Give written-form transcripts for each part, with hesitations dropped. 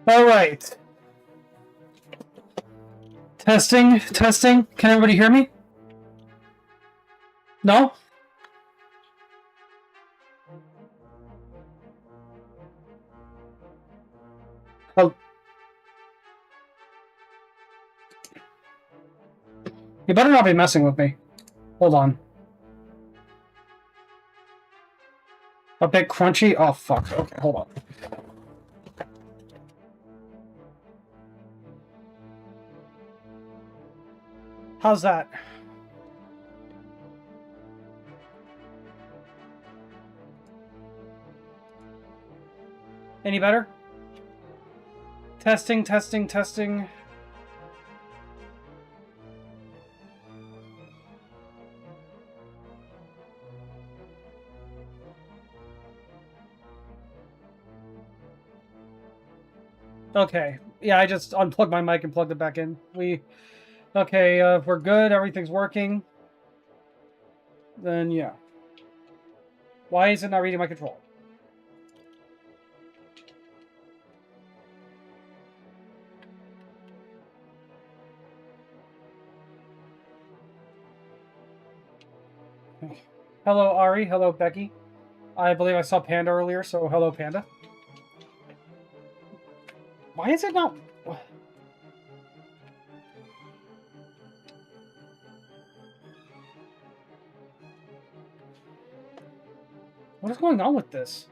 All right. Testing, testing. Can everybody hear me? No? Oh. You better not be messing with me. Hold on. A bit crunchy? Oh, fuck. Okay, hold on. How's that? Any better? Testing, testing, testing. Okay. Yeah, I just unplugged my mic and plugged it back in. Okay, if we're good, everything's working. Then, yeah. Why is it not reading my control? Hello, Ari. Hello, Becky. I believe I saw Panda earlier, so hello, Panda. Why is it not... What is going on with this?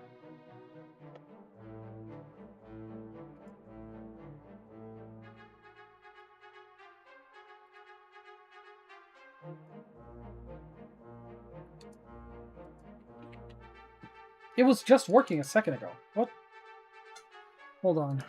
It was just working a second ago. What? Hold on.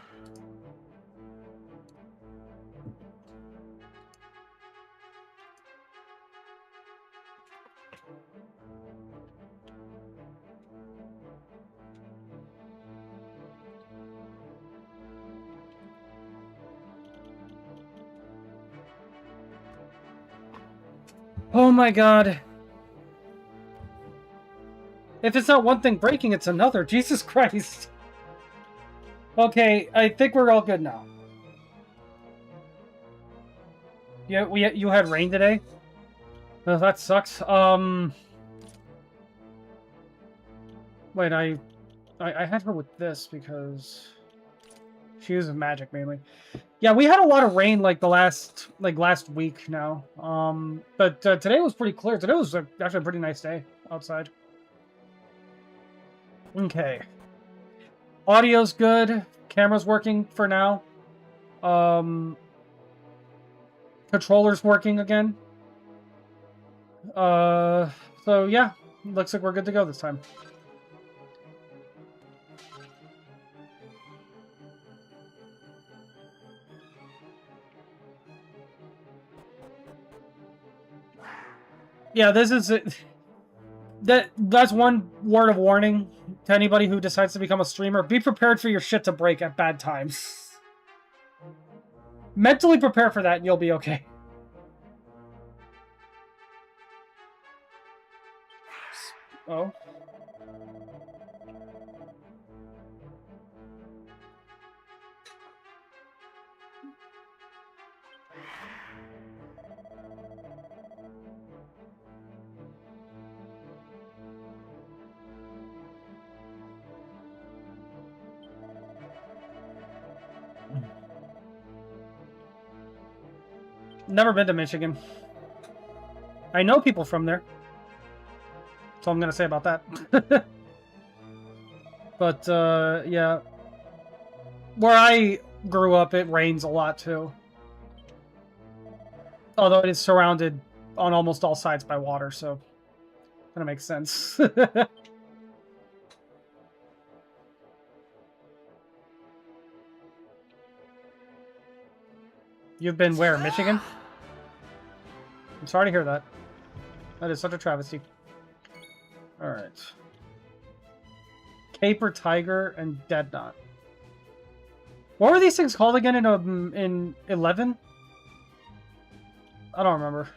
Oh my god. If it's not one thing breaking, it's another. Jesus Christ. Okay, I think we're all good now. Yeah, you had rain today? Oh, that sucks. Wait, I had her with this because she uses magic mainly. Yeah, we had a lot of rain like last week now. But today was pretty clear. Today was actually a pretty nice day outside. Okay. Audio's good. Camera's working for now. Controller's working again. So yeah, looks like we're good to go this time. Yeah, this is it. That's one word of warning to anybody who decides to become a streamer. Be prepared for your shit to break at bad times. Mentally prepare for that and you'll be okay. Oh. Never been to Michigan. I know people from there. That's all I'm gonna say about that. But, yeah. Where I grew up, it rains a lot, too. Although it is surrounded on almost all sides by water, so... That makes sense. You've been where, Michigan? I'm sorry to hear that. That is such a travesty. Alright. Caper, Tiger, and Dead Knot. What were these things called again in 11? I don't remember.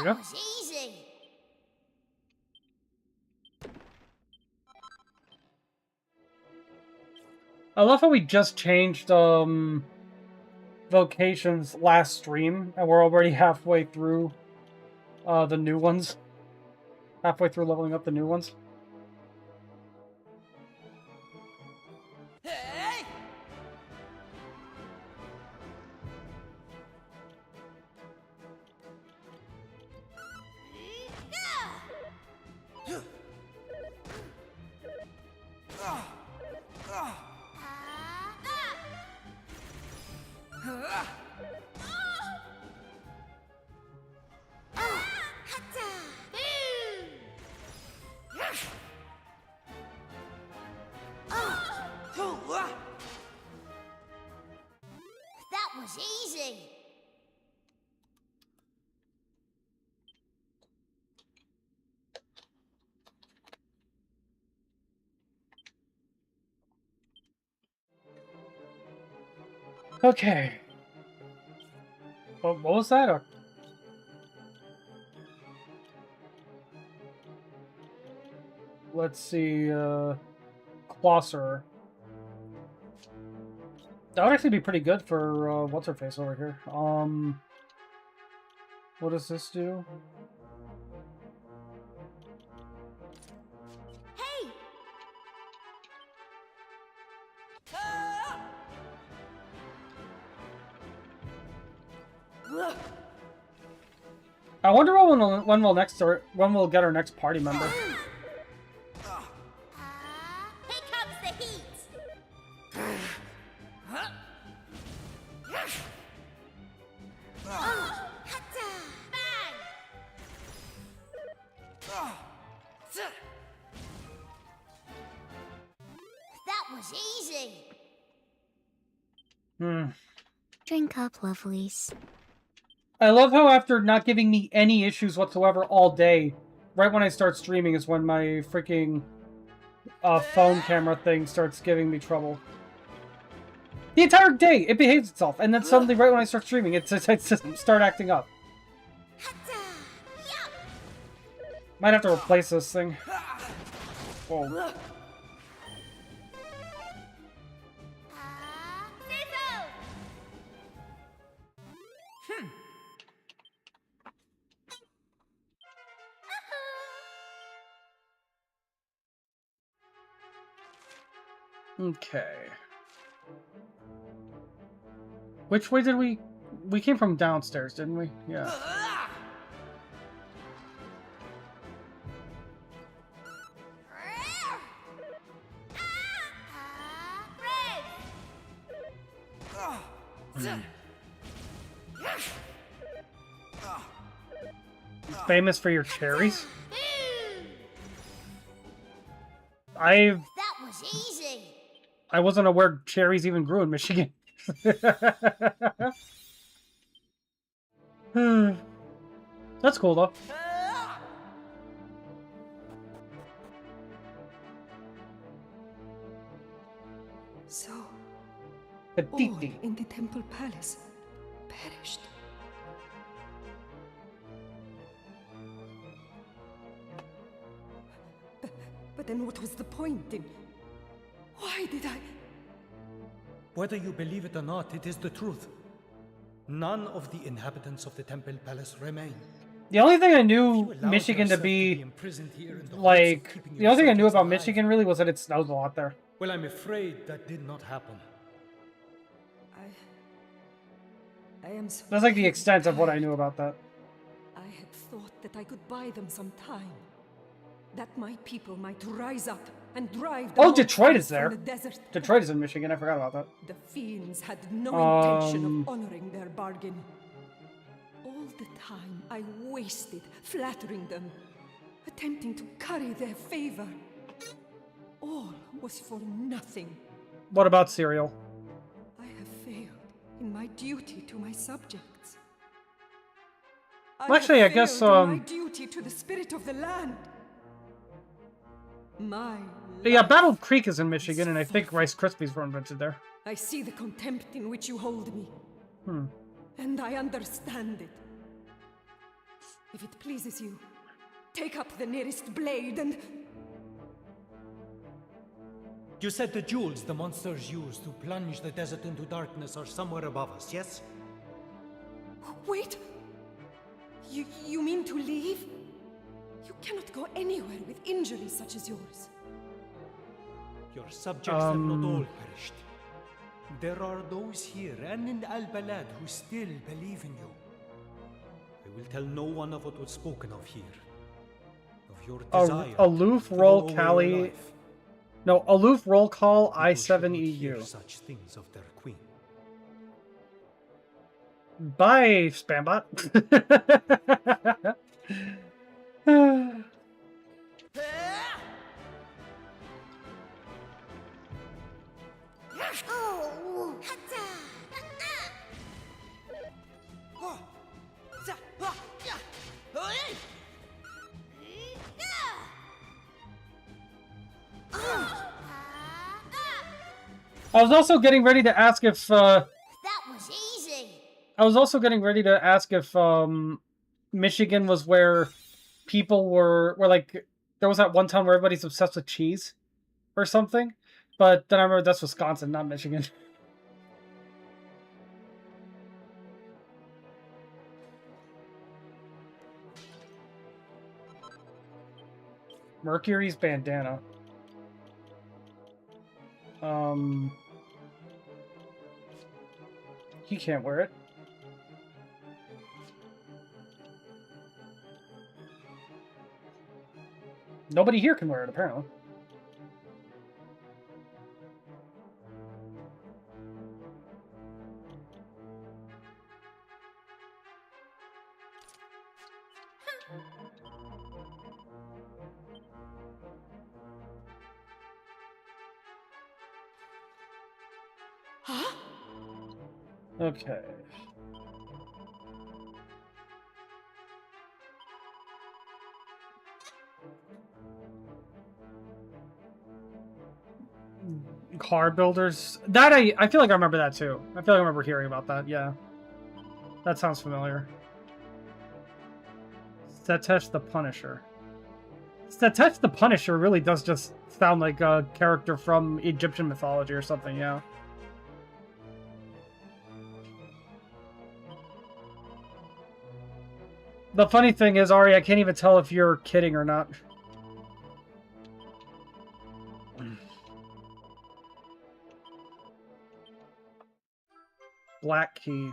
you go. Was easy. I love how we just changed vocations last stream, and we're already halfway through the new ones. Halfway through leveling up the new ones. Hey! That was easy. Okay. What was that? Let's see, Closser. That would actually be pretty good for, what's-her-face over here. What does this do? Hey! I wonder when we'll get our next party member. Here comes the heat. Bang! That was easy. Drink up, lovelies. I love how after not giving me any issues whatsoever all day, right when I start streaming is when my freaking phone camera thing starts giving me trouble. The entire day, it behaves itself, and then suddenly, right when I start streaming, it just start acting up. Might have to replace this thing. Whoa. Okay. Which way did we came from downstairs, didn't we? Yeah. Famous for your cherries? That was easy. I wasn't aware cherries even grew in Michigan. That's cool though. So, A all titi. in the temple palace perished. But then what was the point in... Why did I... Whether you believe it or not, it is the truth. None of the inhabitants of the temple palace remain. The only thing I knew You allowed Michigan to yourself be imprisoned here in the hopes of like, keeping the only thing I your knew about subjects alive. Michigan really was that it snows a lot there. Well, I'm afraid that did not happen. I am so... That's like the extent of what I knew about that. I had thought that I could buy them some time. That my people might rise up and drive the Oh, Detroit is from there. the desert. Detroit is in Michigan. I forgot about that. The fiends had no intention Um, of honoring their bargain. All the time I wasted flattering them, attempting to curry their favor. All was for nothing. What about cereal? I have failed in my duty to my subjects. Well, actually, I have guess, failed in my duty to the spirit of the land. My But yeah, life. Battle Creek is in Michigan, and I think Rice Krispies were invented there. I see the contempt in which you hold me. Hmm. And I understand it. If it pleases you, take up the nearest blade and... You said the jewels the monsters use to plunge the desert into darkness are somewhere above us, yes? Wait! You mean to leave? You cannot go anywhere with injuries such as yours. Your subjects have not all perished. There are those here and in Al-Balad who still believe in you. I will tell no one of what was spoken of here. Of your desire. Aloof to roll go away Cali. alive. No, aloof roll call People should not I7EU. hear such things of their queen. Bye, Spambot. Oh! Hatta! I was also getting ready to ask if That was easy. I was also getting ready to ask if Michigan was where people were like there was that one time where everybody's obsessed with cheese or something. But then I remember that's Wisconsin, not Michigan. Mercury's bandana. He can't wear it. Nobody here can wear it, apparently. Huh? Okay. Car builders. That I feel like I remember that too. I feel like I remember hearing about that, yeah. That sounds familiar. Setesh the Punisher. Setesh the Punisher really does just sound like a character from Egyptian mythology or something, yeah. The funny thing is, Ari, I can't even tell if you're kidding or not. Black key.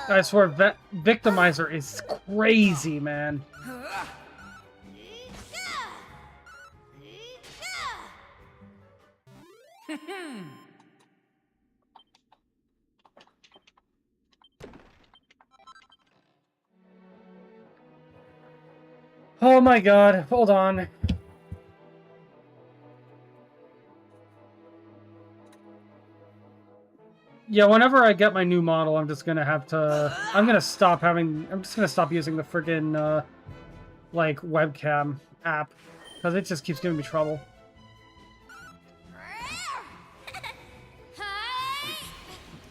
I swear, Victimizer is crazy, man. Oh my god, hold on. Yeah, whenever I get my new model, I'm just gonna have to... I'm just gonna stop using the friggin', like, webcam app. Because it just keeps giving me trouble.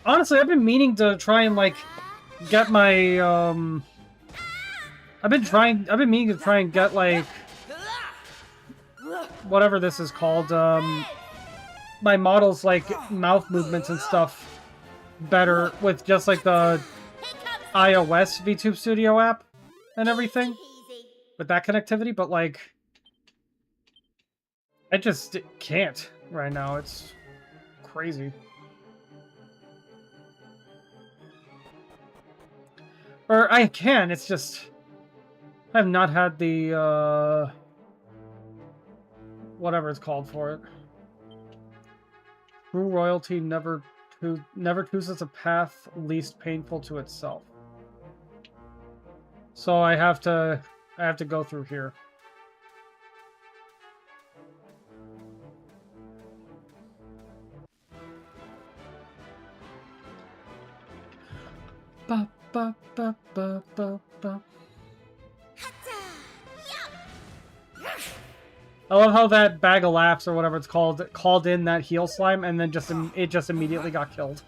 Honestly, I've been meaning to try and, like, get my, I've been meaning to try and get, like... whatever this is called, my model's, like, mouth movements and stuff better with just like the iOS VTube Studio app and everything with that connectivity, but like I just can't right now. It's crazy. Or I can, it's just I have not had the whatever it's called for it. True royalty never chooses a path least painful to itself. So I have to go through here. Ba, ba, ba, ba, ba, ba. I love how that bag of laughs or whatever it's called in that heal slime, and then it just immediately got killed.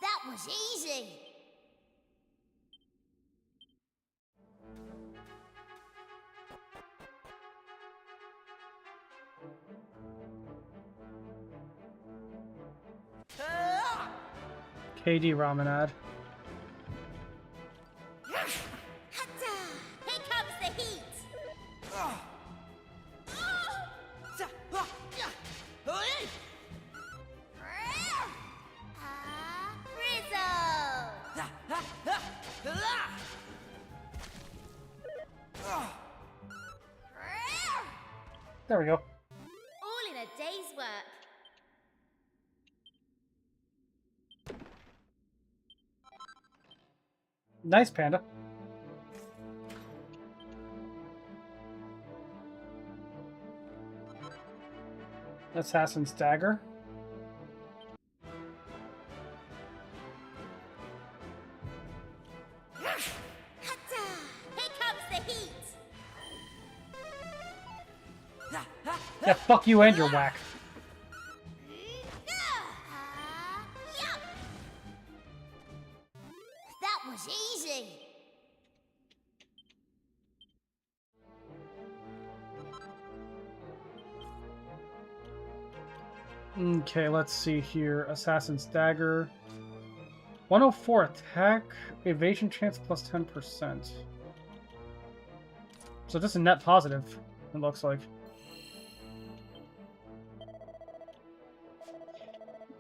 That was easy. KD ramen ad. Here comes the heat. There we go. All in a day's work. Nice, Panda. Assassin's Dagger. Here comes the heat. Yeah, fuck you and your whack. That was easy. Okay, let's see here. Assassin's Dagger. 104 attack, evasion chance plus 10%. So just a net positive, it looks like.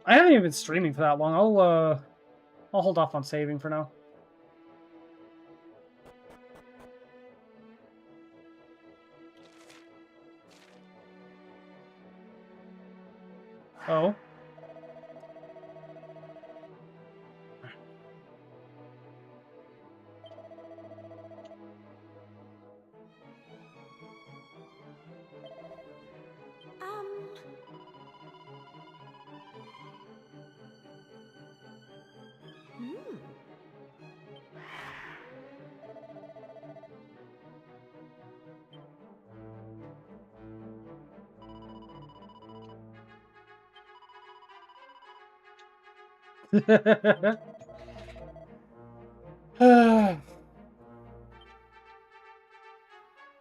I haven't even been streaming for that long. I'll hold off on saving for now. Oh.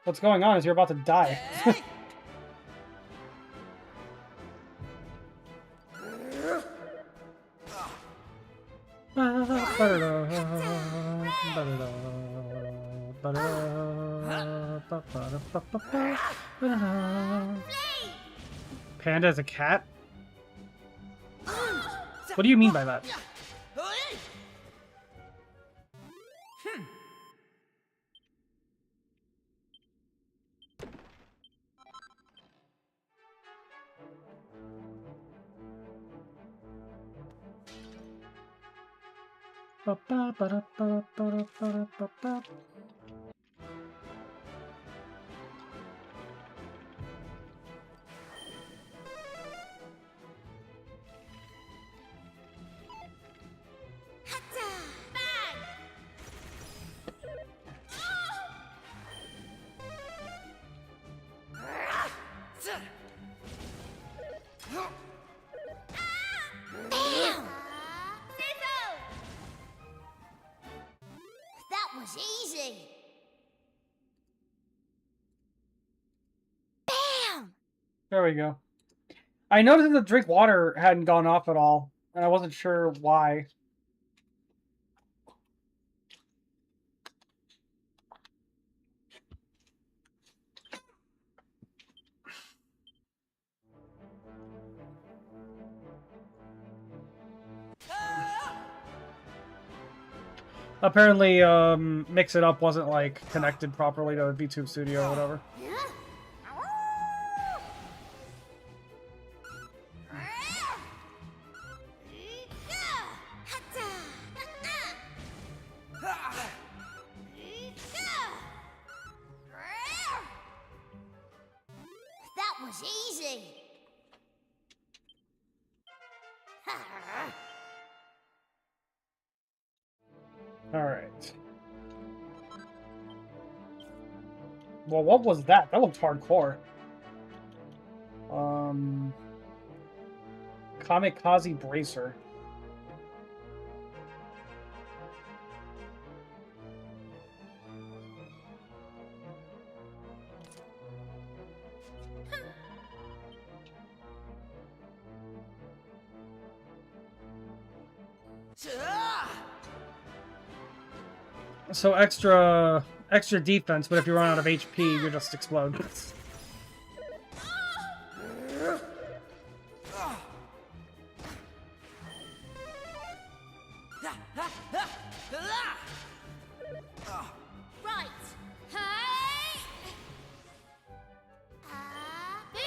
What's going on is you're about to die. Panda is a cat? What do you mean by that? That was easy. Bam! There we go. I noticed that the drink water hadn't gone off at all, and I wasn't sure why. Apparently, Mix It Up wasn't, like, connected properly to VTube Studio or whatever. That was easy. Alright. Well, what was that? That looked hardcore. Kamikaze Bracer. So extra defense, but if you run out of HP, you just explode. Right. Hey. Boo.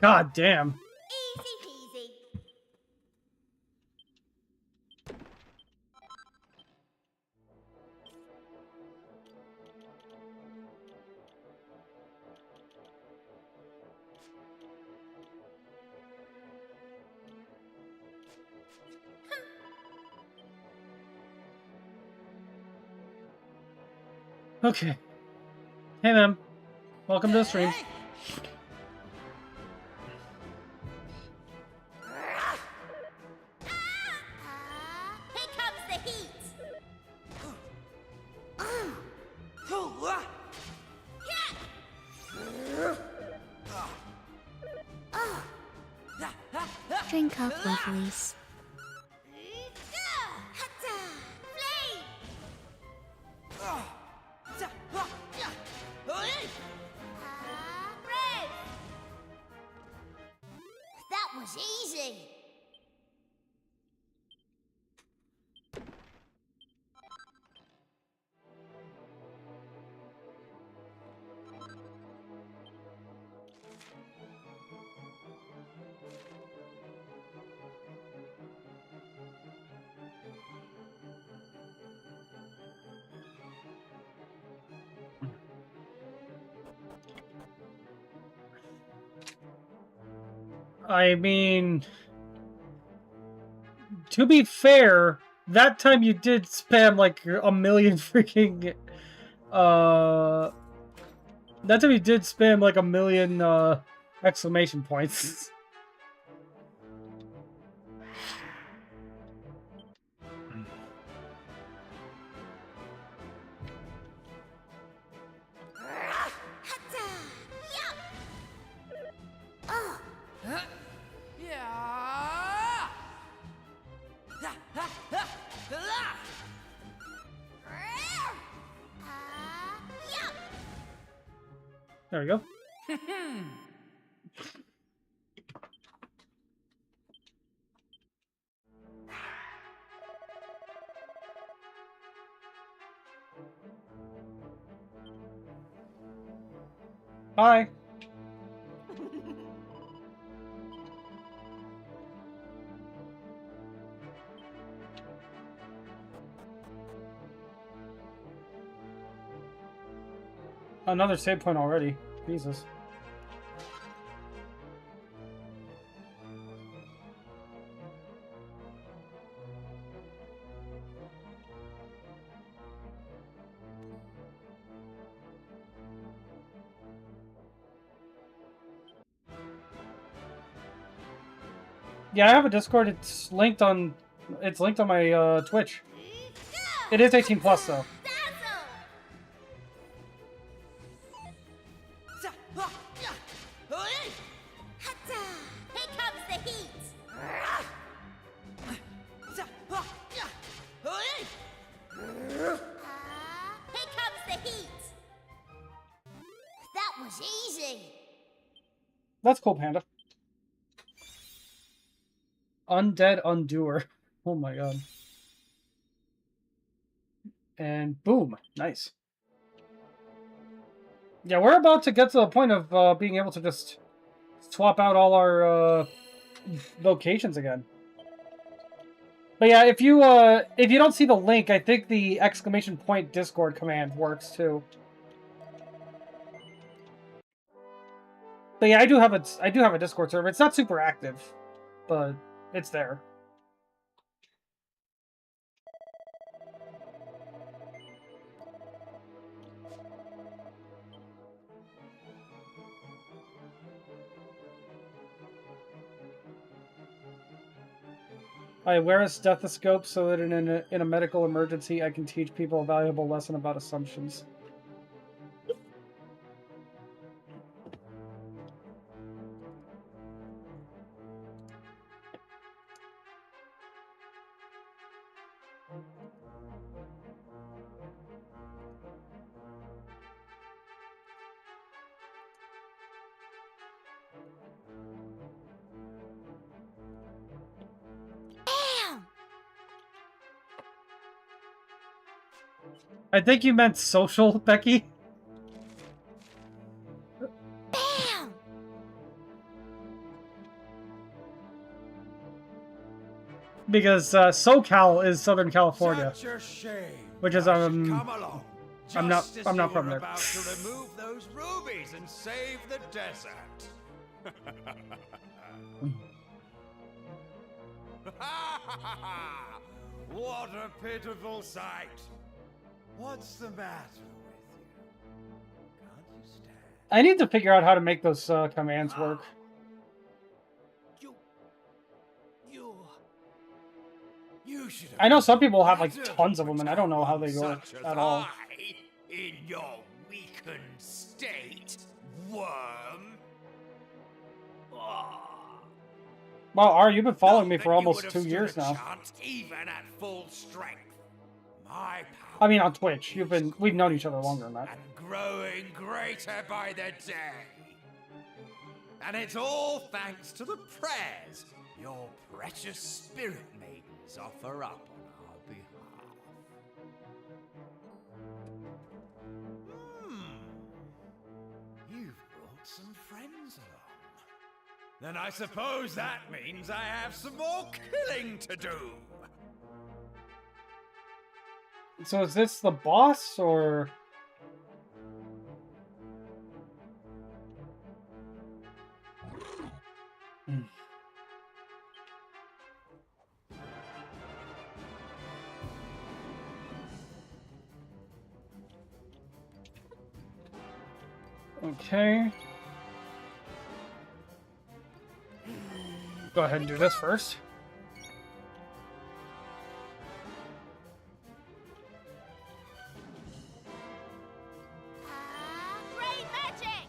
God damn. Easy peasy. Okay. Hey, ma'am. Welcome to the stream. Here comes the heat. Drink up, lovelies. That was easy. I mean, to be fair, that time you did spam like a million freaking, that time you did spam like a million, exclamation points. There we go. Hi. Another save point already. Jesus. Yeah, I have a Discord. It's linked on my Twitch. It is 18 plus though. Here comes the heat. Here comes the heat. That was easy. That's cool, Panda. Undead Undoer. Oh my god. And boom. Nice. Yeah, we're about to get to the point of being able to just swap out all our locations again. But yeah, if you don't see the link, I think the exclamation point Discord command works too. But yeah, I do have a Discord server. It's not super active, but it's there. I wear a stethoscope so that in a medical emergency, I can teach people a valuable lesson about assumptions. Bam! I think you meant social, Becky. Bam! Because SoCal is Southern California, Such a shame. which is Come along. I'm not Just as from you were there. about to remove those rubies and save the desert. What a pitiful sight. What's the matter with you? Can't you stand? I need to figure out how to make those commands work. You should have I know some people have like better tons of them, and I don't know how they go such as at all. I, in your weakened state, worm. Well, Ari, you've been following me Not for that you almost would have 2 stood years a now. chance, even at full strength. My power I mean, on Twitch. We've known each other longer than that. and growing greater by the day. And it's all thanks to the prayers your precious spirit maidens offer up on our behalf. You've brought some friends along. Then I suppose that means I have some more killing to do. So is this the boss, or... Okay. Go ahead and do this first. Great magic!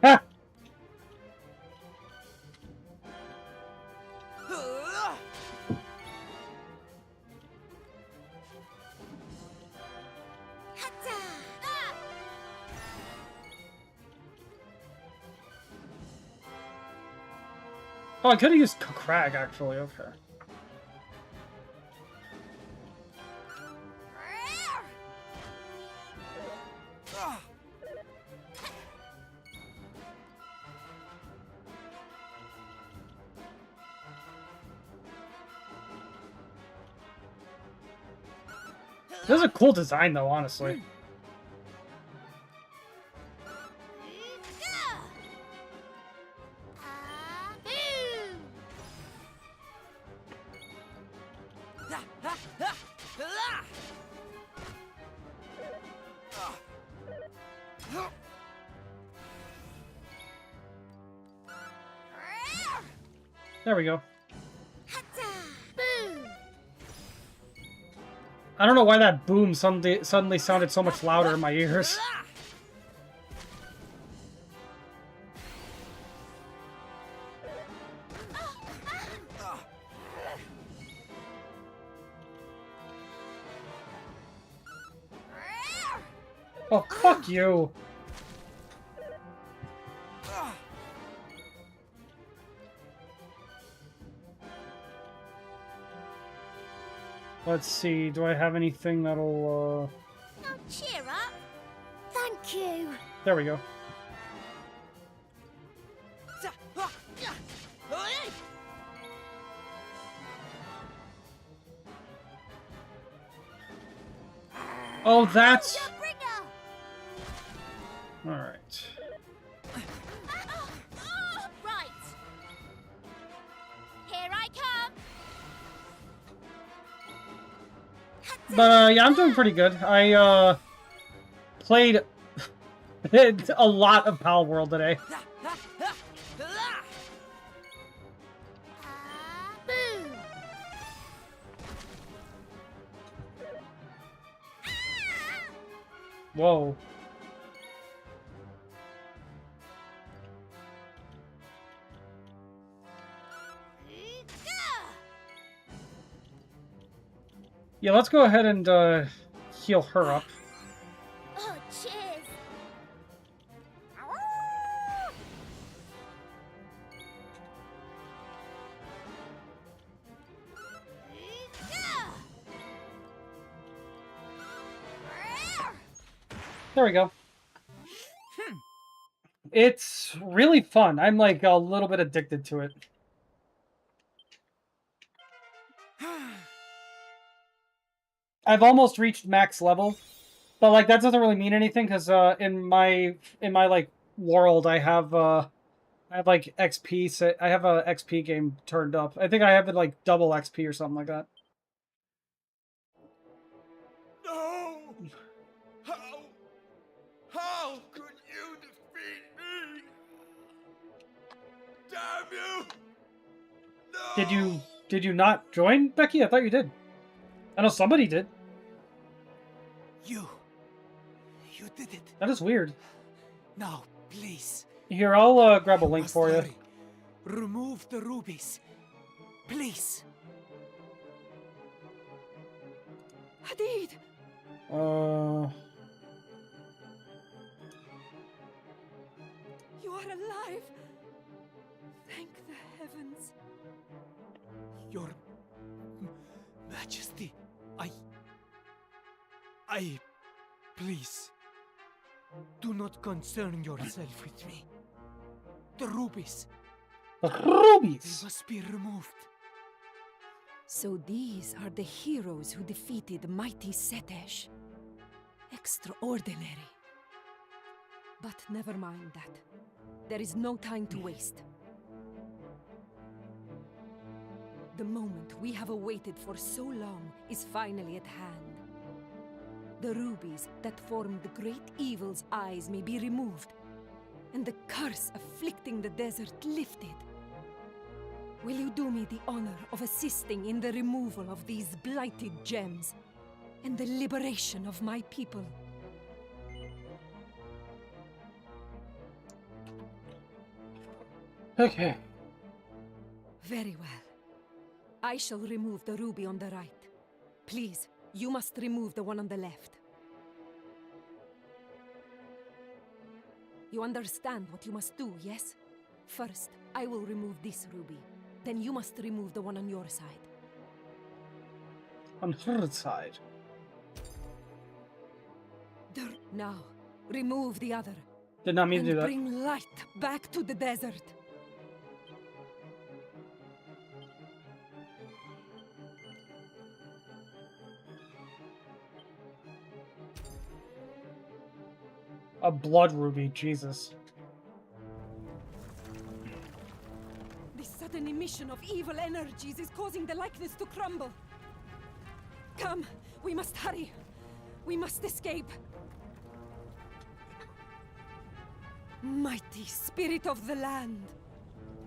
Ha! Hatta! Ah! Oh, I could have used Crag, actually. Okay. This is a cool design, though, honestly. There we go. I don't know why that boom suddenly sounded so much louder in my ears. Oh, fuck you. Let's see. Do I have anything that'll? Now cheer up. Thank you. There we go. Oh, that's Your bringer. all right. Right. Here I come. But yeah, I'm doing pretty good. I played a lot of Pal World today. Boom. Whoa. Yeah, let's go ahead and heal her up. Oh, cheers. There we go. It's really fun. I'm like a little bit addicted to it. I've almost reached max level, but like that doesn't really mean anything because in my like world I have like XP set. I have a XP game turned up. I think I have it like double XP or something like that. No! How could you defeat me? Damn you! No! Did you not join, Becky? I thought you did. I know somebody did. You did it. That is weird. Now, please. Here, I'll grab a link must for you. hurry. Remove the rubies. Please. Hadid! You are alive! Thank the heavens. Your Majesty, please, do not concern yourself with me. The rubies, they Rubies. must be removed. So these are the heroes who defeated mighty Setesh. Extraordinary. But never mind that. There is no time to waste. The moment we have awaited for so long is finally at hand. The rubies that form the great evil's eyes may be removed, and the curse afflicting the desert lifted. Will you do me the honor of assisting in the removal of these blighted gems and the liberation of my people? Okay. Very well. I shall remove the ruby on the right. Please, you must remove the one on the left. You understand what you must do, yes? First, I will remove this ruby. Then you must remove the one on your side. On her side. Now, remove the other. Did not mean to do And that. bring light back to the desert. A blood ruby, Jesus. The sudden emission of evil energies is causing the likeness to crumble. Come, we must hurry. We must escape. Mighty spirit of the land,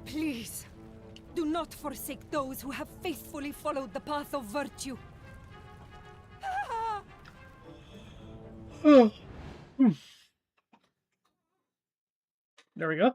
please, do not forsake those who have faithfully followed the path of virtue. There we go.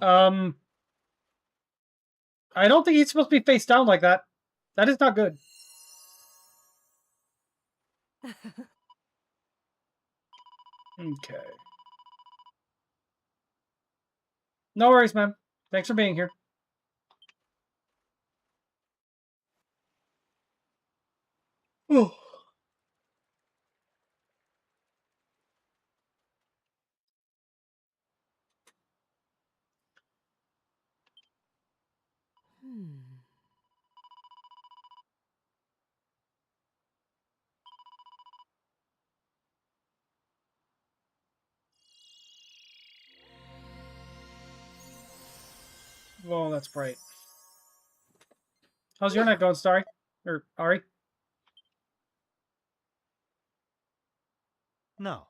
Um, I don't think he's supposed to be face down like that. That is not good. Okay. No worries, man. Thanks for being here. Oh. Whoa, that's bright. How's your night going, Starry? Or Ari? No.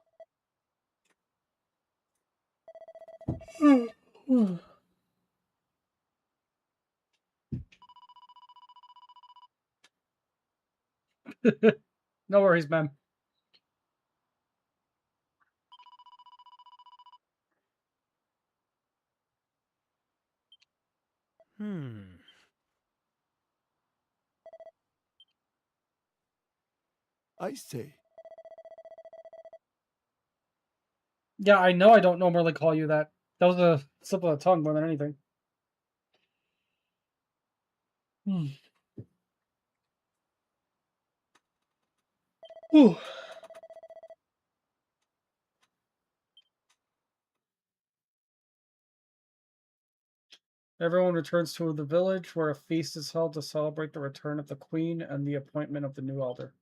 No worries, man. I say, Yeah, I know I don't normally call you that. That was a slip of the tongue more than anything. Whew. Everyone returns to the village where a feast is held to celebrate the return of the queen and the appointment of the new elder.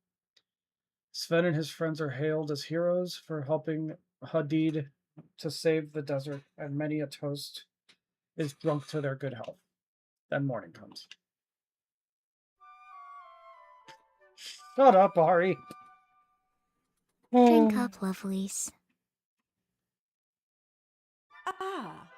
Sven and his friends are hailed as heroes for helping Hadid to save the desert, and many a toast is drunk to their good health. Then morning comes. Shut up, Ari. Drink up, lovelies. Ah,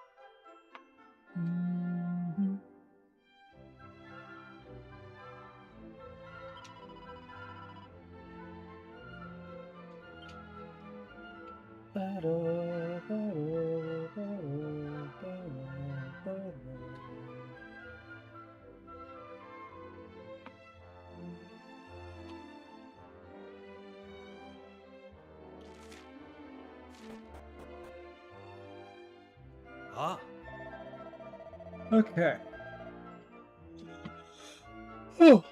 Ah. Okay. Oh.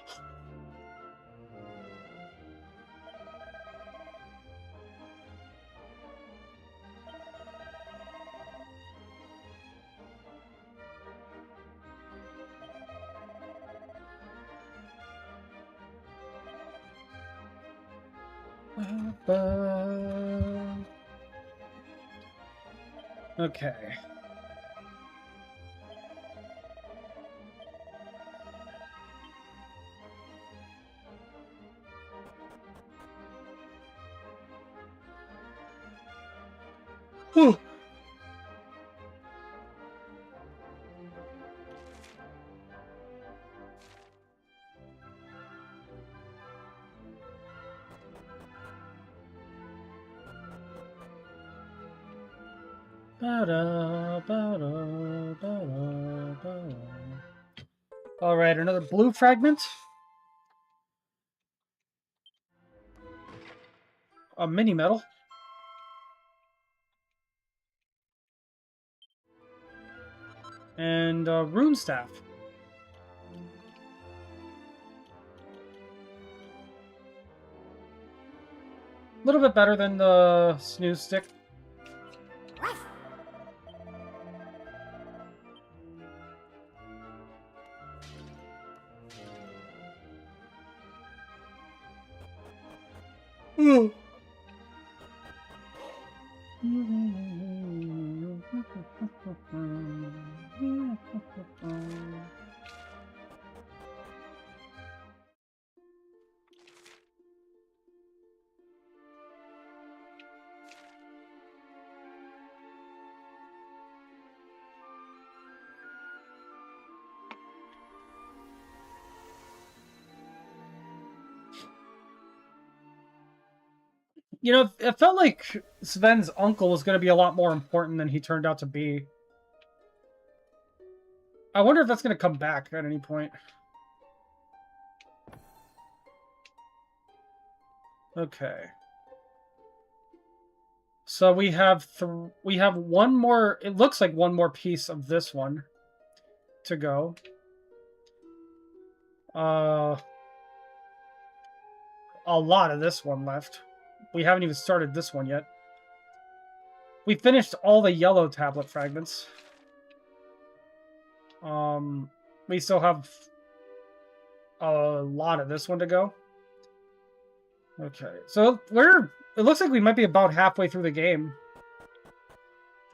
Okay. Whew. All right, another blue fragment. A mini medal. And a rune staff. A little bit better than the snooze stick. You know, it felt like Sven's uncle was going to be a lot more important than he turned out to be. I wonder if that's going to come back at any point. Okay. So we have one more. It looks like one more piece of this one to go. A lot of this one left. We haven't even started this one yet. We finished all the yellow tablet fragments. We still have a lot of this one to go. Okay, so it looks like we might be about halfway through the game.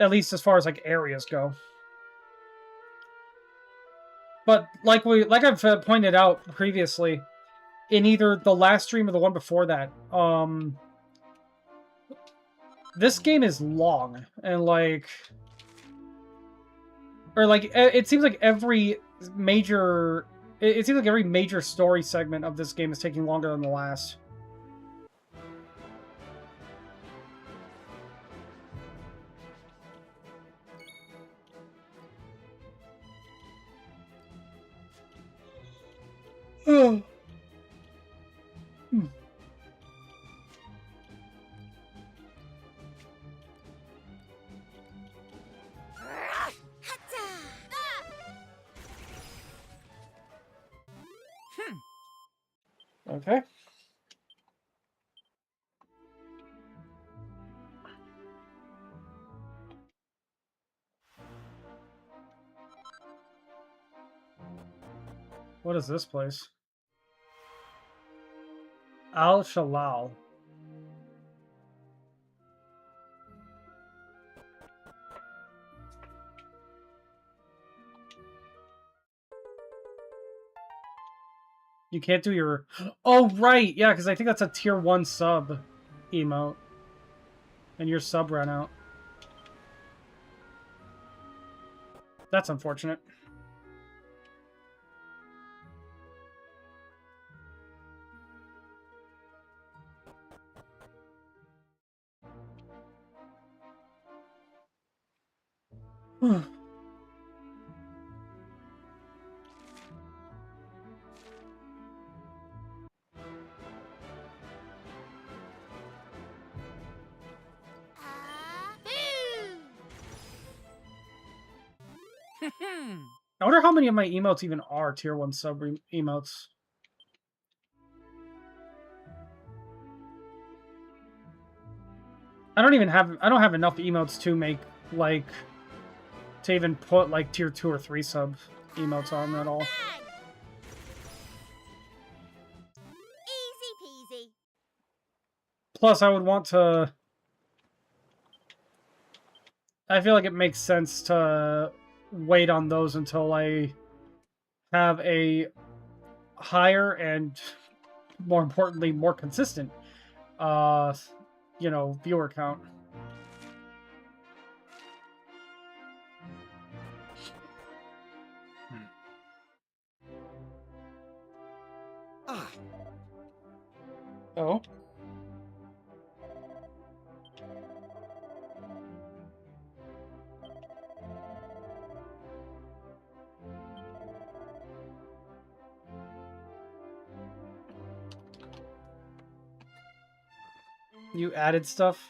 At least as far as like areas go. But like I've pointed out previously, in either the last stream or the one before that, this game is long and like, or like it seems like every major story segment of this game is taking longer than the last. Oh. Okay. What is this place? Al Shalal. You can't do your... Oh, right! Yeah, because I think that's a tier 1 sub emote. And your sub ran out. That's unfortunate. I wonder how many of my emotes even are tier 1 sub emotes. I don't have enough emotes to make, like, to even put, like, tier 2 or 3 sub emotes on at all. Easy peasy. Plus, I would want to... I feel like it makes sense to wait on those until I have a higher and, more importantly, more consistent, you know, viewer count. Oh. You added stuff?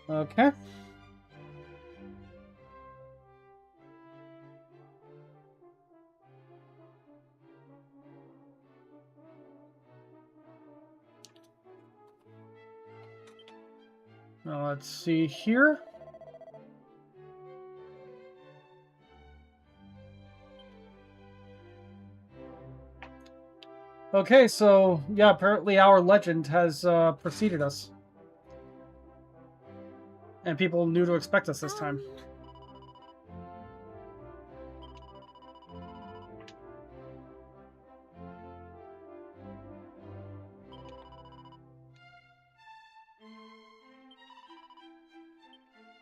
Okay. Now let's see here. Okay, so yeah, apparently our legend has preceded us. And people knew to expect us this time.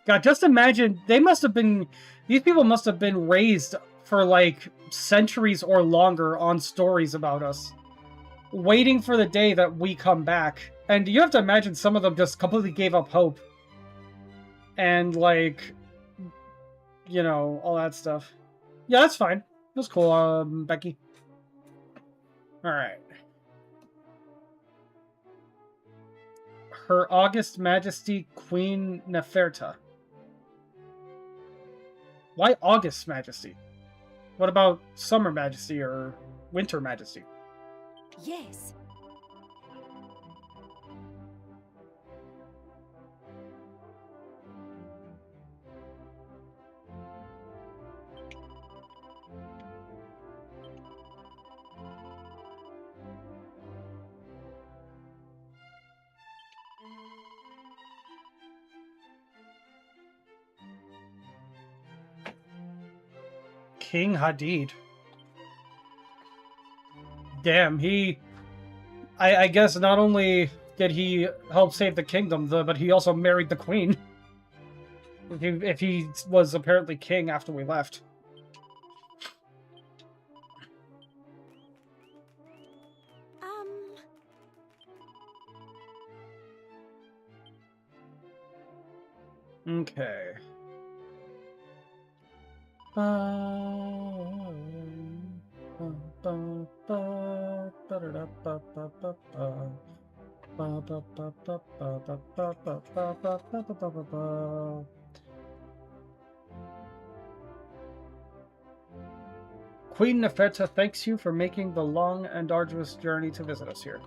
God, just imagine, these people must have been raised for, like, centuries or longer on stories about us, waiting for the day that we come back. And you have to imagine some of them just completely gave up hope. And, like, you know, all that stuff. Yeah, that's fine. That's cool, Becky. Alright. Her August Majesty Queen Neferta. Why August Majesty? What about Summer Majesty or Winter Majesty? Yes. King Hadid. Damn, I guess not only did he help save the kingdom, but he also married the queen. If he was apparently king after we left. Okay. Queen Neferta thanks you for making the long and arduous journey to visit us here.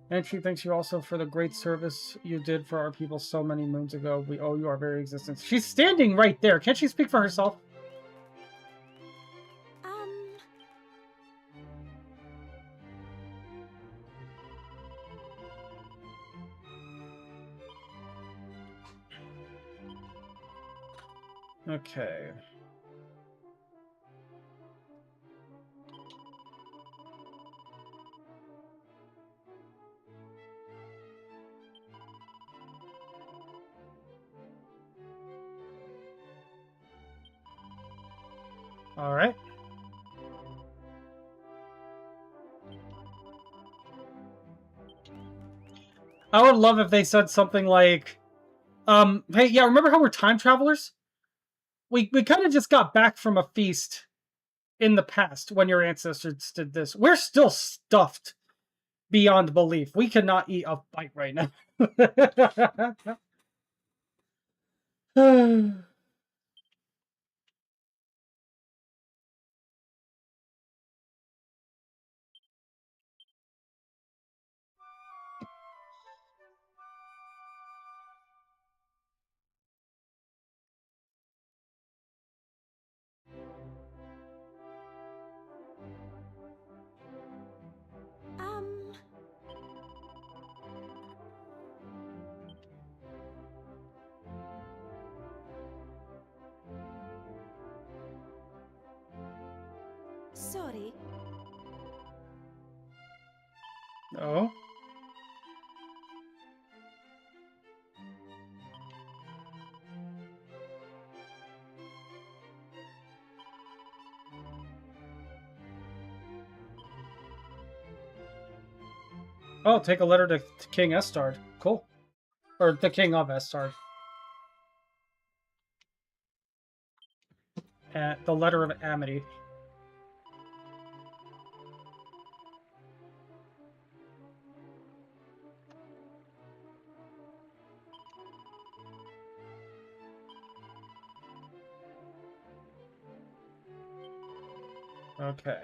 And she thanks you also for the great service you did for our people so many moons ago. We owe you our very existence. She's standing right there. Can't she speak for herself? Okay. All right. I would love if they said something like, hey, yeah, remember how we're time travelers? We kind of just got back from a feast in the past when your ancestors did this. We're still stuffed beyond belief. We cannot eat a bite right now. Sorry. Oh. Oh, take a letter to King Estard. Cool. Or the King of Estard. The letter of amity. Okay.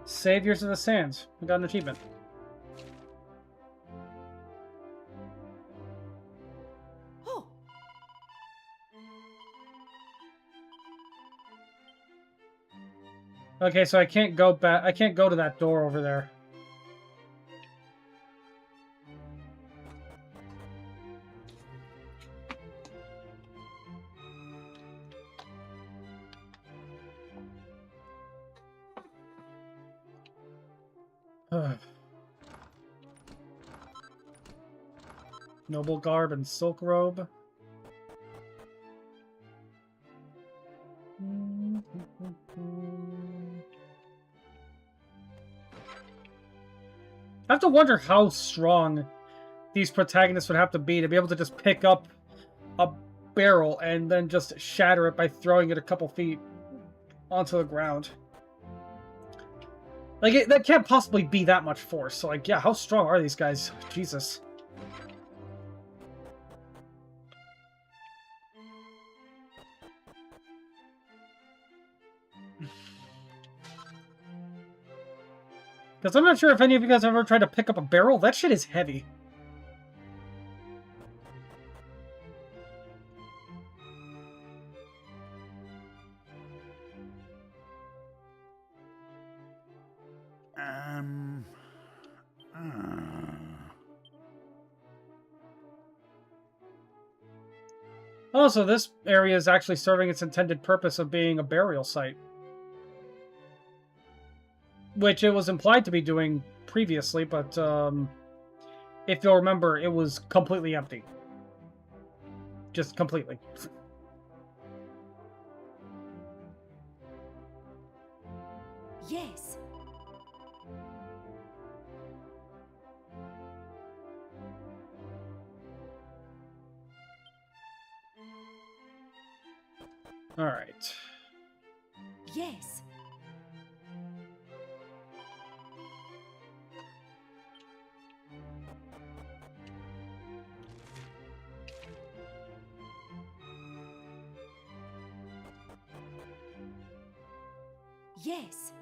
Saviors of the Sands. We got an achievement. Oh, Okay, so I can't go back. I can't go to that door over there. Noble garb and silk robe. I have to wonder how strong these protagonists would have to be able to just pick up a barrel and then just shatter it by throwing it a couple feet onto the ground. Like, that can't possibly be that much force. So, like, yeah, how strong are these guys? Jesus. Because I'm not sure if any of you guys have ever tried to pick up a barrel. That shit is heavy. Also, this area is actually serving its intended purpose of being a burial site. Which it was implied to be doing previously, but if you'll remember, it was completely empty. Just completely. Yes. All right. Yes. Yes.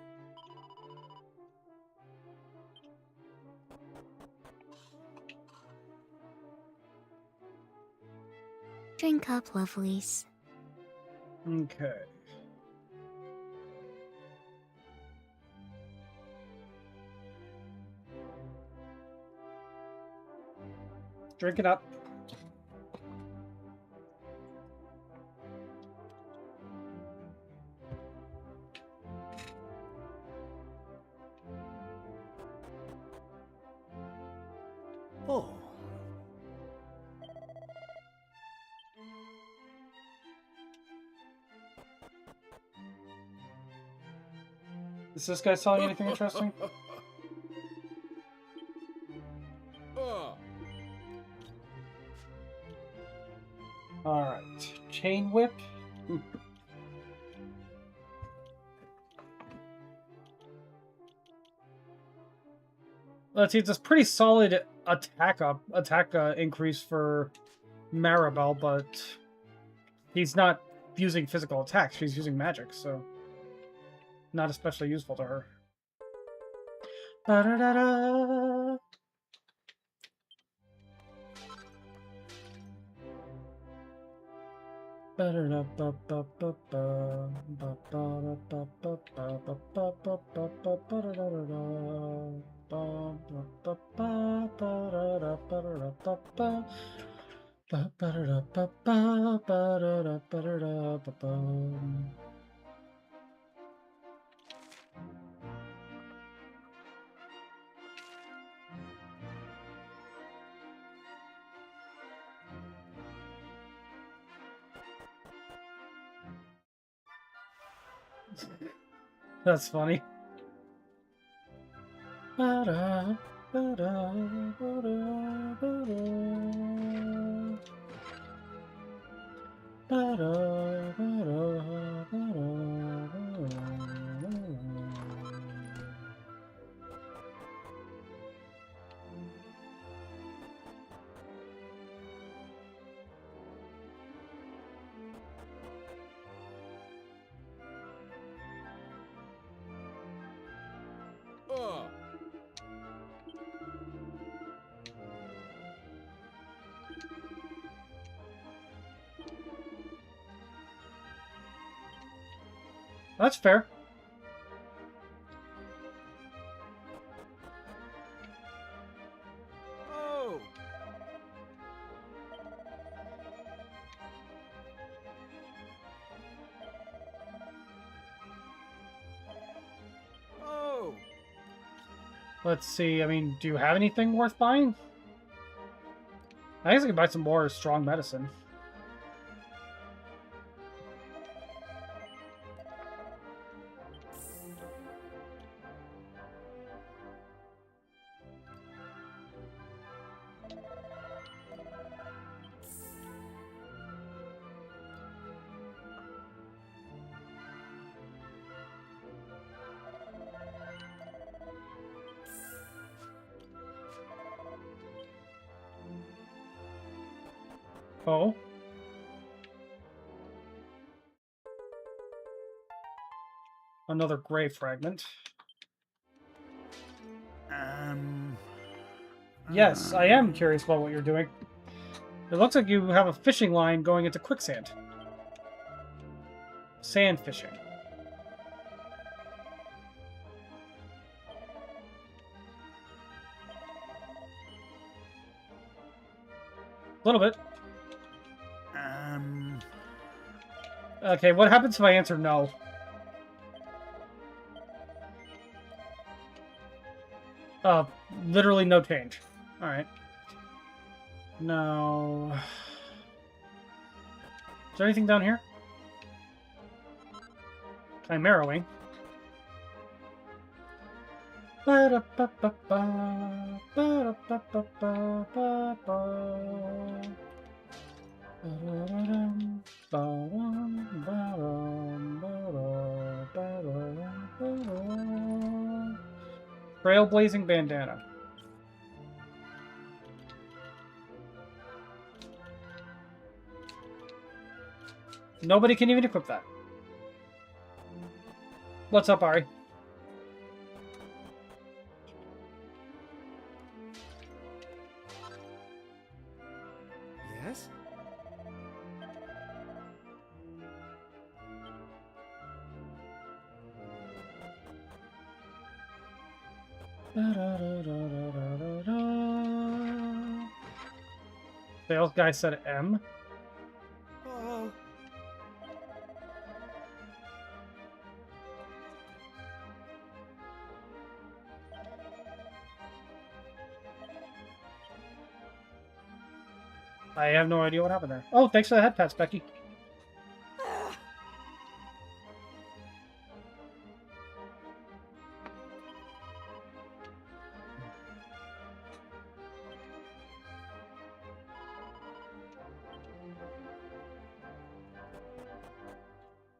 Drink up, lovelies. Okay. Drink it up. Oh. Is this guy selling anything interesting? Alright. Chain whip. Let's see, it's a pretty solid attack increase for Maribel, but he's not using physical attacks, she's using magic, so not especially useful to her. Ba-da-da-da. That's funny. That's fair. Oh. Oh. Let's see. I mean, do you have anything worth buying? I guess I could buy some more strong medicine. Oh. Another gray fragment. Yes, I am curious about what you're doing. It looks like you have a fishing line going into quicksand. Sand fishing. A little bit. Okay, what happens if I answer no? Literally no change. Alright. No. Is there anything down here? Chimera wing. Trailblazing bandana. Nobody can even equip that. What's up, Ari? Yes? Sales guy said M. Oh, I have no idea what happened there. Oh, thanks for the head pats, Becky.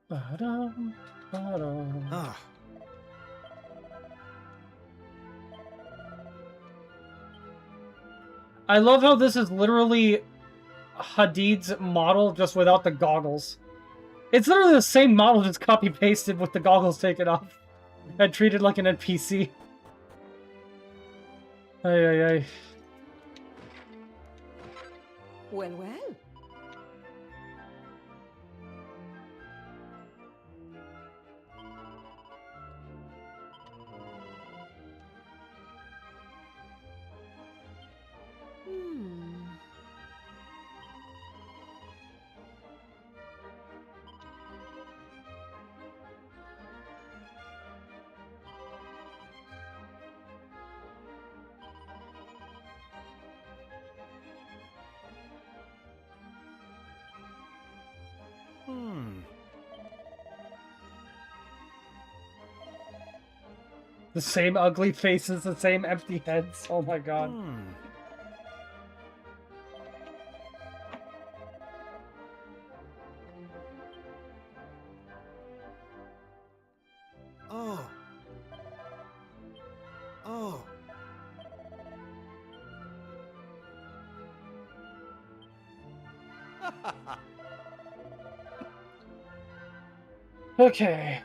Ba-dum, ba-dum. ah. I love how this is literally Hadid's model, just without the goggles. It's literally the same model, just copy-pasted with the goggles taken off. And treated like an NPC. Ay, ay, ay. Well, well. The same ugly faces, the same empty heads. Oh my god. Oh. Oh. Okay.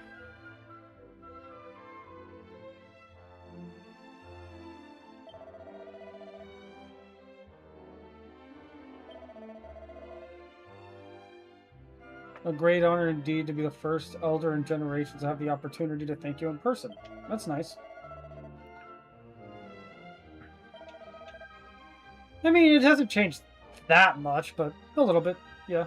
A great honor indeed to be the first elder in generations to have the opportunity to thank you in person. That's nice. I mean, it hasn't changed that much, but a little bit, yeah.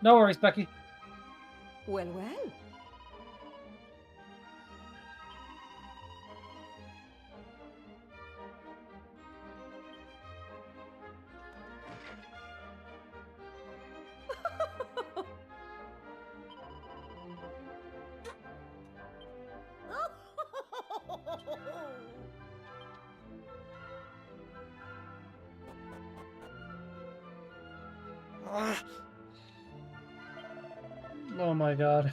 No worries, Becky. Well, well. Oh my god.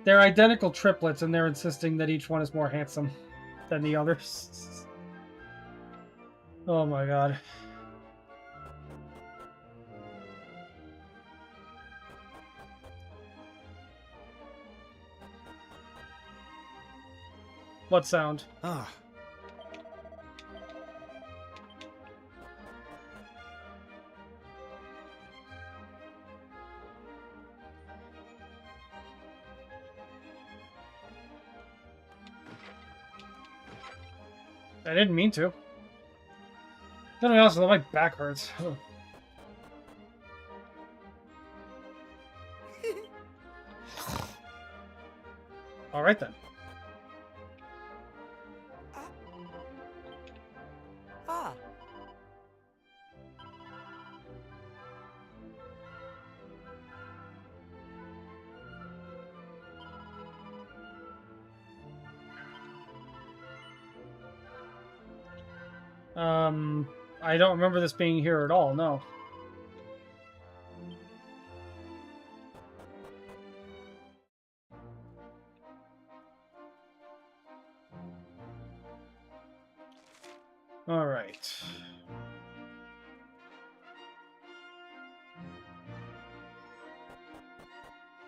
They're identical triplets, and they're insisting that each one is more handsome than the others. Oh my god. What sound? Ah. I didn't mean to. To be honest, my back hurts. All right then. Ah. I don't remember this being here at all, no. All right.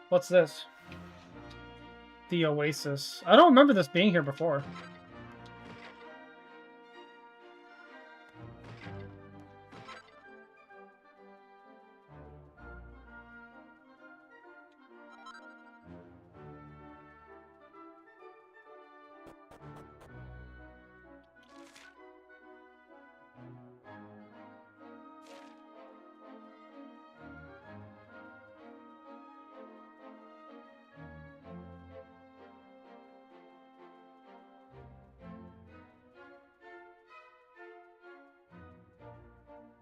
What's this? The Oasis. I don't remember this being here before.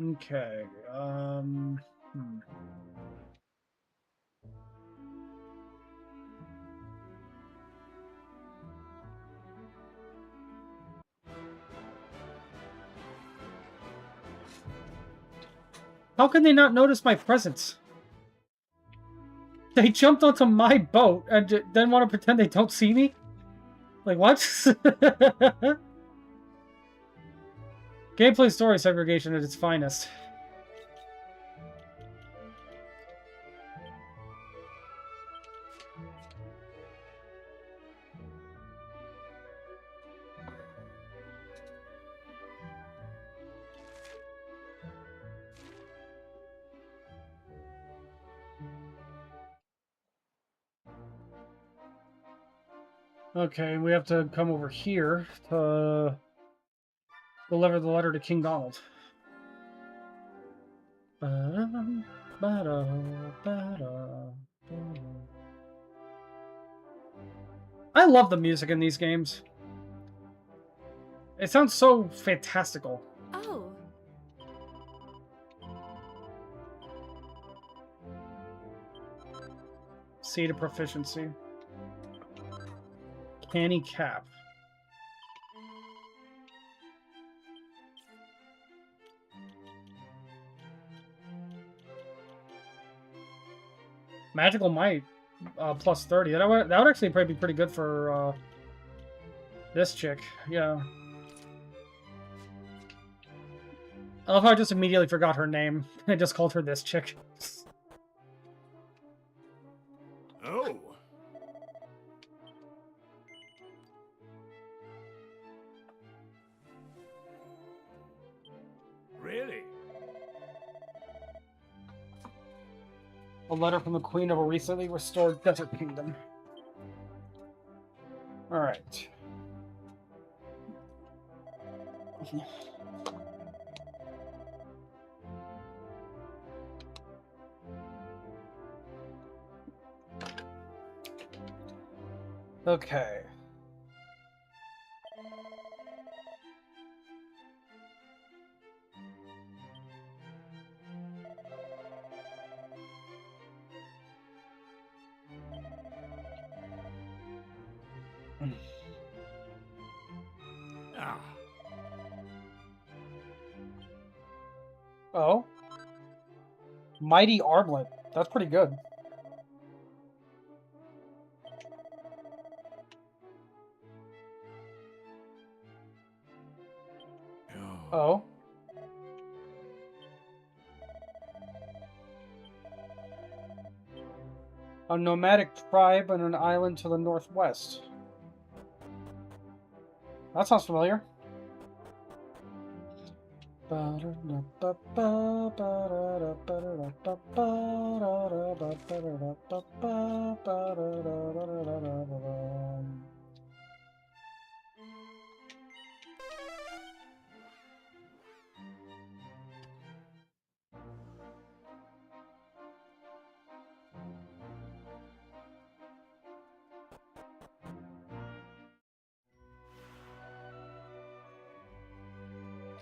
Okay. How can they not notice my presence? They jumped onto my boat and then want to pretend they don't see me? Like, what? Gameplay story segregation at its finest. Okay, we have to come over here to deliver the letter to King Donald. I love the music in these games. It sounds so fantastical. Oh. Seed of proficiency. Canny cap. Magical might, plus 30. That would actually probably be pretty good for this chick. Yeah. I love how I just immediately forgot her name. I just called her this chick. Oh. Really? A letter from the Queen of a recently restored desert kingdom. Alright. Okay. Ah. Oh? Mighty Armlet. That's pretty good. Oh? A nomadic tribe on an island to the northwest. That sounds familiar.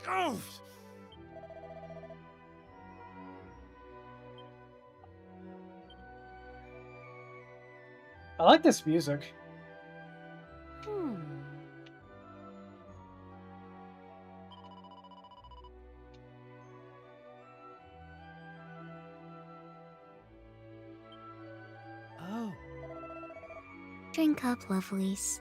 Oh! I like this music. Oh. Drink up, lovelies.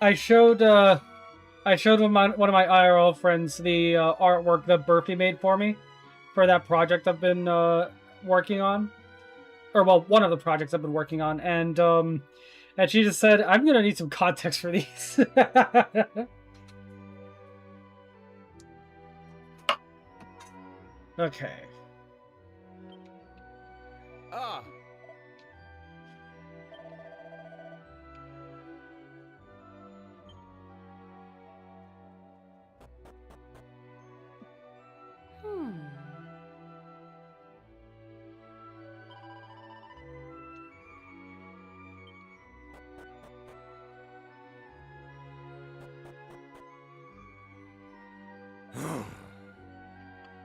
I showed one of my IRL friends the artwork that Burfy made for me for that project I've been working on, or well, one of the projects I've been working on, and she just said, "I'm gonna need some context for these." Okay. Ah.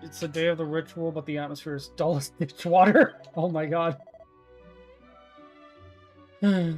It's the day of the ritual, but the atmosphere is dull as ditch water. Oh my god. Ah.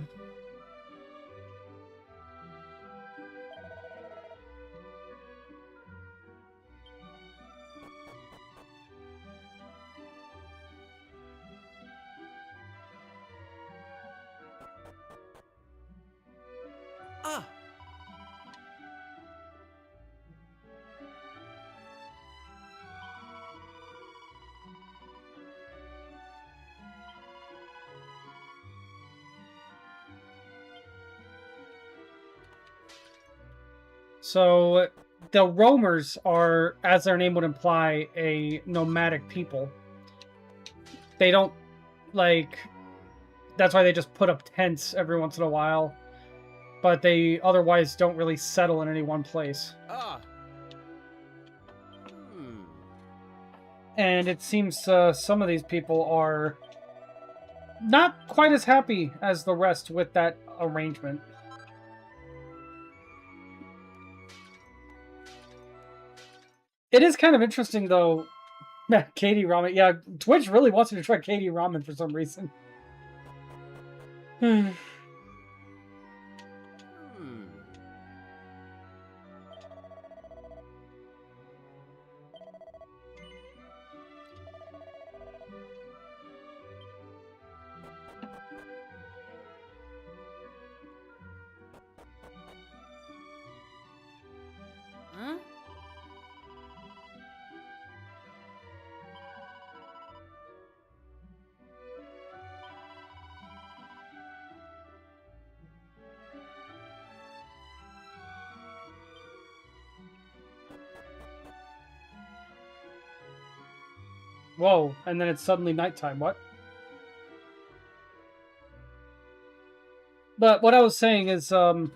So, the roamers are, as their name would imply, a nomadic people. They don't, like... That's why they just put up tents every once in a while. But they otherwise don't really settle in any one place. Ah. And it seems some of these people are not quite as happy as the rest with that arrangement. It is kind of interesting, though. Katie Ramen. Yeah, Twitch really wants me to try Katie Ramen for some reason. Whoa, and then it's suddenly nighttime. What? But what I was saying is, the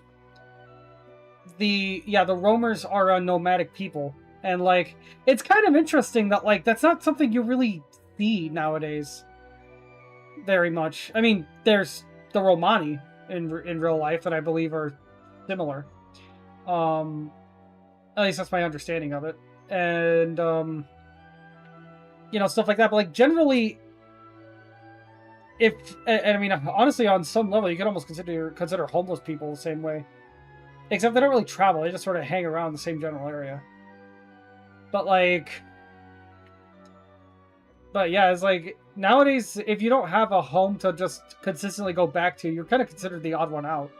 roamers are a nomadic people, and like it's kind of interesting that like that's not something you really see nowadays very much. I mean, there's the Romani in real life that I believe are similar. At least that's my understanding of it, and stuff like that. But like generally, and I mean honestly, on some level, you could almost consider homeless people the same way. Except they don't really travel; they just sort of hang around the same general area. But yeah, it's like nowadays, if you don't have a home to just consistently go back to, you're kind of considered the odd one out.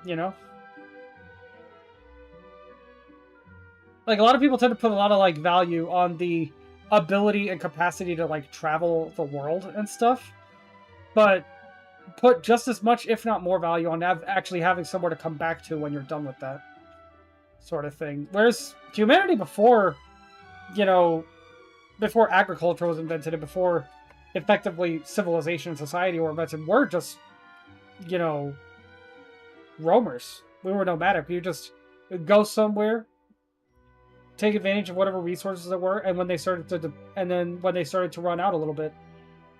You know, like a lot of people tend to put a lot of like value on the ability and capacity to like travel the world and stuff, but put just as much, if not more, value on actually having somewhere to come back to when you're done with that sort of thing. Whereas humanity before agriculture was invented and before effectively civilization and society were invented, we're just, roamers. We were nomadic. We would just go somewhere, take advantage of whatever resources there were, and when they started to run out a little bit,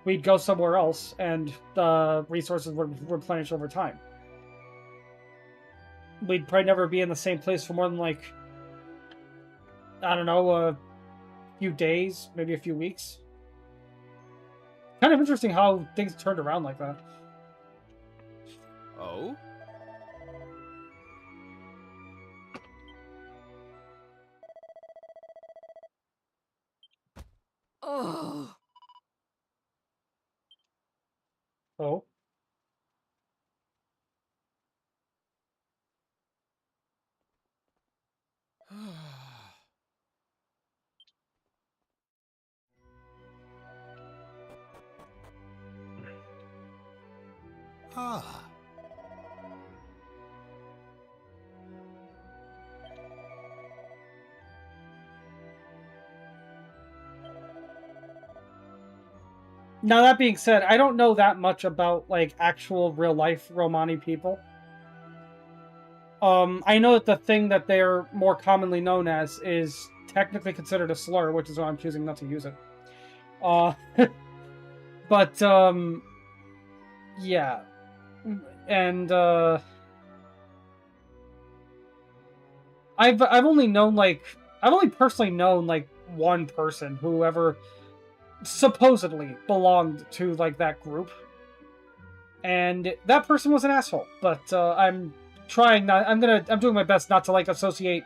we'd go somewhere else, and the resources would replenish over time. We'd probably never be in the same place for more than like, I don't know, a few days, maybe a few weeks. Kind of interesting how things turned around like that. Oh? Oh, Oh. Ah. Now, that being said, I don't know that much about, like, actual real-life Romani people. I know that the thing that they're more commonly known as is technically considered a slur, which is why I'm choosing not to use it. But, yeah. And, I've only personally known, like, one person who ever supposedly belonged to like that group, and that person was an asshole. But I'm doing my best not to like associate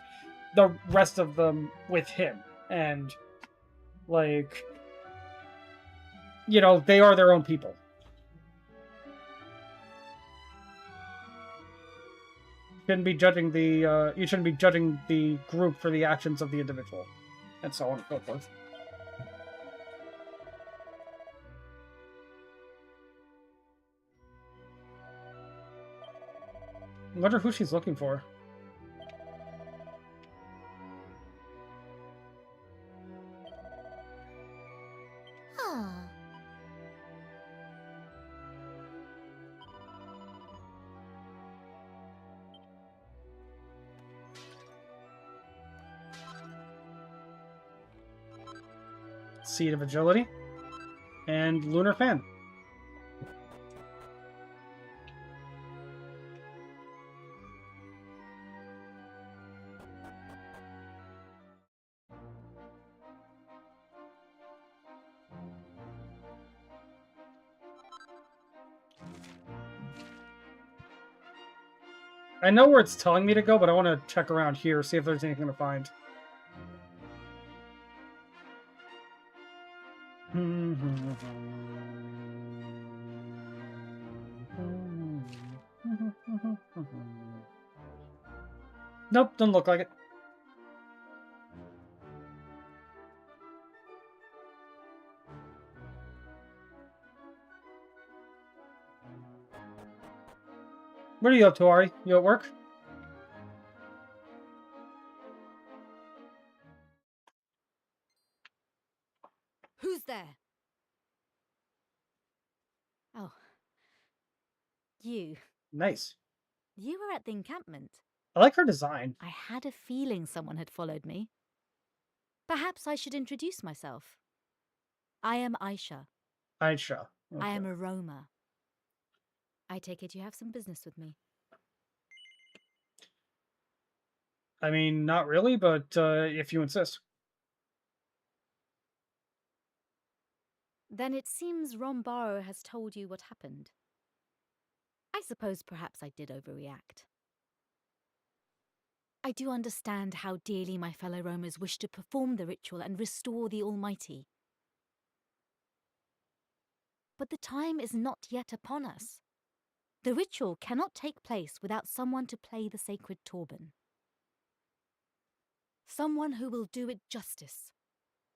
the rest of them with him, and like they are their own people. You shouldn't be judging the group for the actions of the individual, and so on and so forth. I wonder who she's looking for. Ah. Seed of Agility and Lunar Fan. I know where it's telling me to go, but I want to check around here, see if there's anything to find. Nope, doesn't look like it. What are you up to, Ari? You at work? Who's there? Oh. You. Nice. You were at the encampment. I like her design. I had a feeling someone had followed me. Perhaps I should introduce myself. I am Aisha. Aisha. I am Okay. a roamer. I take it you have some business with me. I mean, not really, but if you insist. Then it seems Rombaro has told you what happened. I suppose perhaps I did overreact. I do understand how dearly my fellow roamers wish to perform the ritual and restore the Almighty. But the time is not yet upon us. The ritual cannot take place without someone to play the sacred turban. Someone who will do it justice.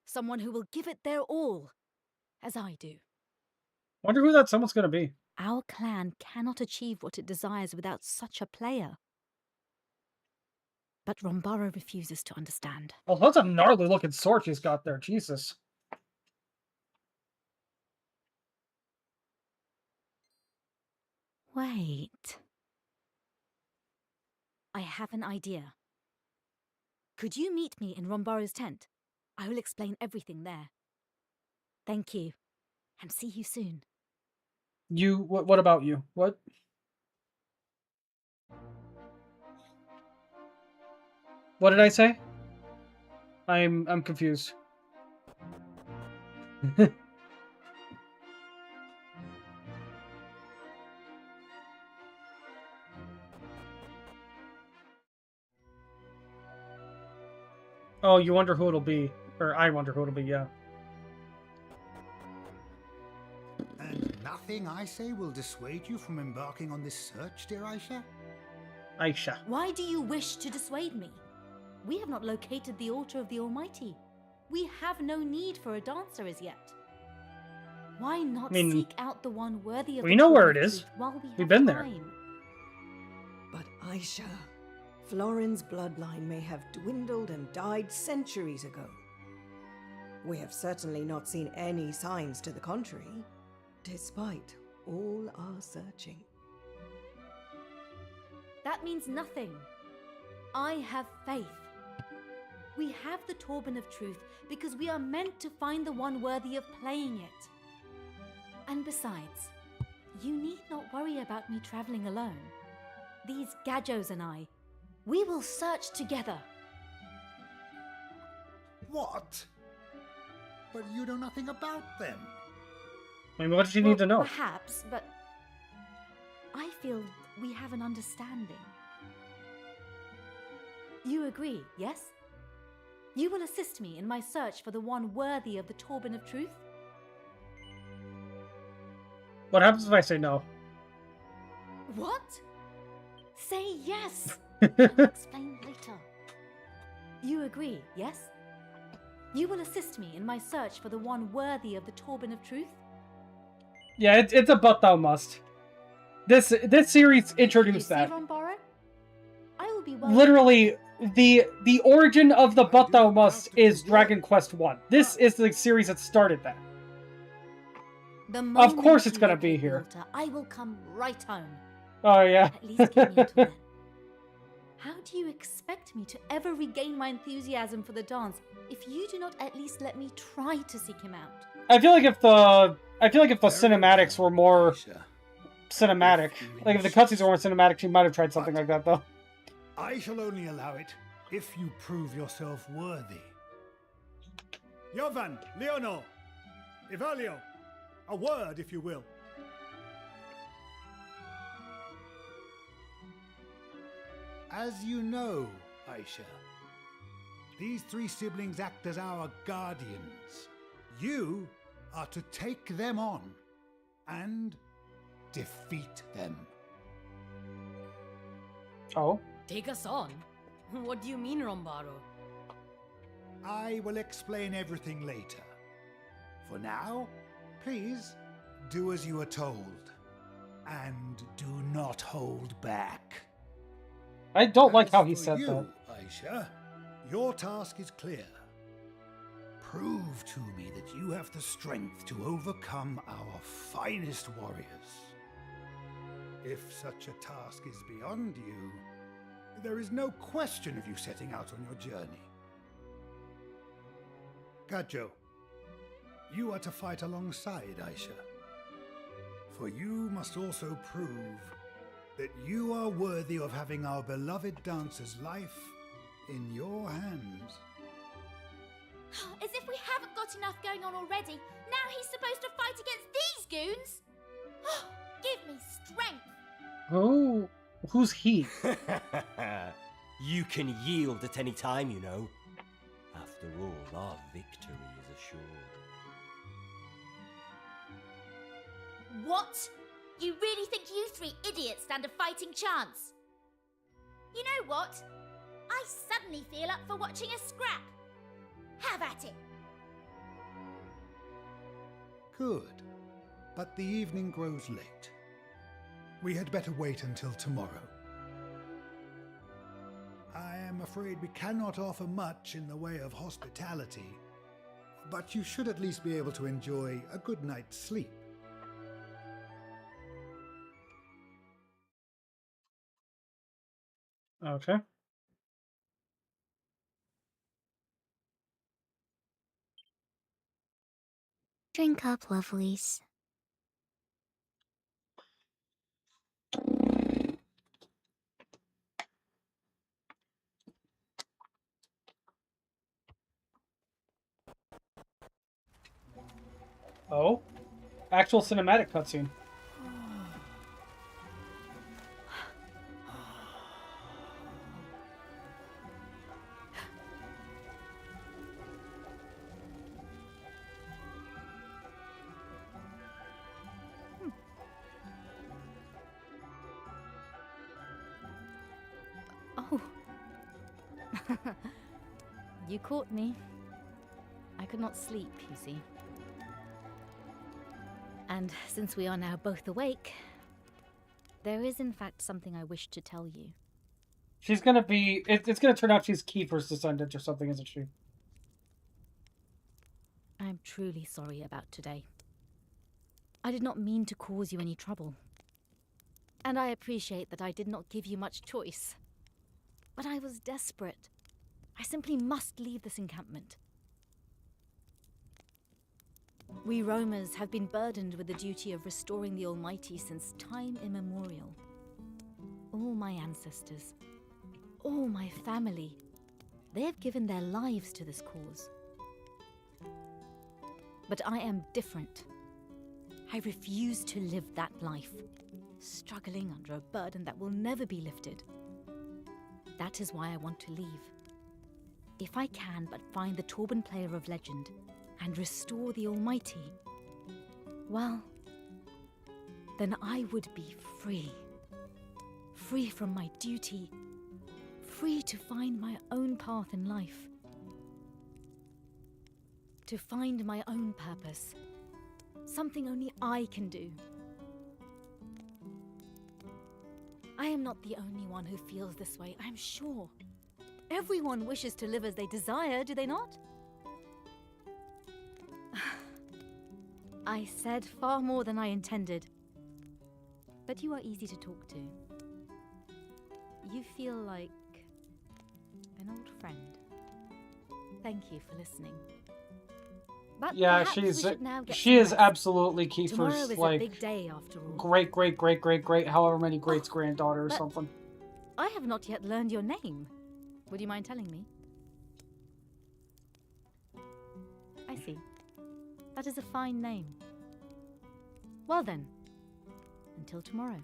Someone who will give it their all, as I do. Wonder who that someone's gonna be. Our clan cannot achieve what it desires without such a player. But Rombaro refuses to understand. Oh, that's a gnarly looking sword she's got there. Jesus. Wait. I have an idea. Could you meet me in Rombaro's tent? I will explain everything there. Thank you, and see you soon. You, what about you? What? What did I say? I'm confused. Oh, you wonder who it'll be. Or I wonder who it'll be, yeah. And nothing I say will dissuade you from embarking on this search, dear Aisha? Aisha. Why do you wish to dissuade me? We have not located the altar of the Almighty. We have no need for a dancer as yet. Why not seek out the one worthy of we the know where Torah it of is. truth while we We've have been there. time? But Aisha, Florin's bloodline may have dwindled and died centuries ago. We have certainly not seen any signs to the contrary, despite all our searching. That means nothing. I have faith. We have the Turban of Truth because we are meant to find the one worthy of playing it. And besides, you need not worry about me traveling alone. These Gajos and I, we will search together. What? But you know nothing about them. I mean, what did you need to know? Perhaps, but I feel we have an understanding. You agree, yes? You will assist me in my search for the one worthy of the Turban of Truth? What happens if I say no? What? Say yes! I will explain later. You agree, yes? You will assist me in my search for the one worthy of the Turban of Truth? Yeah, it's a but thou must. This series introduced You see, that. Rombaro? I will be well. Literally, the origin of the but thou must is Dragon Quest 1. This is the series that started that. The Of course moment it's you gonna be locate the here. altar, I will come right home. Oh yeah. At least give me until then. How do you expect me to ever regain my enthusiasm for the dance if you do not at least let me try to seek him out? I feel like if the cinematics were more Aisha. cinematic, like if the cutscenes were more cinematic, she might have tried something like that though. I shall only allow it if you prove yourself worthy. Jovan, Leonor, Evalio, a word if you will. As you know, Aisha, these three siblings act as our guardians. You are to take them on and defeat them. Oh. Take us on? What do you mean, Rombaro? I will explain everything later. For now, please do as you are told, and do not hold back. I don't like As how he for said you, that. Aisha, your task is clear. prove to me that you have the strength to overcome our finest warriors. If such a task is beyond you, there is no question of you setting out on your journey. Gajo, you are to fight alongside Aisha. For you must also prove that you are worthy of having our beloved dancer's life in your hands. As if we haven't got enough going on already. Now he's supposed to fight against these goons? Give me strength! Oh, who's he? You can yield at any time, you know. After all, our victory is assured. What? You really think you three idiots stand a fighting chance? You know what? I suddenly feel up for watching a scrap. Have at it. Good. But the evening grows late. We had better wait until tomorrow. I am afraid we cannot offer much in the way of hospitality, but you should at least be able to enjoy a good night's sleep. Okay. Drink up, lovelies. Oh? Actual cinematic cutscene. Oh. You caught me. I could not sleep, you see. And since we are now both awake, there is in fact something I wish to tell you. She's gonna be... It's gonna turn out she's Kiefer's descendant or something, isn't she? I'm truly sorry about today. I did not mean to cause you any trouble. And I appreciate that I did not give you much choice. But I was desperate. I simply must leave this encampment. We roamers have been burdened with the duty of restoring the Almighty since time immemorial. All my ancestors, all my family, they have given their lives to this cause. But I am different. I refuse to live that life, struggling under a burden that will never be lifted. That is why I want to leave. If I can but find the Torban player of legend and restore the Almighty, well, then I would be free. Free from my duty. Free to find my own path in life. To find my own purpose. Something only I can do. I am not the only one who feels this way, I'm sure. Everyone wishes to live as they desire, do they not? I said far more than I intended. But you are easy to talk to. You feel like an old friend. Thank you for listening. But Yeah, she is absolutely Tomorrow Kiefer's, is like, a big day after all. great, however many greats granddaughter or but- something. I have not yet learned your name. Would you mind telling me? I see. That is a fine name. Well then, until tomorrow.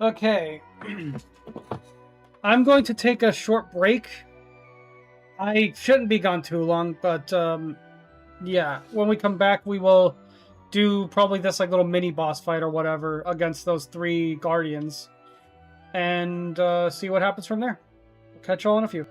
Okay. I'm going to take a short break. I shouldn't be gone too long, but Yeah, when we come back, we will do probably this like little mini boss fight or whatever against those 3 guardians, and see what happens from there. We'll catch you all in a few.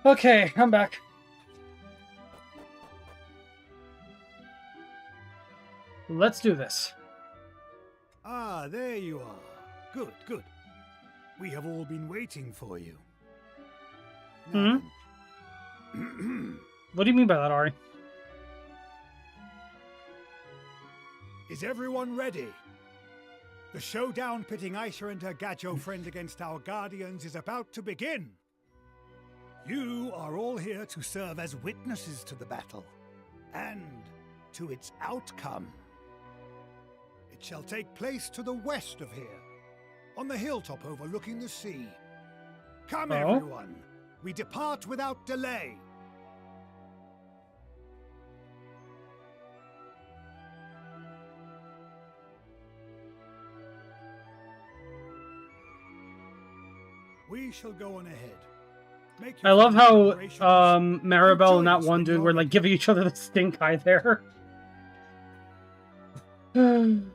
Okay, I'm back. Let's do this. Ah, there you are. Good, good. We have all been waiting for you. Now then. What do you mean by that, Ari? Is everyone ready? The showdown pitting Aisha and her Gajo friend against our guardians is about to begin. You are all here to serve as witnesses to the battle and to its outcome. It shall take place to the west of here, on the hilltop overlooking the sea. Come, everyone. We depart without delay. We shall go on ahead. I love how Maribel and that one dude were like giving each other the stink eye there. You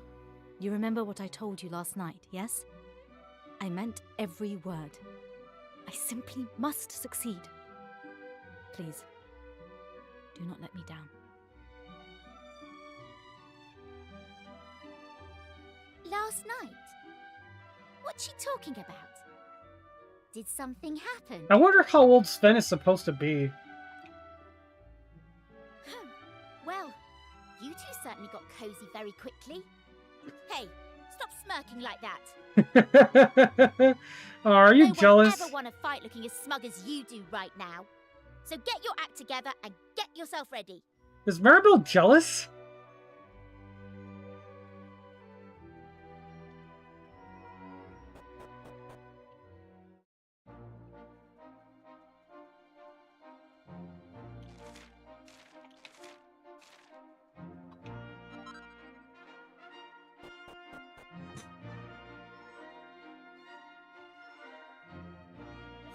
remember what I told you last night, yes? I meant every word. I simply must succeed. Please, do not let me down. Last night? What's she talking about? Did something happen? I wonder how old Sven is supposed to be. Well, you two certainly got cozy very quickly. Hey, stop smirking like that. Oh, are you jealous? No one ever want to fight looking as smug as you do right now. So get your act together and get yourself ready. Is Maribel jealous?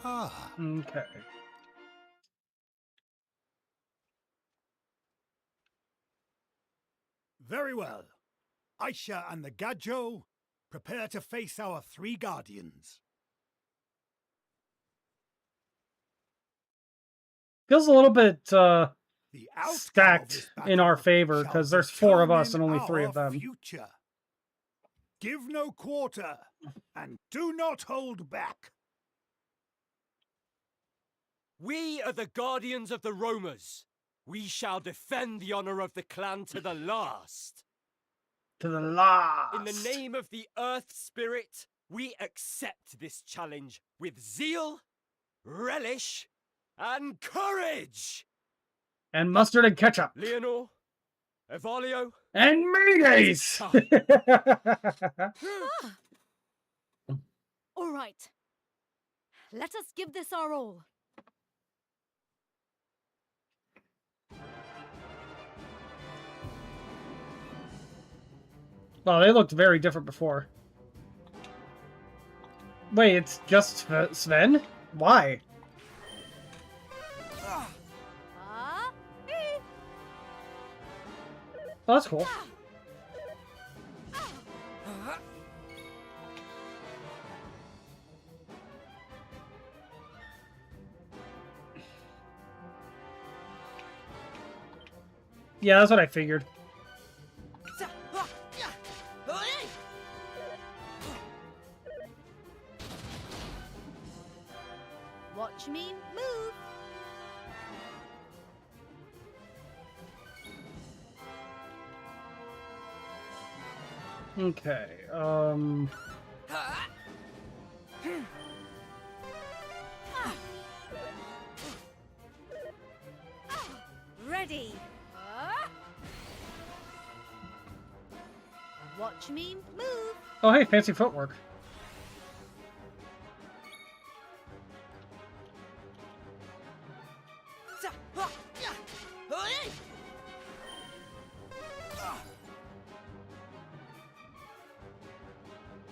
Ah. Okay. Very well. Aisha and the Gajo, prepare to face our three guardians. Feels a little bit The outcome of stacked this in our battle favor shall because there's 4 of us and determine only 3 our of them. Future. Give no quarter, and do not hold back. We are the guardians of the Romas. We shall defend the honor of the clan to the last. To the last. In the name of the Earth Spirit, we accept this challenge with zeal, relish, and courage. And mustard and ketchup. Leonor, Evalio, and mayonnaise. All right. Let us give this our all. Well, they looked very different before. Wait, it's just Sven? Why? Oh, that's cool. Yeah, that's what I figured. Watch me move. Okay, Ready. Watch me move. Oh, hey, fancy footwork.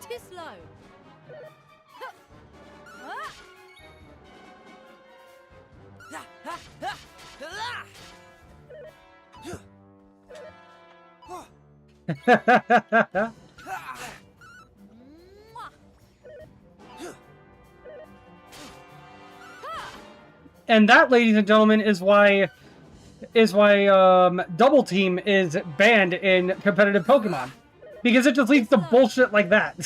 Too slow. And that, ladies and gentlemen, is why Double Team is banned in competitive Pokemon. Because it just leads to bullshit like that.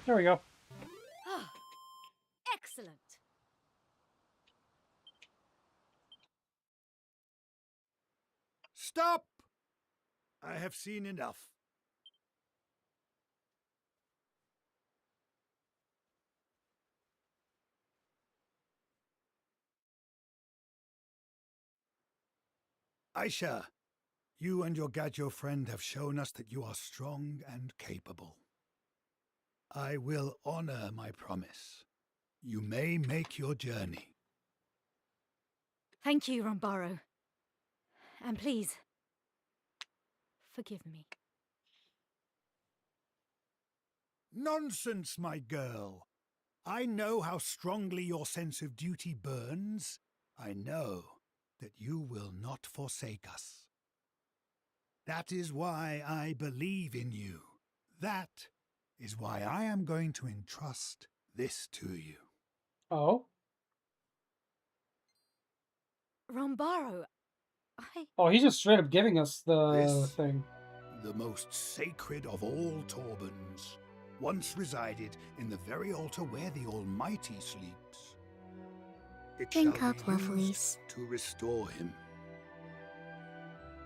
There we go. Excellent. Stop! I have seen enough. Aisha, you and your Gadjo friend have shown us that you are strong and capable. I will honor my promise. You may make your journey. Thank you, Rombaro. And please, forgive me. Nonsense, my girl. I know how strongly your sense of duty burns. I know that you will not forsake us. That is why I believe in you. That is why I am going to entrust this to you. Oh? Rombaro, Oh, he's just straight up giving us the This- thing. The most sacred of all Torbans, once resided in the very altar where the Almighty sleeps. It Drink shall up, be used lovelies. to restore him.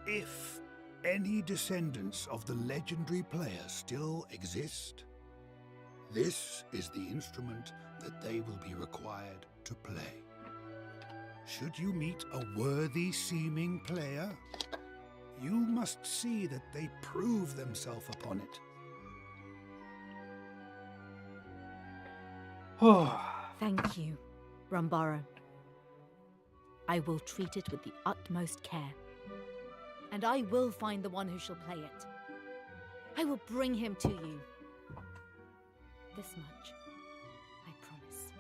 If any descendants of the legendary player still exist, this is the instrument that they will be required to play. Should you meet a worthy-seeming player, you must see that they prove themselves upon it. thank you, Rombaro. I will treat it with the utmost care. And I will find the one who shall play it. I will bring him to you. This much, I promise.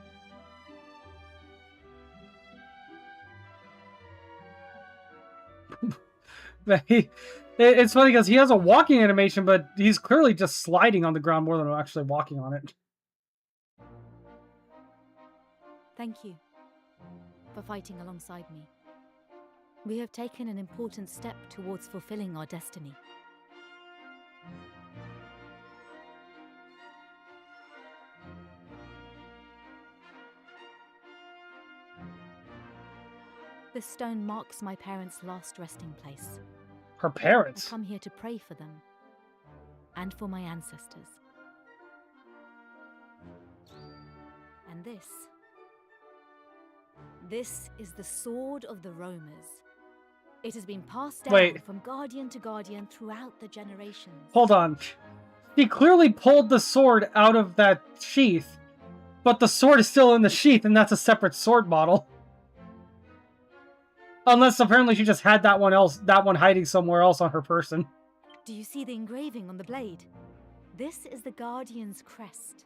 It's funny because he has a walking animation, but he's clearly just sliding on the ground more than actually walking on it. Thank you for fighting alongside me. We have taken an important step towards fulfilling our destiny. This stone marks my parents' last resting place. Her I parents. come here to pray for them and for my ancestors. And this is the sword of the roamers. It has been passed down Wait. from guardian to guardian throughout the generations. Hold on. He clearly pulled the sword out of that sheath, but the sword is still in the sheath, and that's a separate sword model. Unless apparently she just had that one hiding somewhere else on her person. Do you see the engraving on the blade? This is the Guardian's crest.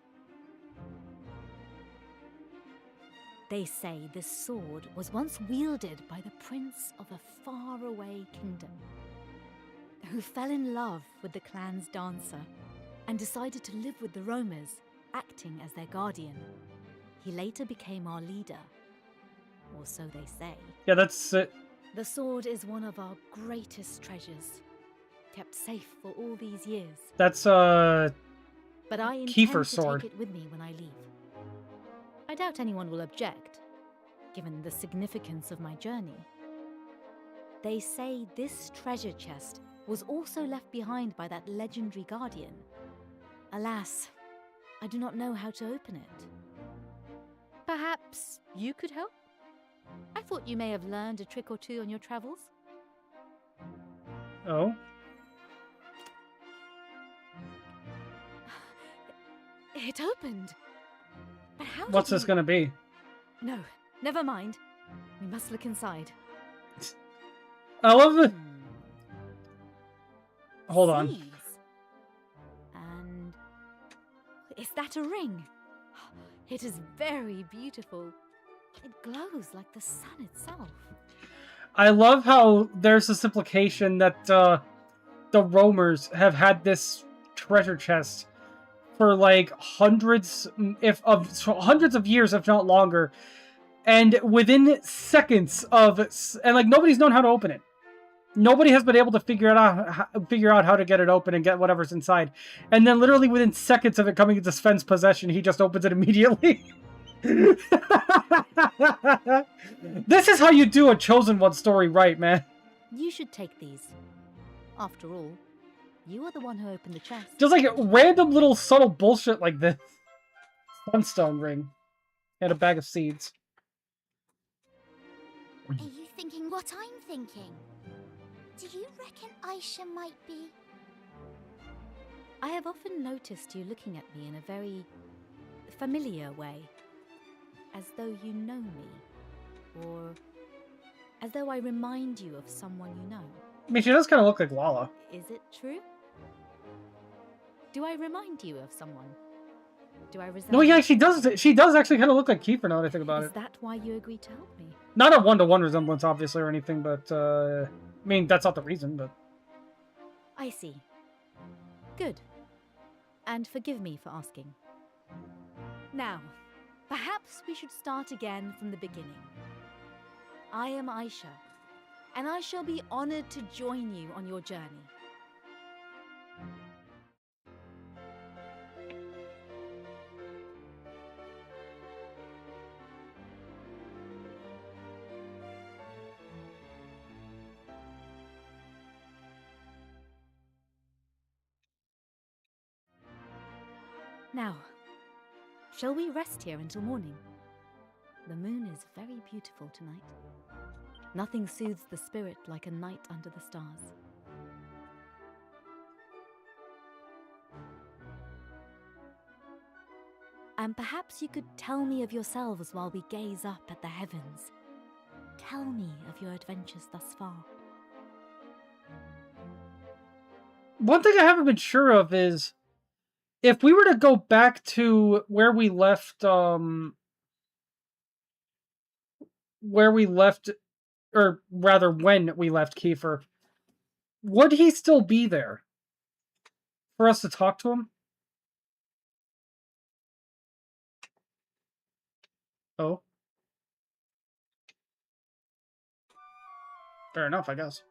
They say this sword was once wielded by the prince of a faraway kingdom, who fell in love with the clan's dancer and decided to live with the roamers, acting as their guardian. He later became our leader, or so they say. Yeah, that's it. The sword is one of our greatest treasures, kept safe for all these years. That's But I intend Kiefer's to sword. take it with me when I leave. I doubt anyone will object, given the significance of my journey. They say this treasure chest was also left behind by that legendary guardian. Alas, I do not know how to open it. Perhaps you could help? I thought you may have learned a trick or two on your travels. Oh. It opened. But how What's did this you... gonna be? No, never mind. We must look inside. I love it. Hold on. Seeds. And is that a ring? It is very beautiful. It glows like the sun itself. I love how there's this implication that the roamers have had this treasure chest for like hundreds of years, if not longer, and within seconds of and like nobody's known how to open it. Nobody has been able to figure out how to get it open and get whatever's inside. And then literally within seconds of it coming into Sven's possession, he just opens it immediately. This is how you do a Chosen One story right, man. You should take these. After all, you are the one who opened the chest. Just like random little subtle bullshit like this. Sunstone ring. And a bag of seeds. Are you thinking what I'm thinking? Do you reckon Aisha might be? I have often noticed you looking at me in a very familiar way. As though you know me. Or as though I remind you of someone you know. I mean, she does kind of look like Lala. Is it true? Do I remind you of someone? Do I resemble? No, yeah, she does. She does actually kind of look like Kiefer now that I think about it. Is that why you agreed to help me? Not a one-to-one resemblance, obviously, or anything, but, I mean, that's not the reason, but... I see. Good. And forgive me for asking. Now, perhaps we should start again from the beginning. I am Aisha, and I shall be honored to join you on your journey. Now, shall we rest here until morning? The moon is very beautiful tonight. Nothing soothes the spirit like a night under the stars. And perhaps you could tell me of yourselves while we gaze up at the heavens. Tell me of your adventures thus far. One thing I haven't been sure of is... if we were to go back to where we left, or rather when we left Kiefer, would he still be there for us to talk to him? Oh. Fair enough, I guess.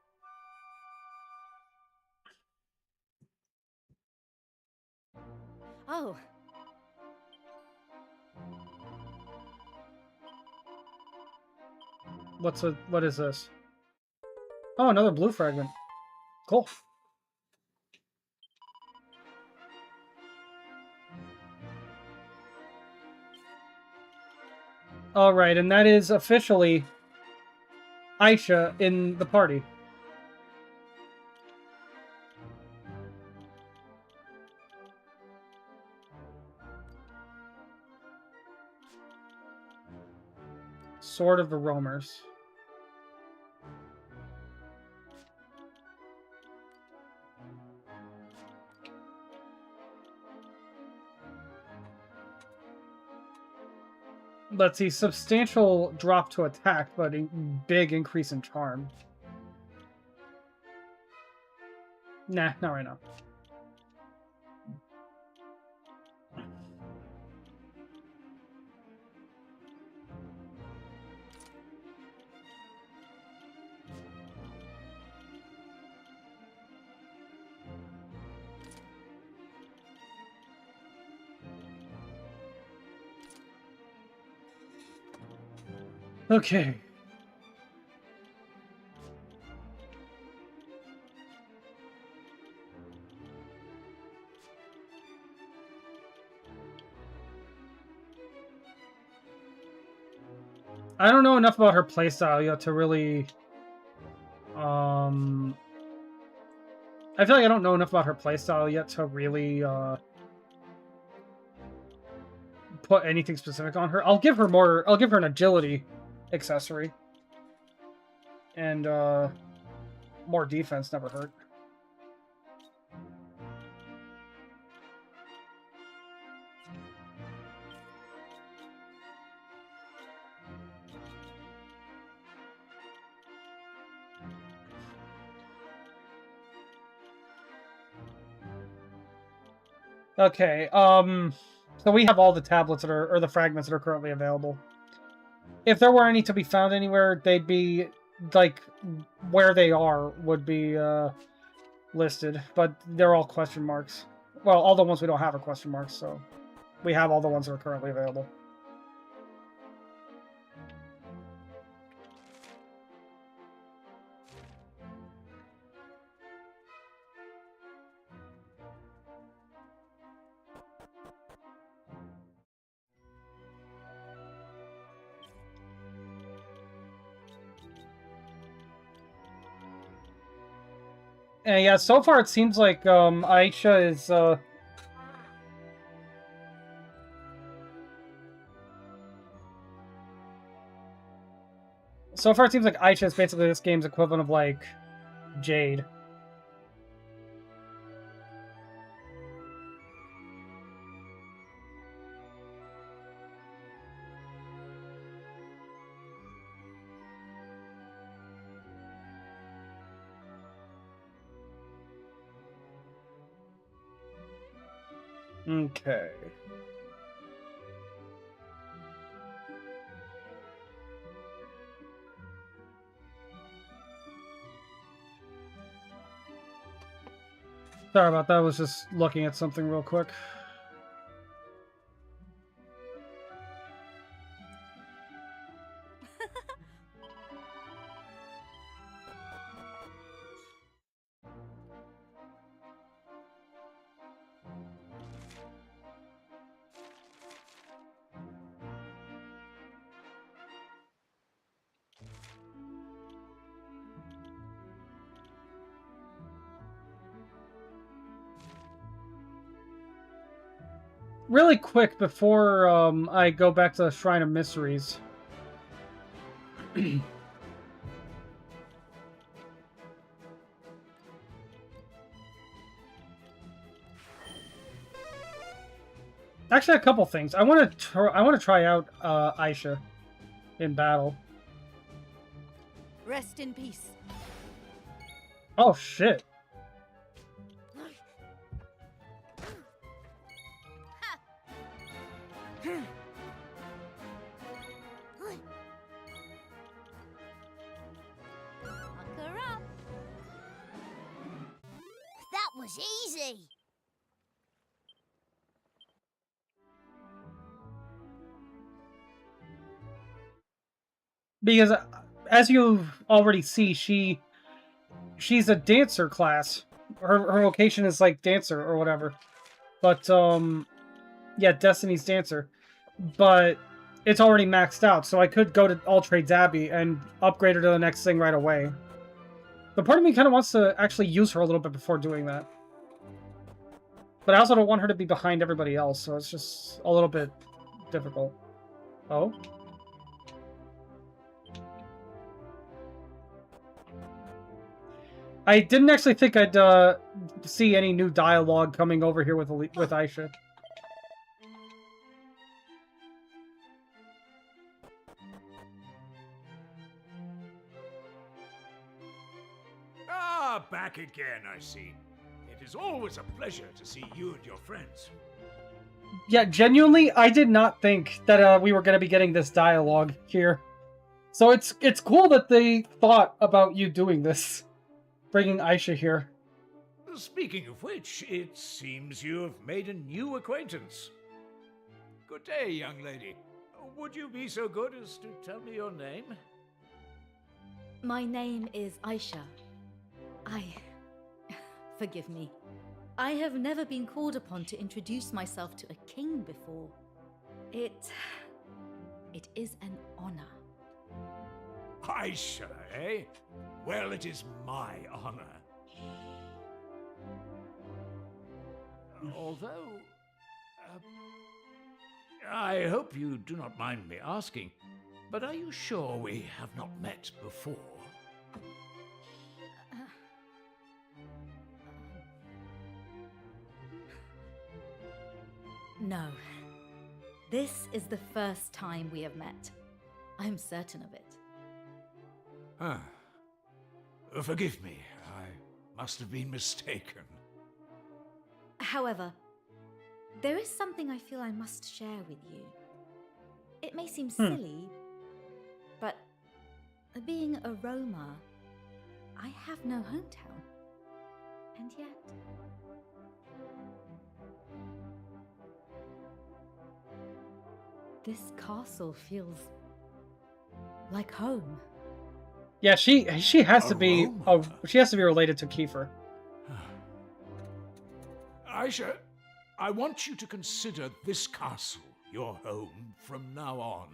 Oh. What is this? Oh, another blue fragment. Cool. Alright, and that is officially Aisha in the party. Sword of the Roamers. Let's see, substantial drop to attack, but a big increase in charm. Nah, not right now. Okay. I don't know enough about her playstyle yet to really... I feel like I don't know enough about her playstyle yet to really, put anything specific on her. I'll give her an agility accessory. And, more defense never hurt. Okay, so we have all the tablets that are, or the fragments that are currently available. If there were any to be found anywhere, they'd be, like, where they are would be, listed, but they're all question marks. Well, all the ones we don't have are question marks, so we have all the ones that are currently available. And yeah, so far it seems like Aisha is so far it seems like Aisha is basically this game's equivalent of like Jade. Okay. Sorry about that, I was just looking at something real quick. Really quick before I go back to the Shrine of Mysteries. Actually, a couple things. I want to try out Aisha in battle. Rest in peace. Oh shit. Pucker up. That was easy. Because as you already see, she's a dancer class. Her vocation is like dancer or whatever. But yeah, Destiny's dancer. But it's already maxed out, so I could go to All Trades Abbey and upgrade her to the next thing right away. But part of me kind of wants to actually use her a little bit before doing that. But I also don't want her to be behind everybody else, so it's just a little bit difficult. Oh? I didn't actually think I'd see any new dialogue coming over here with Aisha. Ah, back again, I see. It is always a pleasure to see you and your friends. Yeah, genuinely, I did not think that we were going to be getting this dialogue here. So it's cool that they thought about you doing this. Bringing Aisha here. Speaking of which, it seems you have made a new acquaintance. Good day, young lady. Would you be so good as to tell me your name? My name is Aisha. Forgive me. I have never been called upon to introduce myself to a king before. It is an honor. Aisha, eh? Well, it is my honor. Although, I hope you do not mind me asking, but are you sure we have not met before? No. This is the first time we have met. I'm certain of it. Ah. Forgive me, I must have been mistaken. However, There is something I feel I must share with you. It may seem silly, but being a Roma, I have no hometown. And yet... this castle feels like home. Yeah, she has to be she has to be related to Kiefer. Aisha, I want you to consider this castle your home from now on.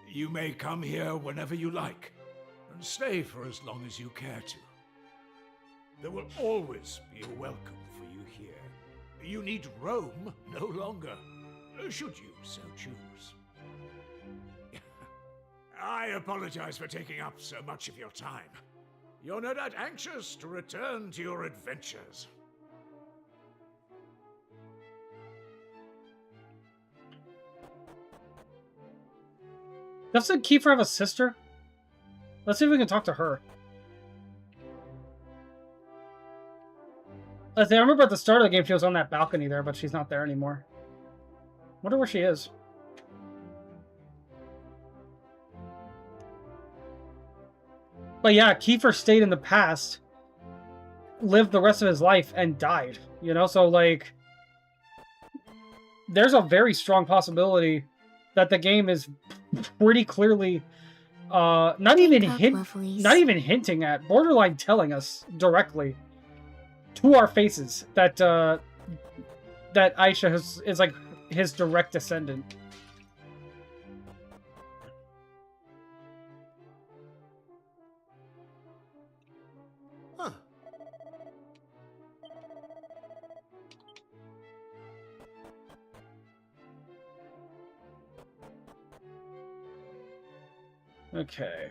You may come here whenever you like, and stay for as long as you care to. There will always be a welcome for you here. You need roam no longer, should you so choose. I apologize for taking up so much of your time. You're no doubt anxious to return to your adventures. Doesn't Kiefer have a sister? Let's see if we can talk to her. I remember at the start of the game she was on that balcony there, but she's not there anymore. Wonder where she is. But yeah, Kiefer stayed in the past, lived the rest of his life, and died. You know, so like, there's a very strong possibility that the game is pretty clearly not even hinting at, borderline telling us directly to our faces that that Aisha is like his direct descendant. Huh. Okay.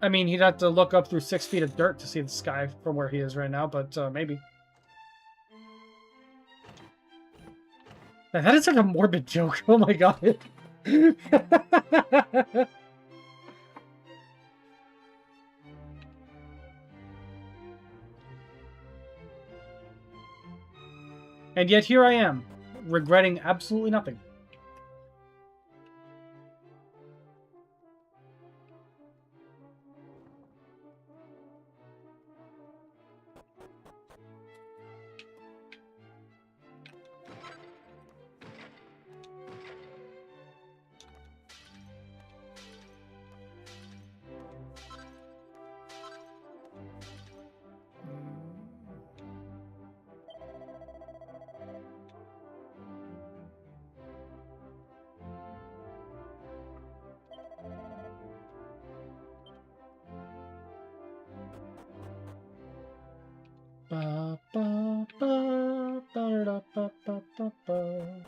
I mean, he'd have to look up through 6 feet of dirt to see the sky from where he is right now, but maybe. That is such a morbid joke. Oh my god. And yet here I am, regretting absolutely nothing. Ba, ba, ba, ba, da, ba, ba, ba, ba.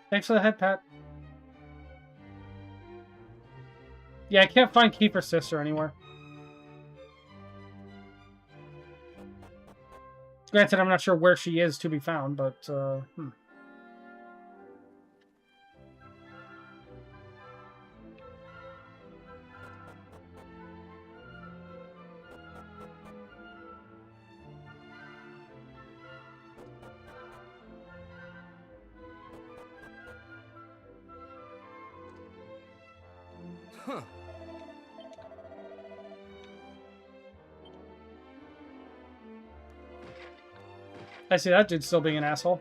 Thanks for the head pat. Yeah, I can't find Kiefer's sister anywhere. Granted, I'm not sure where she is to be found, but Huh. I see that dude still being an asshole.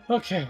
Okay.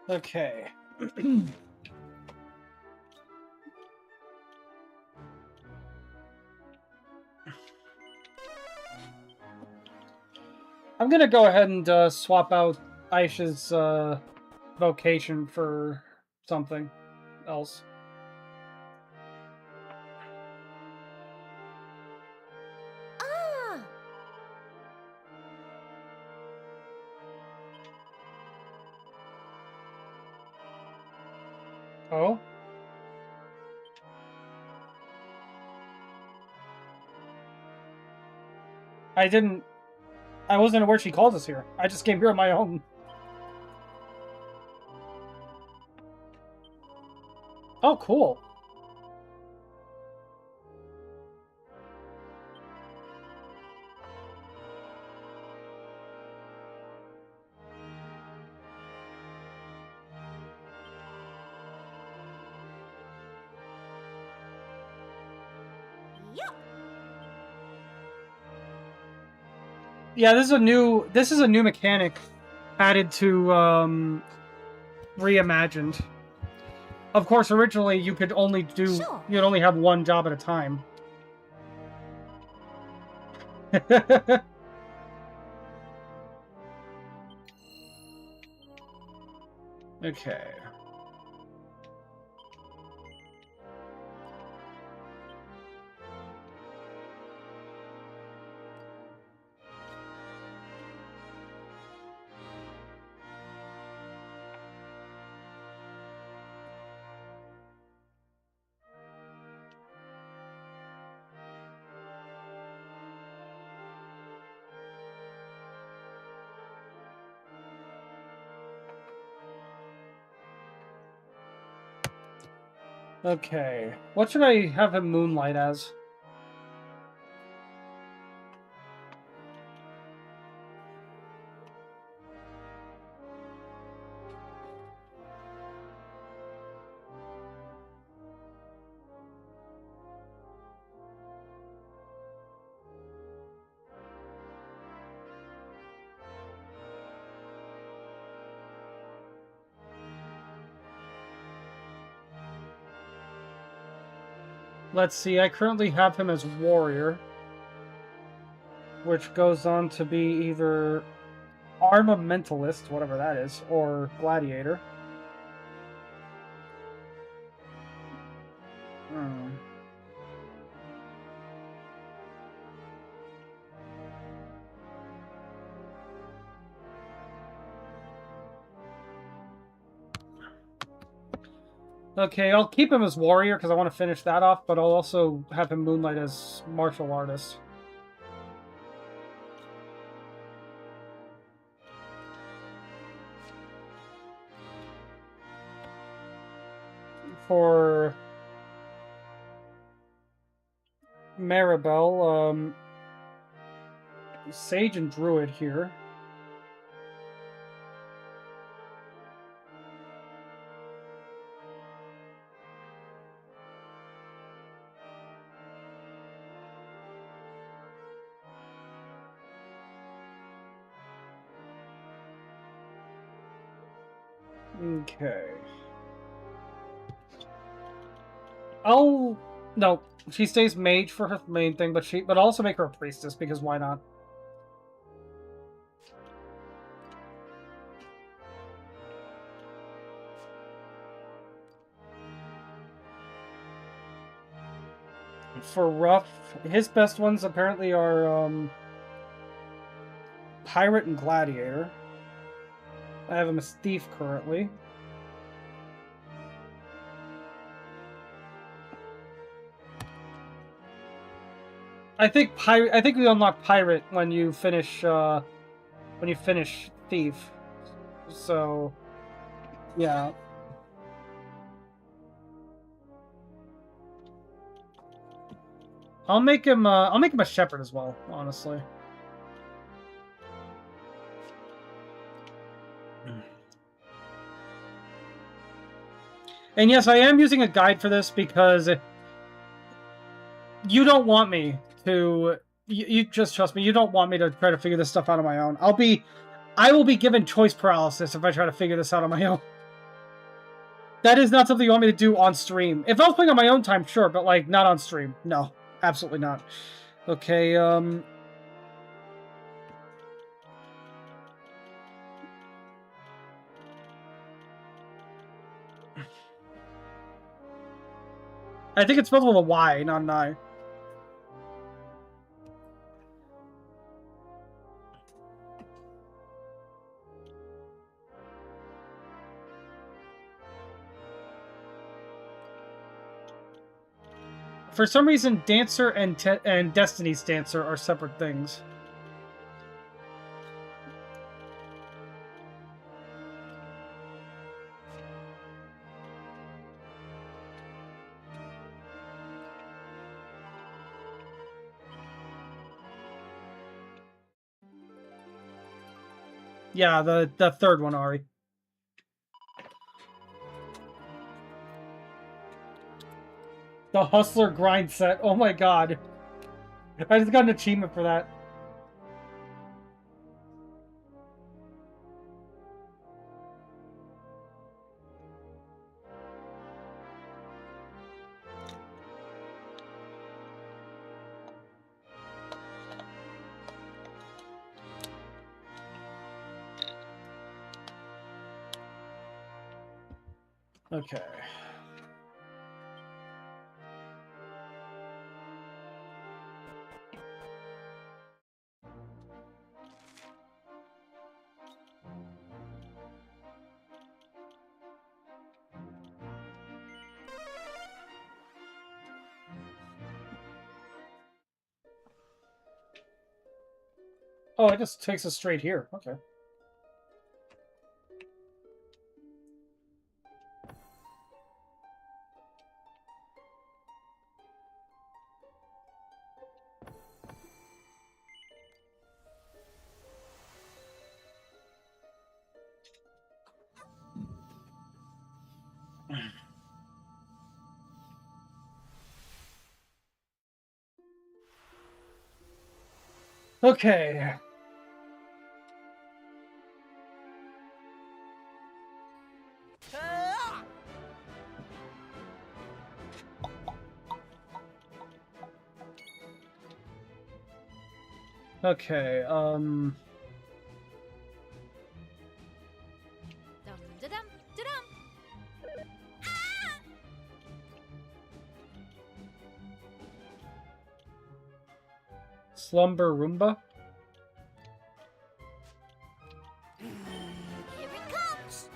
Okay. I'm gonna go ahead and swap out Aisha's vocation for something else. Ah! Oh? I wasn't aware she called us here. I just came here on my own. Oh, cool. Yup. Yeah, this is a new mechanic added to Reimagined. Of course, originally you could only you'd only have one job at a time. Okay. Okay. What should I have him moonlight as? Let's see, I currently have him as warrior, which goes on to be either armamentalist, whatever that is, or gladiator. Hmm. Okay, I'll keep him as warrior because I want to finish that off, but I'll also have him moonlight as martial artist. For Maribel, Sage and Druid here. Okay. No, she stays mage for her main thing, but also make her a priestess because why not? For Ruff, his best ones apparently are Pirate and Gladiator. I have him as Thief currently. I think we unlock Pirate when you finish Thief. So yeah. I'll make him a shepherd as well, honestly. And yes, I am using a guide for this because you don't want me to. You just trust me. You don't want me to try to figure this stuff out on my own. I will be given choice paralysis if I try to figure this out on my own. That is not something you want me to do on stream. If I was playing on my own time, sure, but, like, not on stream. No, absolutely not. Okay, I think it's spelled with a Y, not an I. For some reason, Dancer and Destiny's Dancer are separate things. Yeah, the third one, Ari. The Hustler grind set. Oh my god. I just got an achievement for that. Okay. Oh, it just takes us straight here. Okay. Okay. Okay, Dum da dum da dum. Slumber Roomba? Here it comes.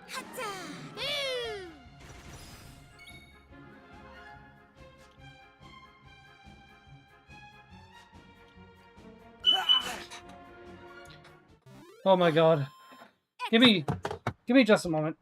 Hatta! Ooh! Oh my god. Give me just a moment.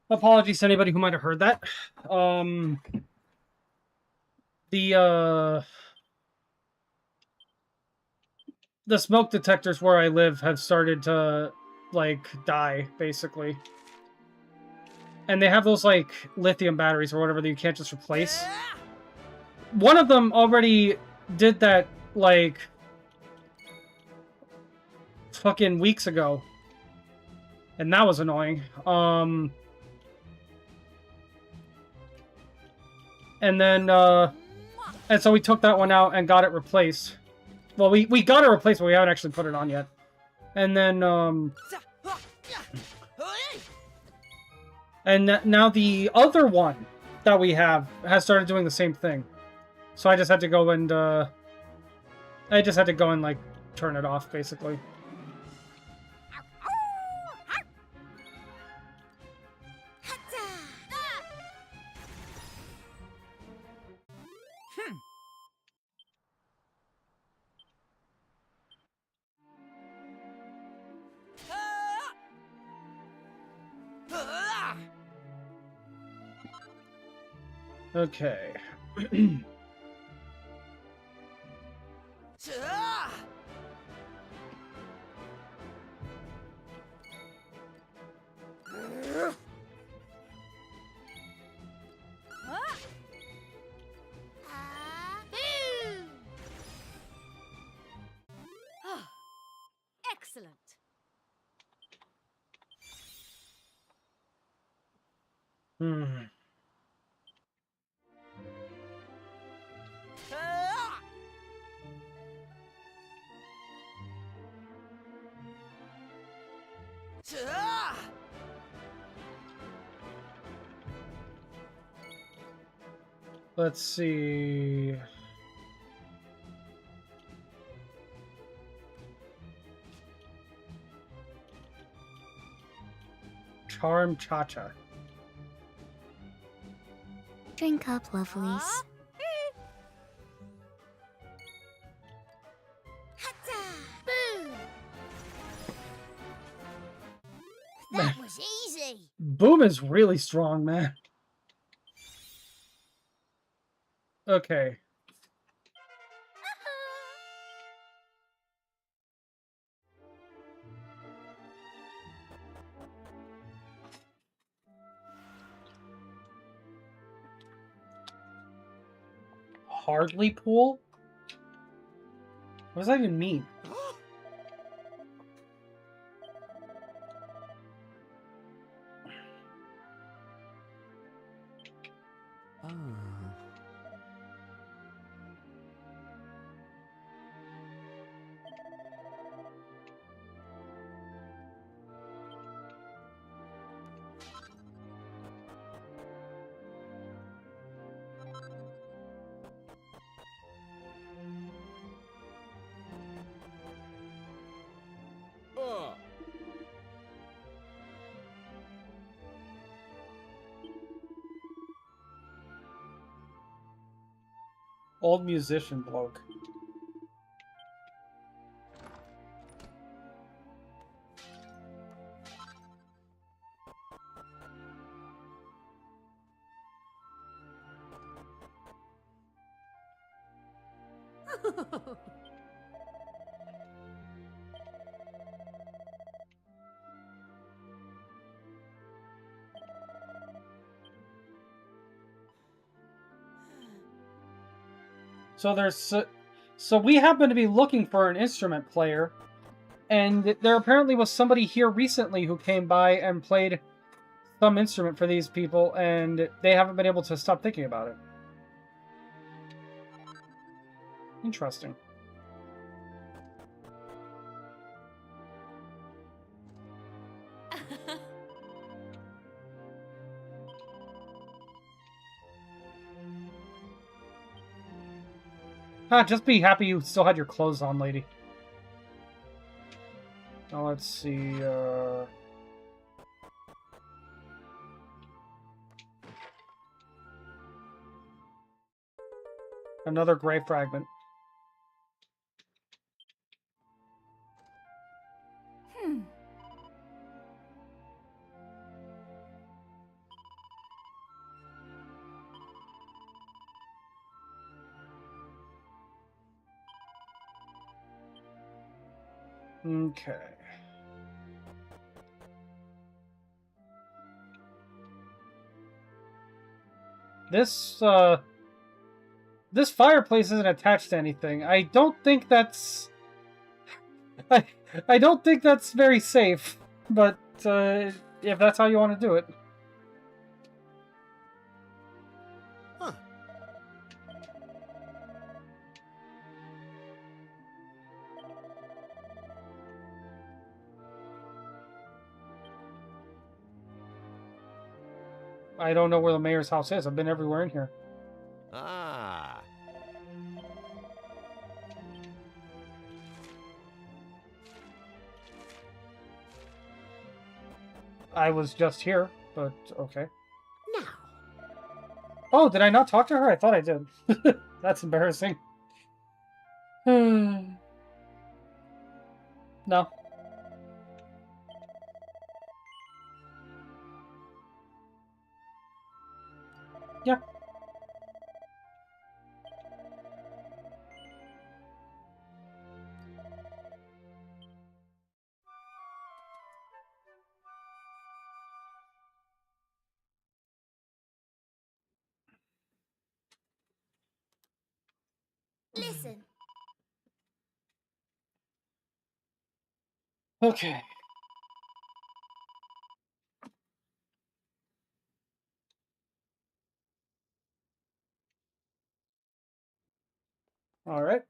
Apologies to anybody who might have heard that. The smoke detectors where I live have started to, like, die, basically. And they have those, like, lithium batteries or whatever that you can't just replace. One of them already did that, like, fucking weeks ago. And that was annoying. And then, and so we took that one out and got it replaced. Well, we got it replaced, but we haven't actually put it on yet. And then, and now the other one that we have has started doing the same thing. So I just had to go and, like, turn it off, basically. Okay. Excellent. Hmm. Let's see. Charm Cha-Cha. Drink up, lovelies. Boom! That was easy. Boom is really strong, man. Okay. Hardly pool? What does that even mean? Old musician bloke. So we happen to be looking for an instrument player, and there apparently was somebody here recently who came by and played some instrument for these people, and they haven't been able to stop thinking about it. Interesting. Just be happy you still had your clothes on, lady. Now let's see, another gray fragment. Okay. This fireplace isn't attached to anything. I don't think that's... I don't think that's very safe, but if that's how you want to do it. Huh. I don't know where the mayor's house is. I've been everywhere in here. Ah. I was just here, but okay. Now. Oh, did I not talk to her? I thought I did. That's embarrassing. No. Yeah. Listen. Okay. All right.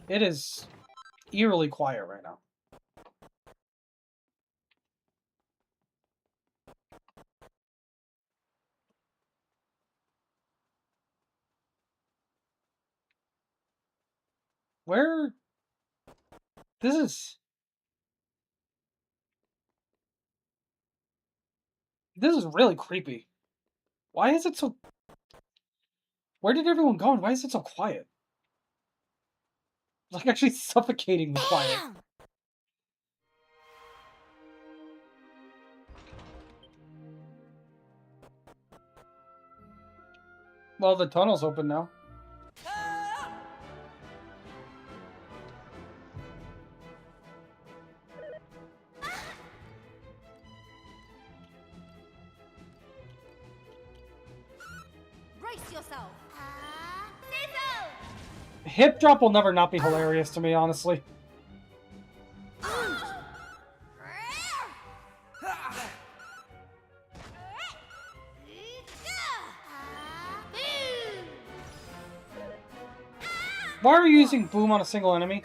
It is eerily quiet right now. Where? This is really creepy. Why is it so... Where did everyone go and why is it so quiet? It's like actually suffocating the quiet. Well, the tunnel's open now. Brace yourself. Sizzle! Hip drop will never not be hilarious to me, honestly. Why are you using boom on a single enemy?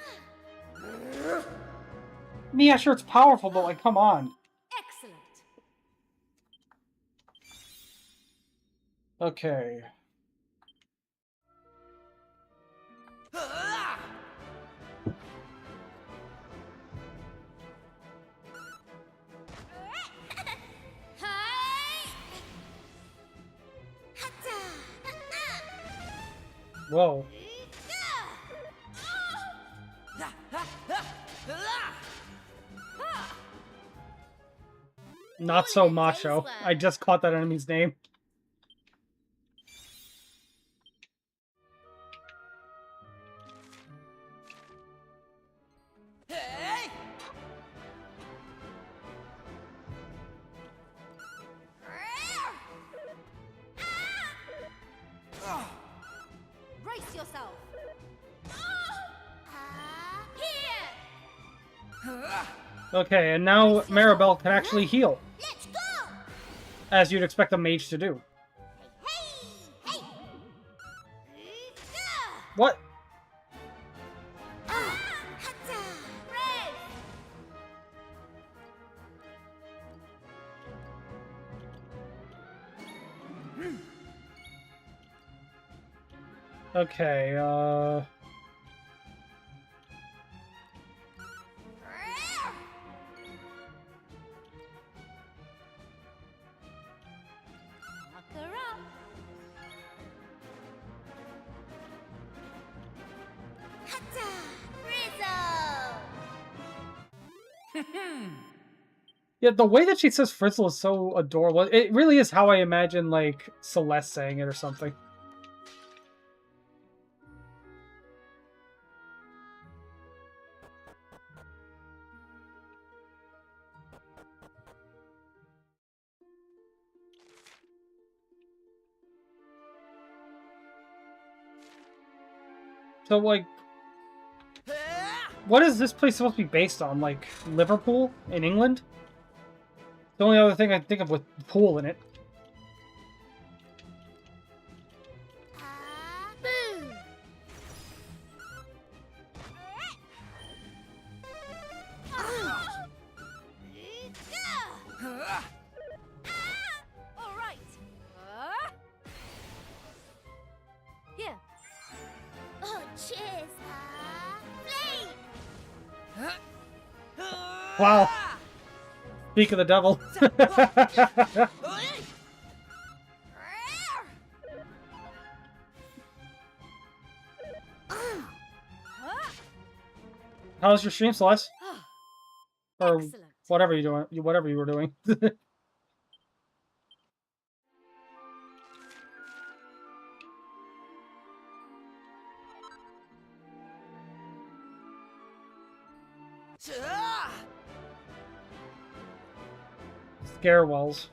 Yeah, sure, it's powerful, but like, come on. Excellent. Okay. Whoa. Not so macho. I just caught that enemy's name. Brace yourself. Okay, and now Maribel can actually heal. Let's go! As you'd expect a mage to do. Hey! What? Okay, yeah, the way that she says Frizzle is so adorable. It really is how I imagine, like, Celeste saying it or something. So, like, what is this place supposed to be based on? Like, Liverpool in England? The only other thing I can think of with pool in it. Boom! All right. Here. Oh, cheers! Flame! Wow. Speak of the devil. How's your stream, Celeste? Or Excellent. whatever you doing? Whatever you were doing. Scarewells.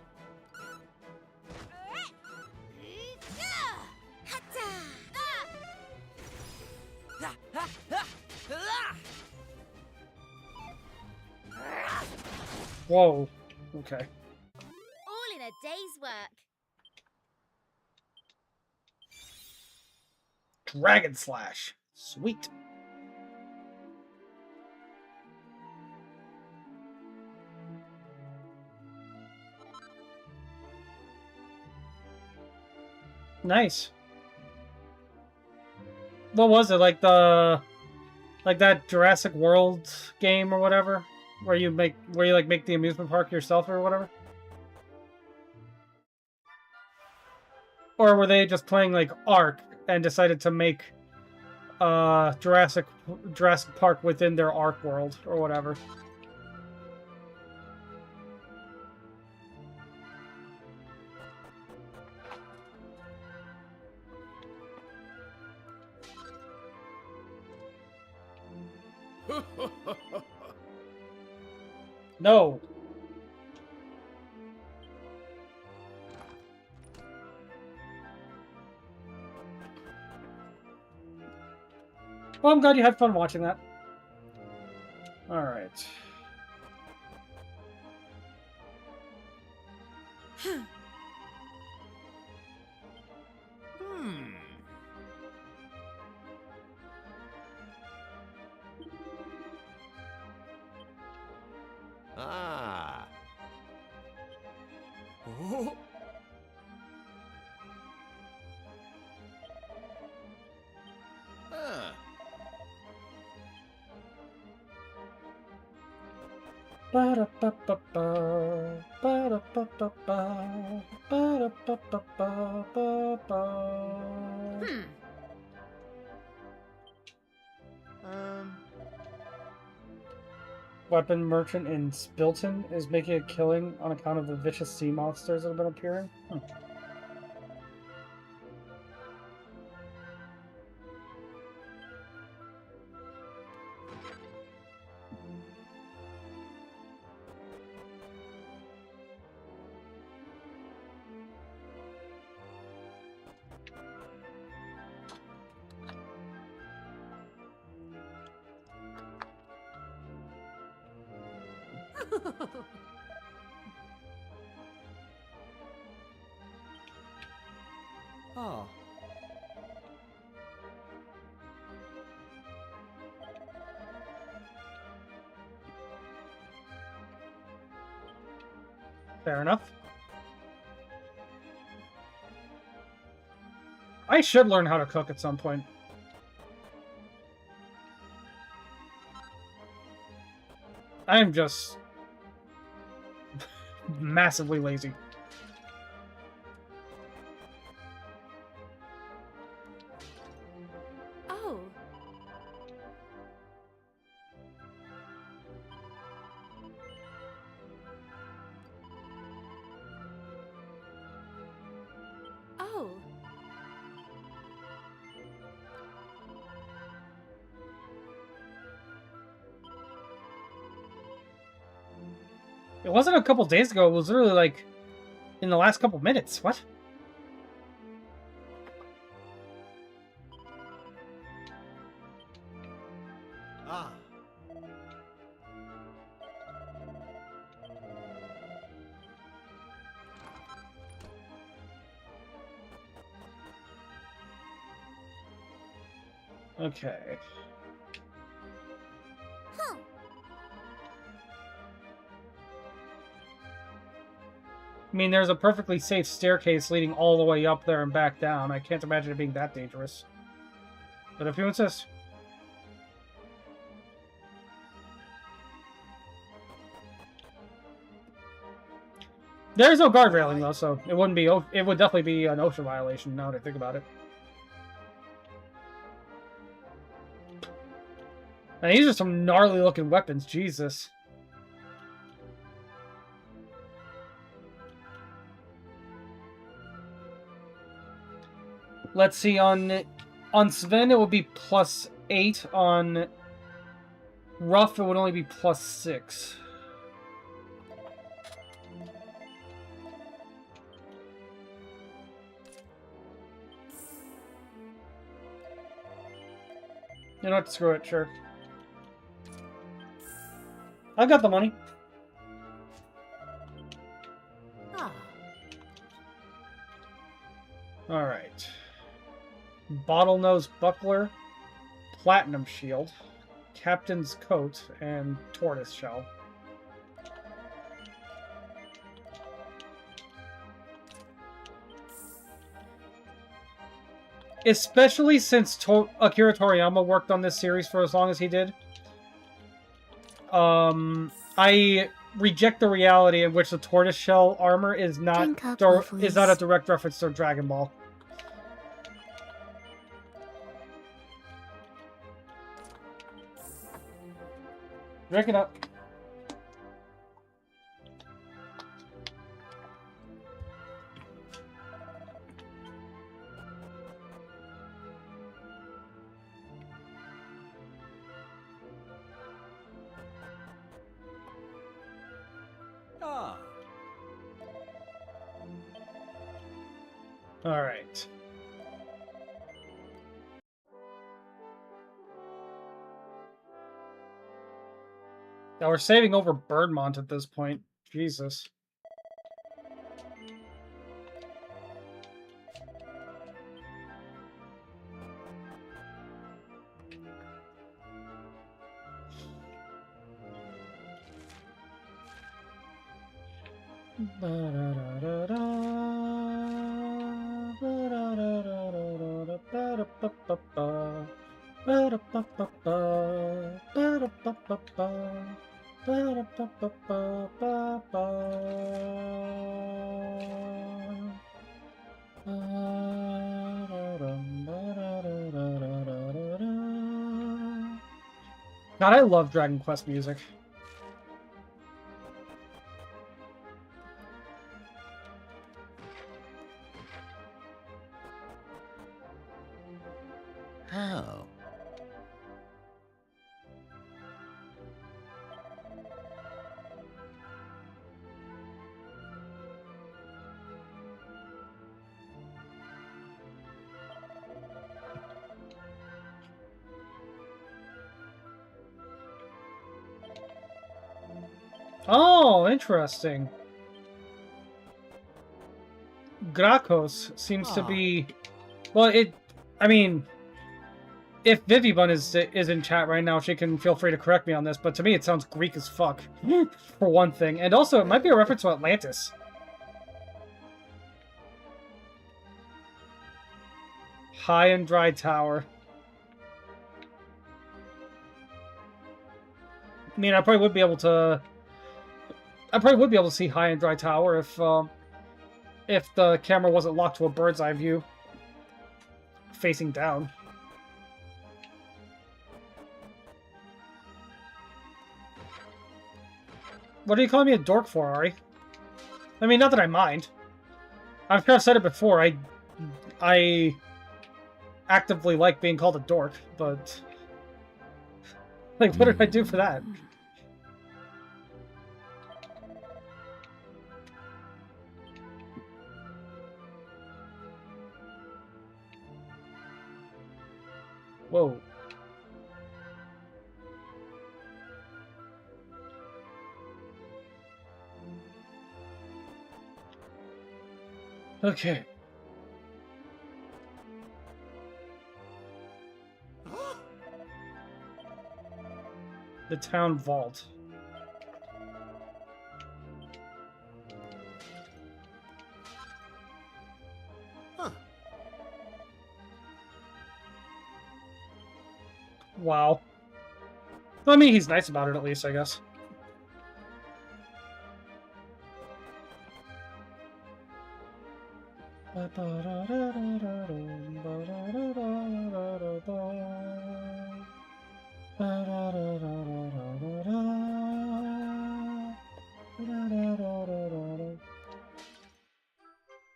Whoa. Okay. All in a day's work. Dragon Slash. Sweet. Nice. What was it? Like that Jurassic World game or whatever? Where you make the amusement park yourself or whatever? Or were they just playing like Ark and decided to make Jurassic Park within their Ark world or whatever? No. Well, I'm glad you had fun watching that. All right. Ah. Oh. Ah. Ba-da-ba-ba-ba, ba-da-ba-ba-ba, ba-da-ba-ba-ba-ba-ba. Weapon merchant in Spilton is making a killing on account of the vicious sea monsters that have been appearing. Oh. Fair enough. I should learn how to cook at some point. I am just massively lazy. Oh. Oh. It wasn't a couple days ago. It was literally like in the last couple minutes. What? Ah. Okay. Huh. I mean, there's a perfectly safe staircase leading all the way up there and back down. I can't imagine it being that dangerous. But if you insist. There's no guard railing though, so it wouldn't be. It would definitely be an OSHA violation now that I think about it. And these are some gnarly looking weapons, Jesus. Let's see, on Sven it would be +8 on Rough, it would only be +6. You know what? Screw it, sure. I got the money. Ah. Alright. Bottlenose Buckler, Platinum Shield, Captain's Coat, and Tortoise Shell. Especially since Akira Toriyama worked on this series for as long as he did. I reject the reality in which the Tortoise Shell armor is not a direct reference to Dragon Ball. Drink it up. Ah. All right. Now we're saving over Birdmont at this point. Jesus. God, I love Dragon Quest music. How? Oh, interesting. Gracos seems to be... Well, I mean, if Vivibun is in chat right now, she can feel free to correct me on this, but to me it sounds Greek as fuck, for one thing. And also, it might be a reference to Atlantis. High and Dry Tower. I mean, I probably would be able to see High and Dry Tower if the camera wasn't locked to a bird's eye view, facing down. What are you calling me a dork for, Ari? I mean, not that I mind. I've kind of said it before. I actively like being called a dork, but like, what did I do for that? Whoa. Okay. The town vault. Huh. Wow. I mean, he's nice about it at least, I guess.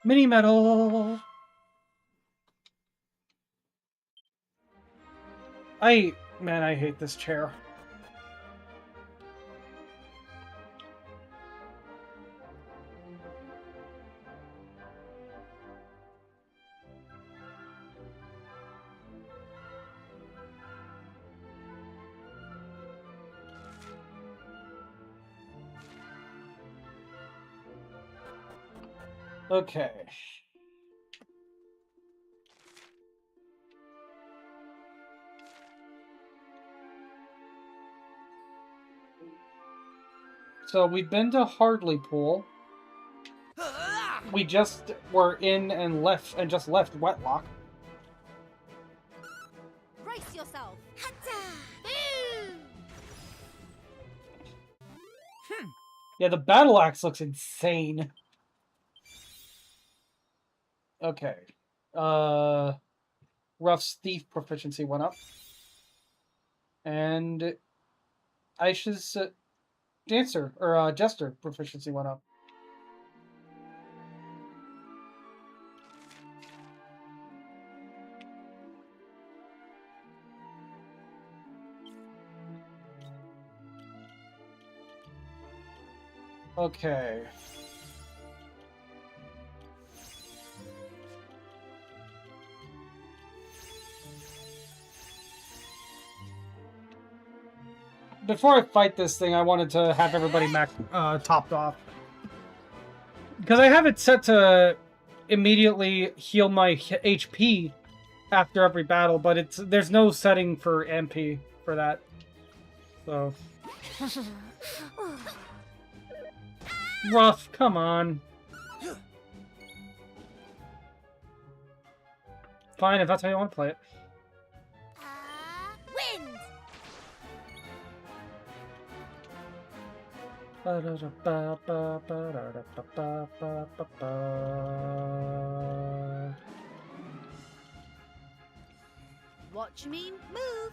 Mini medal. Man, I hate this chair. Okay. So we've been to Hardley Pool. We just were in and left and just left Wetlock. Brace yourself. Yeah, the battle axe looks insane. Okay. Ruff's thief proficiency went up. And Aisha's dancer or jester proficiency went up. Okay. Before I fight this thing, I wanted to have everybody topped off. Because I have it set to immediately heal my HP after every battle, but there's no setting for MP for that. So... Rough, come on. Fine, if that's how you want to play it. Wind! Watch me move.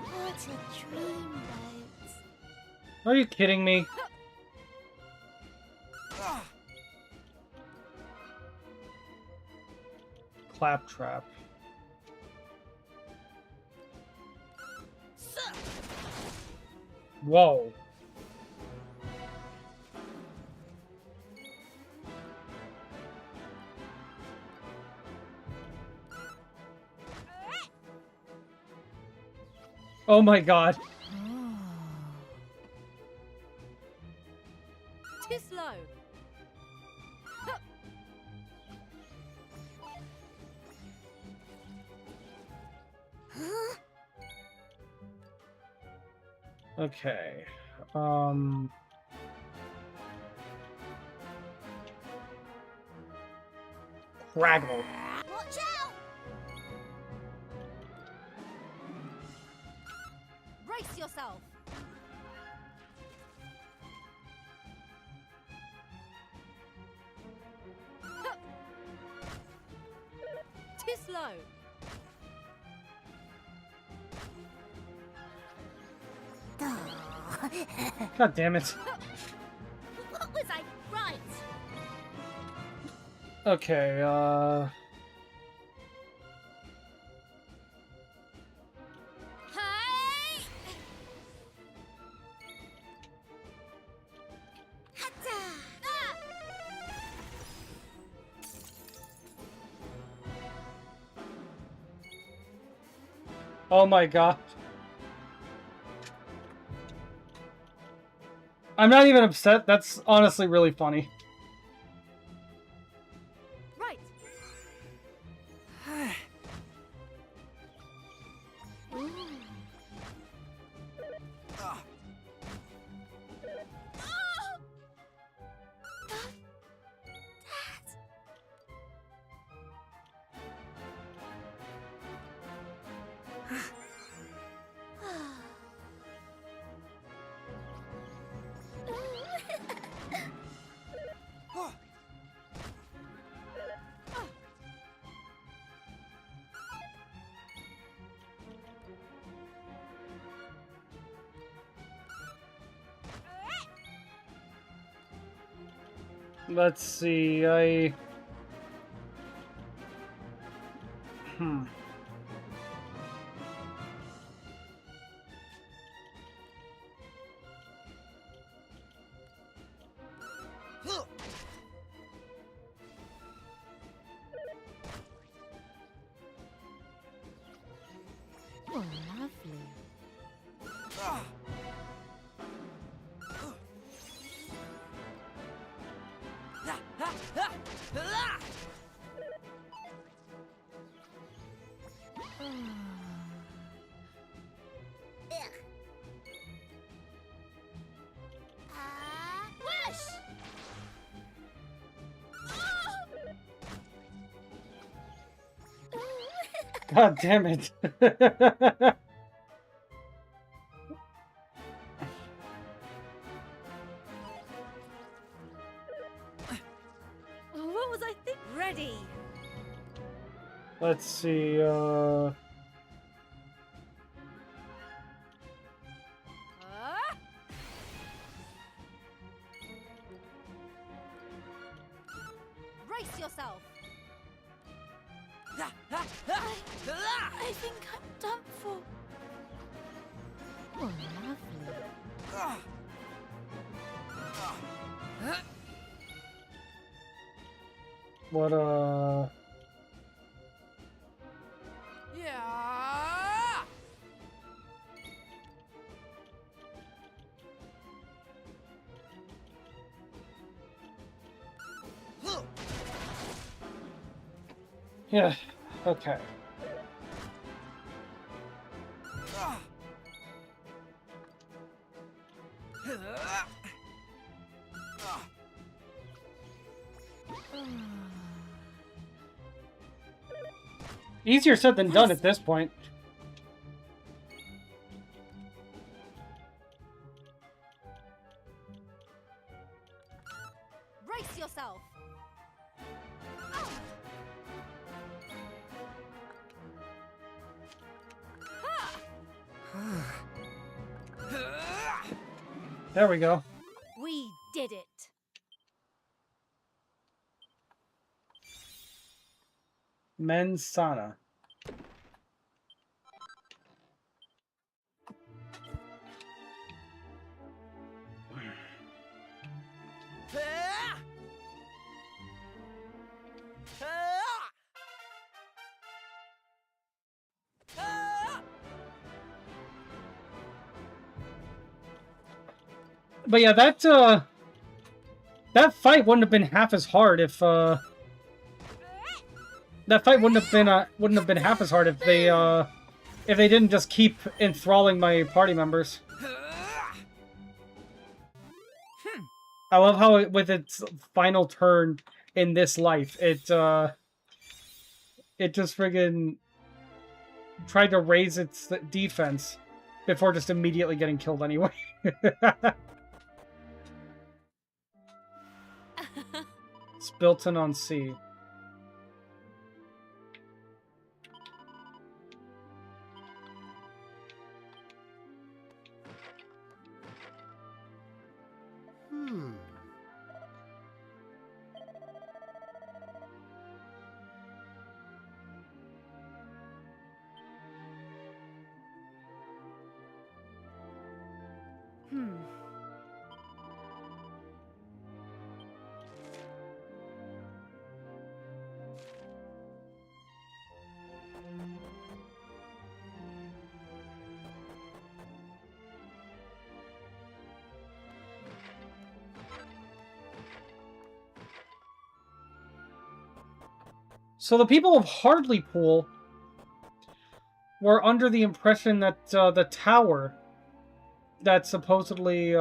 What a dreamboat. Are you kidding me? Claptrap. Whoa. Oh my god. Too slow. Okay. Craggle. Watch out! Brace yourself. Too slow. God damn it. What was I right? Okay, Hey! Hatta! Ah! oh my god. I'm not even upset. That's honestly really funny. Right. Let's see, Oh, lovely. Whoosh! God damn it. What was I thinking? Ready. Let's see, Brace yourself. I think I'm done for. Oh, lovely. what, Yeah. yeah, okay. Easier said than done at this point. Brace yourself. There we go. We did it. Men's sauna. But yeah, that fight wouldn't have been half as hard if that fight wouldn't have been half as hard if they didn't just keep enthralling my party members. I love how with its final turn in this life, it just friggin' tried to raise its defense before just immediately getting killed anyway. Spilton on Sea. So the people of Hardlypool were under the impression that the tower that supposedly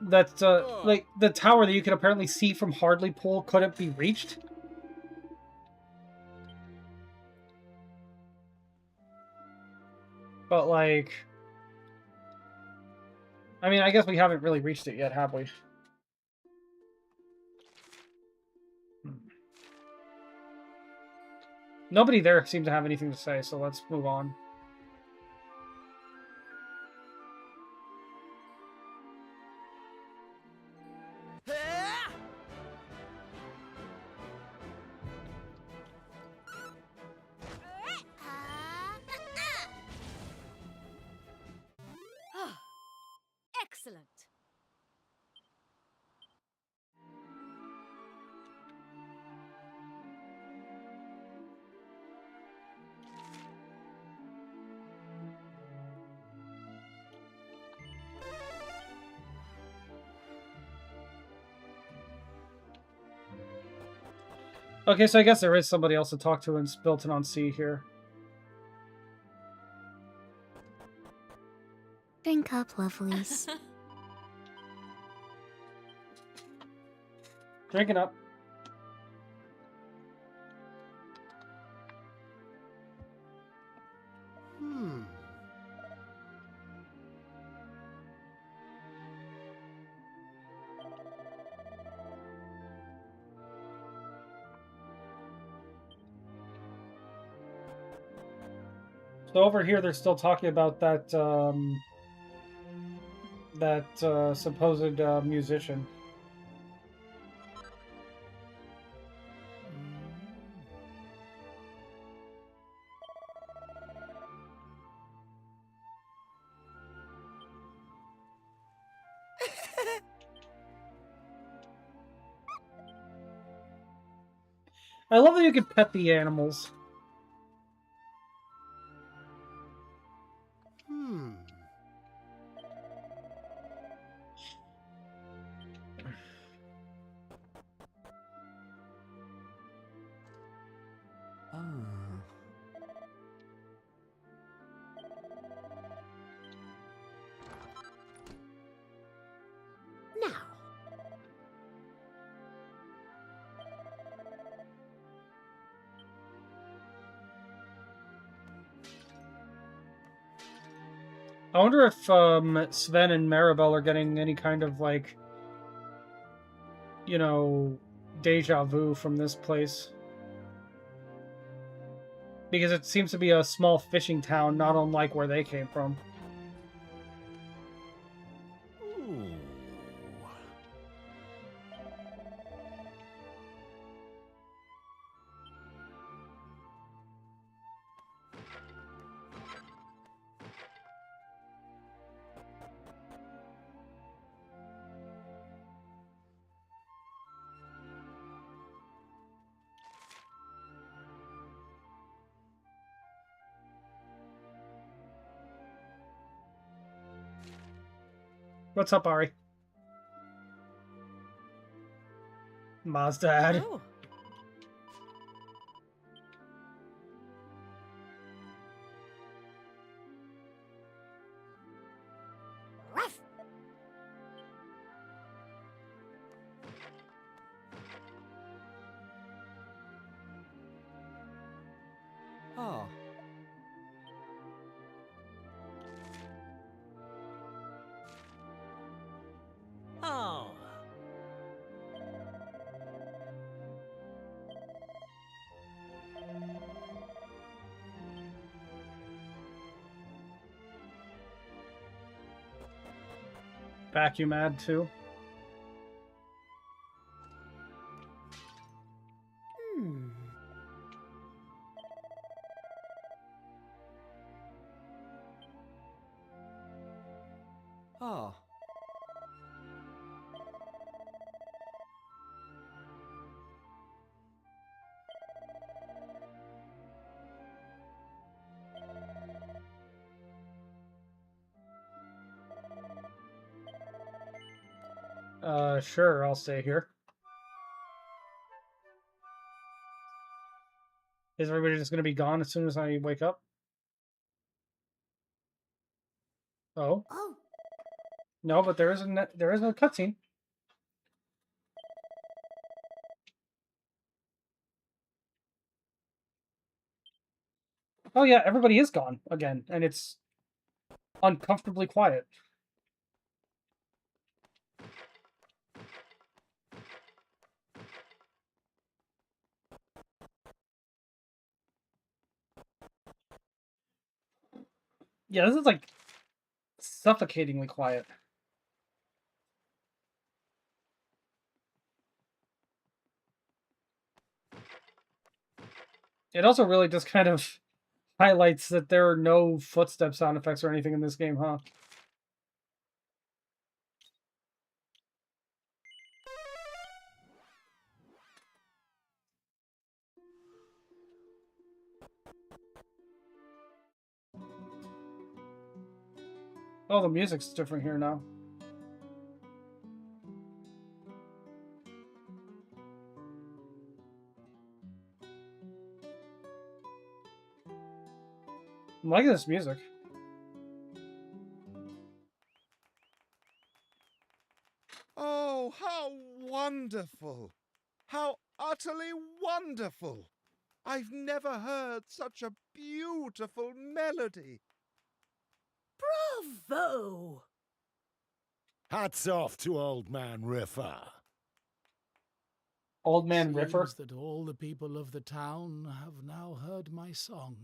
like the tower that you could apparently see from Hardlypool couldn't be reached. But like, I mean, I guess we haven't really reached it yet, have we? Nobody there seems to have anything to say, so let's move on. Okay, so I guess there is somebody else to talk to in Spilton on Sea here. Drink up, lovelies. Drinking up. So over here, they're still talking about that supposed musician. I love that you can pet the animals. Now, I wonder if Sven and Maribel are getting any kind of, like, you know, deja vu from this place. Because it seems to be a small fishing town, not unlike where they came from. What's up, Ari? Mazdad. Oh. Oh. Oh. Vacuum ad, too. Oh. Sure, I'll stay here. Is everybody just going to be gone as soon as I wake up? Oh. oh, No, but there is a cutscene. Oh yeah, everybody is gone again, and it's uncomfortably quiet. Yeah, this is like suffocatingly quiet. It also really just kind of highlights that there are no footstep sound effects or anything in this game, huh? Oh, the music's different here now. I'm liking this music. Oh, how wonderful! How utterly wonderful! I've never heard such a beautiful melody. Bravo! Hats off to Old Man Riffer. Old Man Riffer? Seems that all the people of the town have now heard my song.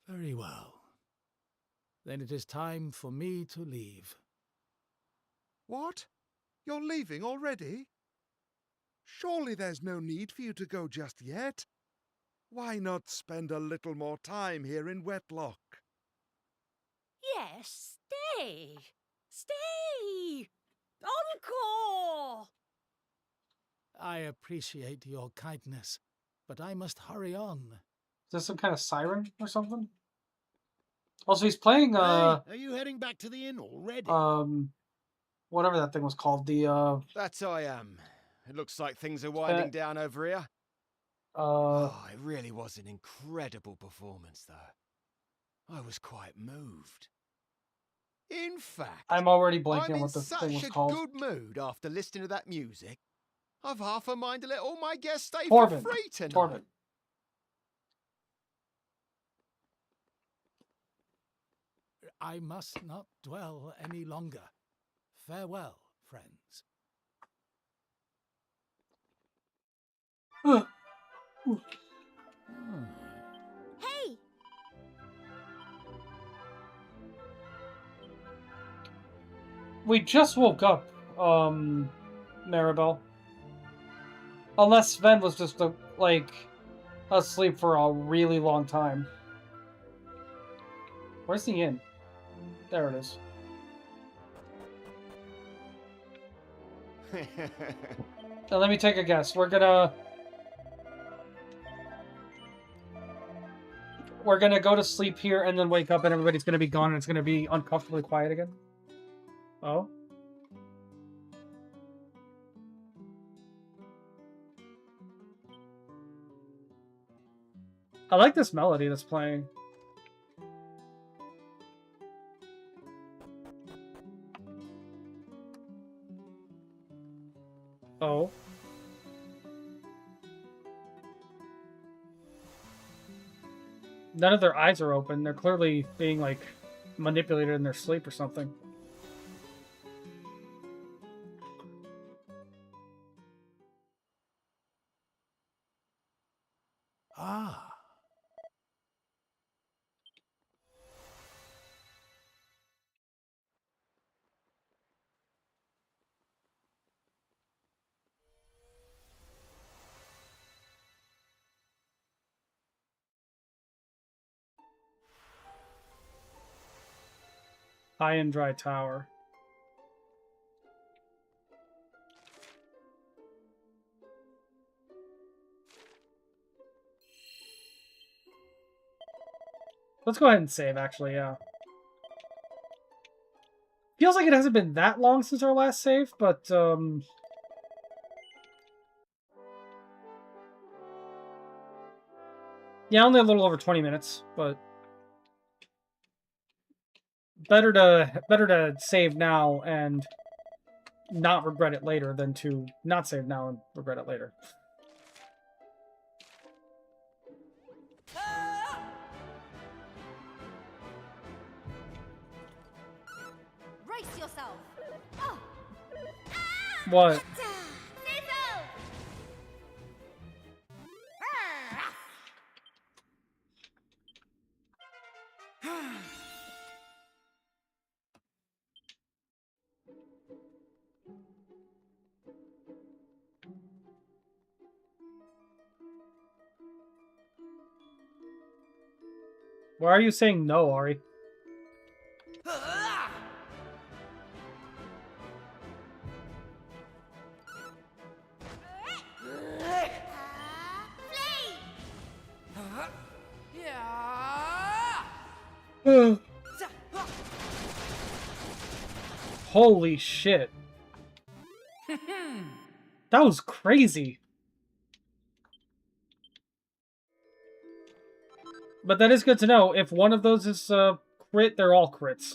Very well. Then it is time for me to leave. What? You're leaving already? Surely there's no need for you to go just yet. Why not spend a little more time here in Wetlock? Yes, stay! Stay! Encore! I appreciate your kindness, but I must hurry on. Is this some kind of siren or something? Also, he's playing, Hey, are you heading back to the inn already? whatever that thing was called, the, That I am. It looks like things are winding down over here. It really was an incredible performance, though. I was quite moved. In fact, I'm already blanking I'm on in what the thing was such a called. good mood after listening to that music. I've half a mind to let all my guests stay Torben. for free tonight. Torben. I must not dwell any longer. Farewell, friends. Hey! We just woke up, Maribel. Unless Sven was just, like, asleep for a really long time. Where's the inn? There it is. Now let me take a guess. We're gonna go to sleep here and then wake up and everybody's gonna be gone and it's gonna be uncomfortably quiet again. Oh? I like this melody that's playing. Oh. None of their eyes are open. They're clearly being, like, manipulated in their sleep or something. Ah. High and dry tower. Let's go ahead and save, actually, yeah. Feels like it hasn't been that long since our last save, but, yeah, only a little over 20 minutes, but better to save now and not regret it later than to not save now and regret it later. Brace yourself. Oh. What? Why are you saying no, Ari? Holy shit. That was crazy. But that is good to know. If one of those is crit, they're all crits.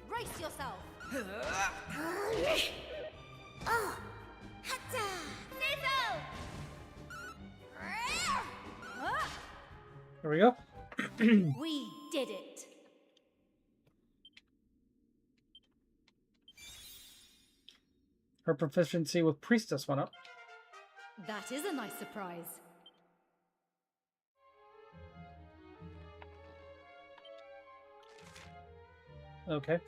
Brace yourself. There we go. We did it. Her proficiency with Priestess went up. That is a nice surprise. Okay.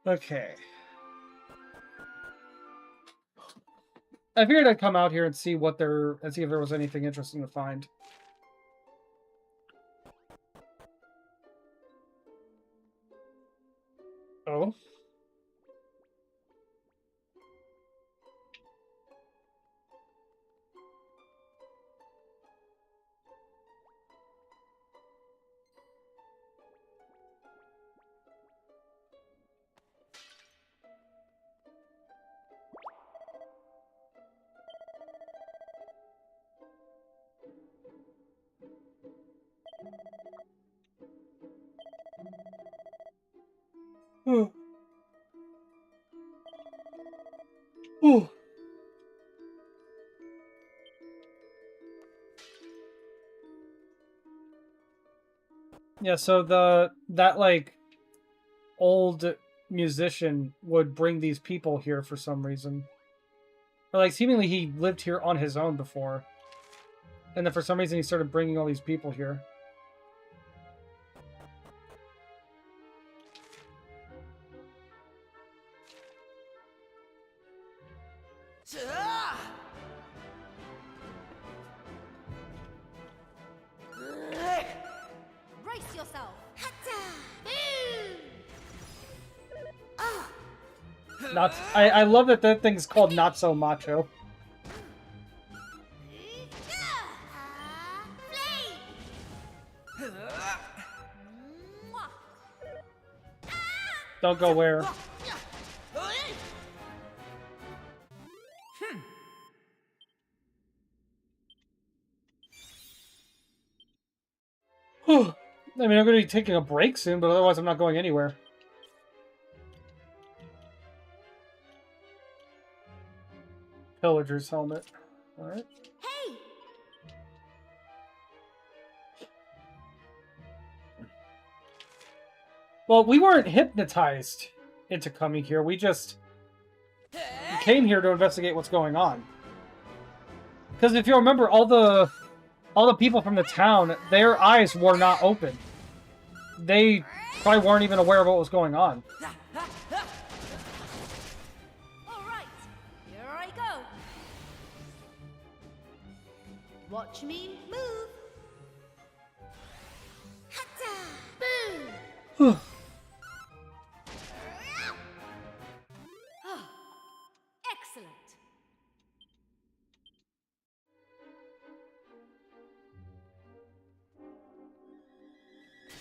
Okay. I figured I'd come out here and see what there, and see if there was anything interesting to find. Oh. Ooh. Ooh. Yeah, so that like old musician would bring these people here for some reason. Or like seemingly he lived here on his own before. And then for some reason he started bringing all these people here. Brace yourself. Not. I love that that thing's called Not So Macho. Don't go where. I mean, I'm going to be taking a break soon, but otherwise I'm not going anywhere. Pillager's helmet. Alright. Hey! Well, we weren't hypnotized into coming here. We just came here to investigate what's going on. Because if you remember, all the people from the town, their eyes were not open. They probably weren't even aware of what was going on. Alright, here I go. Watch me move. Boom! Excellent.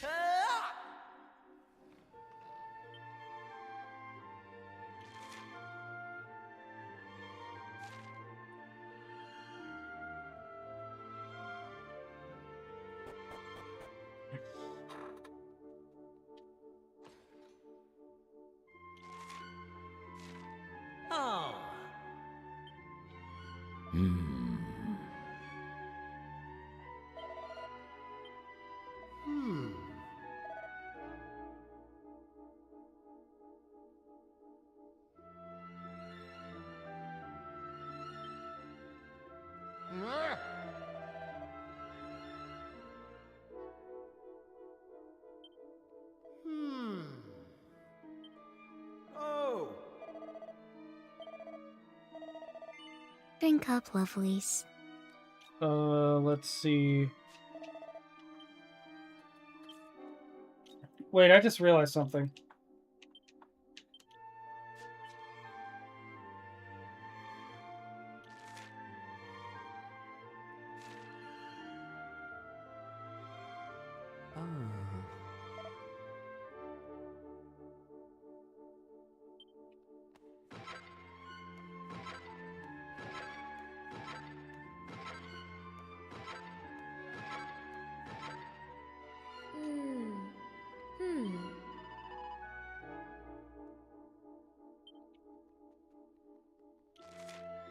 Ah. Drink up, lovelies. Let's see. Wait, I just realized something.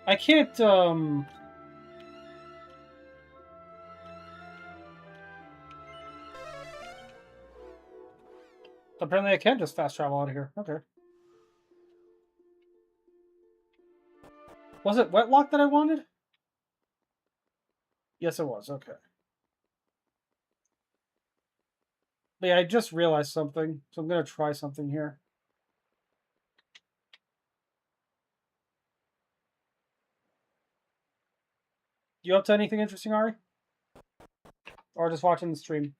I can't, apparently I can just fast travel out of here. Okay. Was it Wetlock that I wanted? Yes, it was. Okay. But yeah, I just realized something, so I'm gonna try something here. You up to anything interesting, Ari? Or just watching the stream?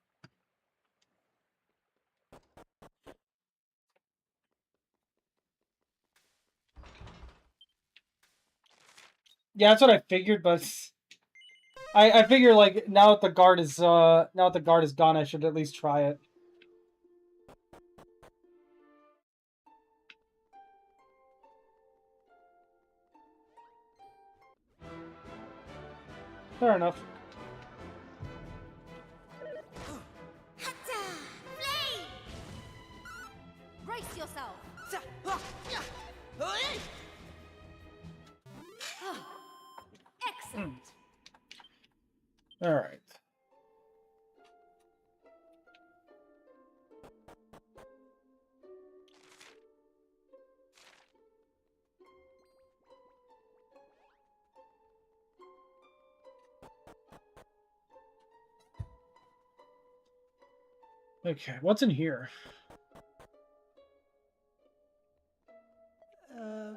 Yeah, that's what I figured, but I figure like now that the guard is gone, I should at least try it. Fair enough. Brace yourself. Excellent. All right. Okay, what's in here? Now.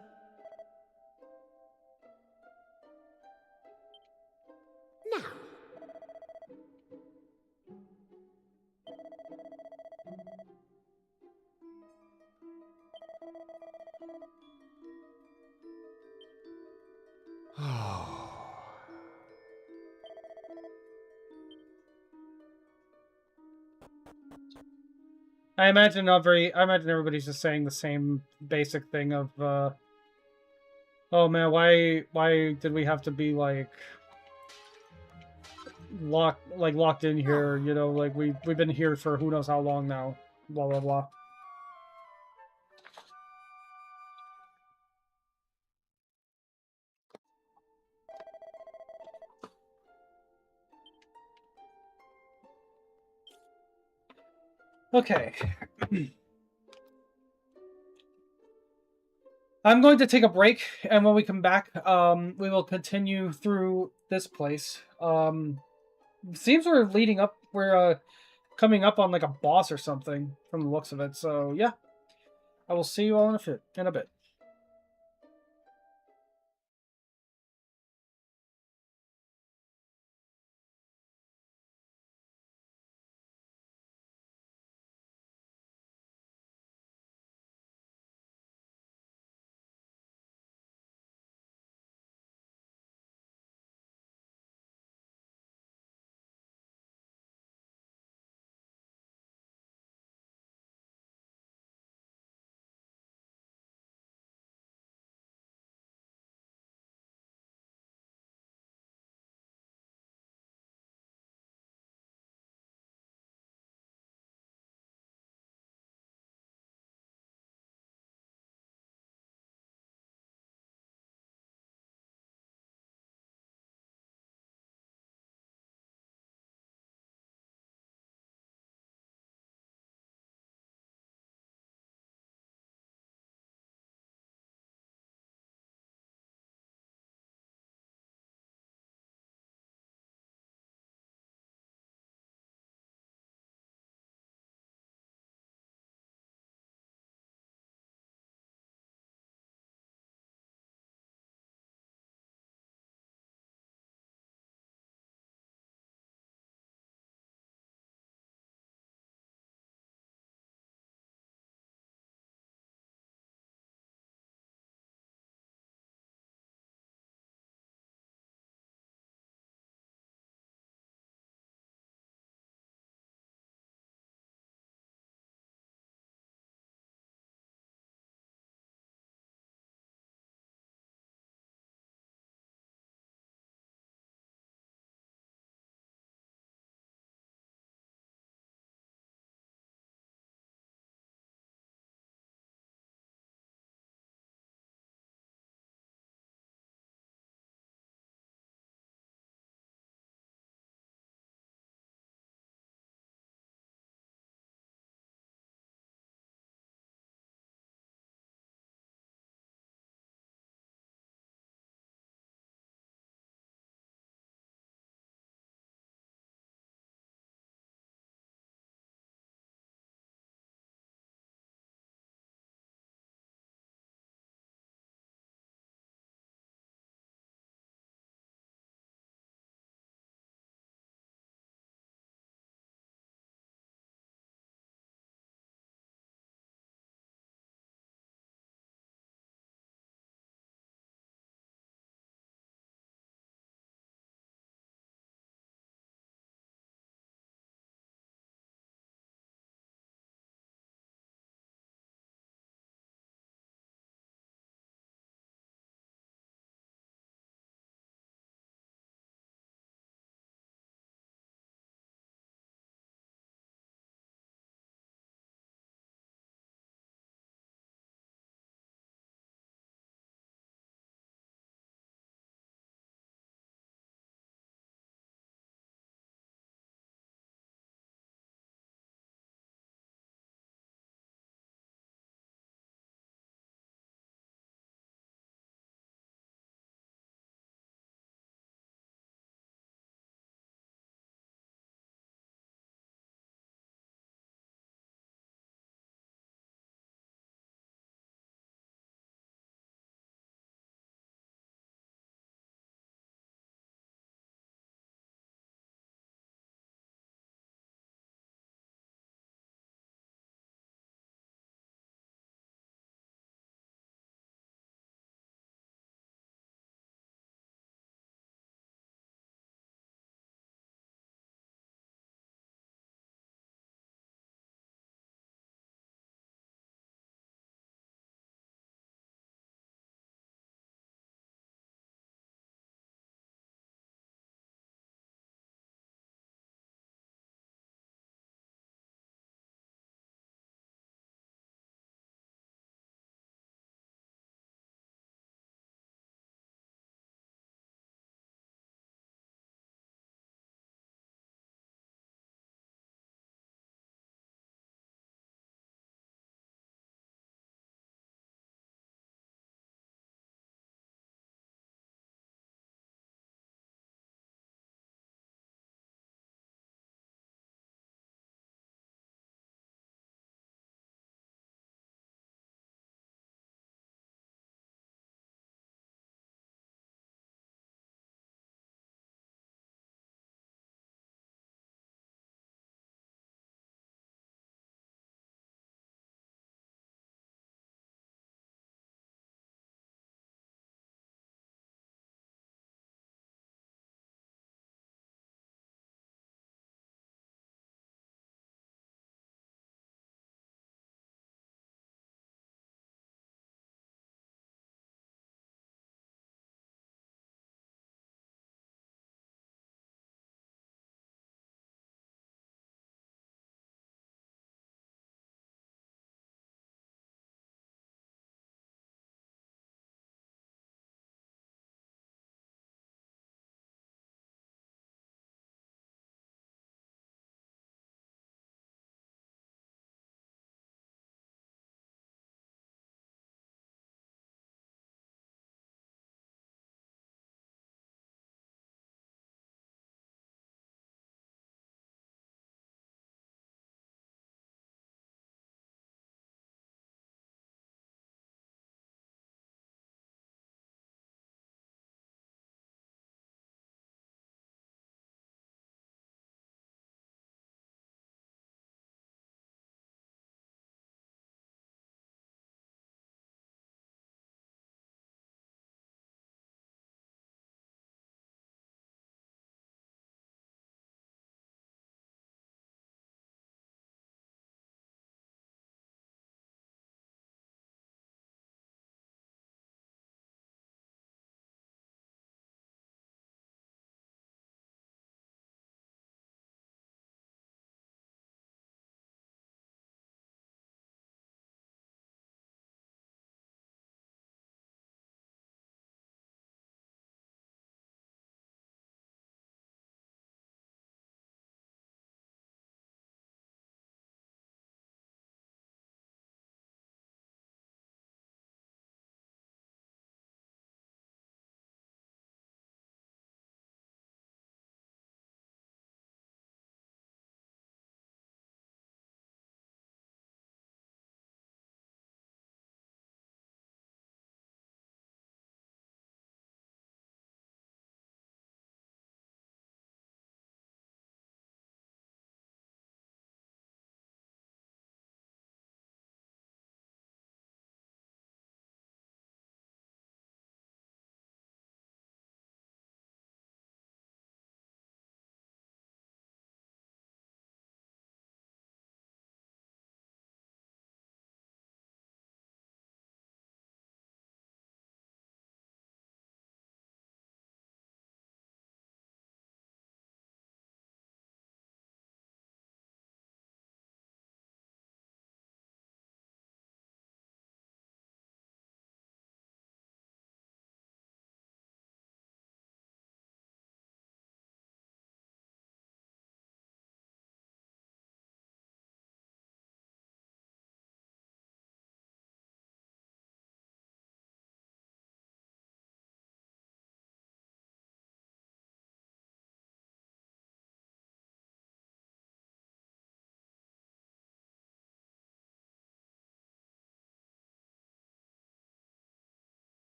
I imagine everybody's just saying the same basic thing of, oh man, why did we have to be like locked in here? You know, like we've been here for who knows how long now. Blah blah blah. Okay. I'm going to take a break, and when we come back, we will continue through this place. Seems we're leading up. We're coming up on like a boss or something from the looks of it. So yeah, I will see you all in a bit.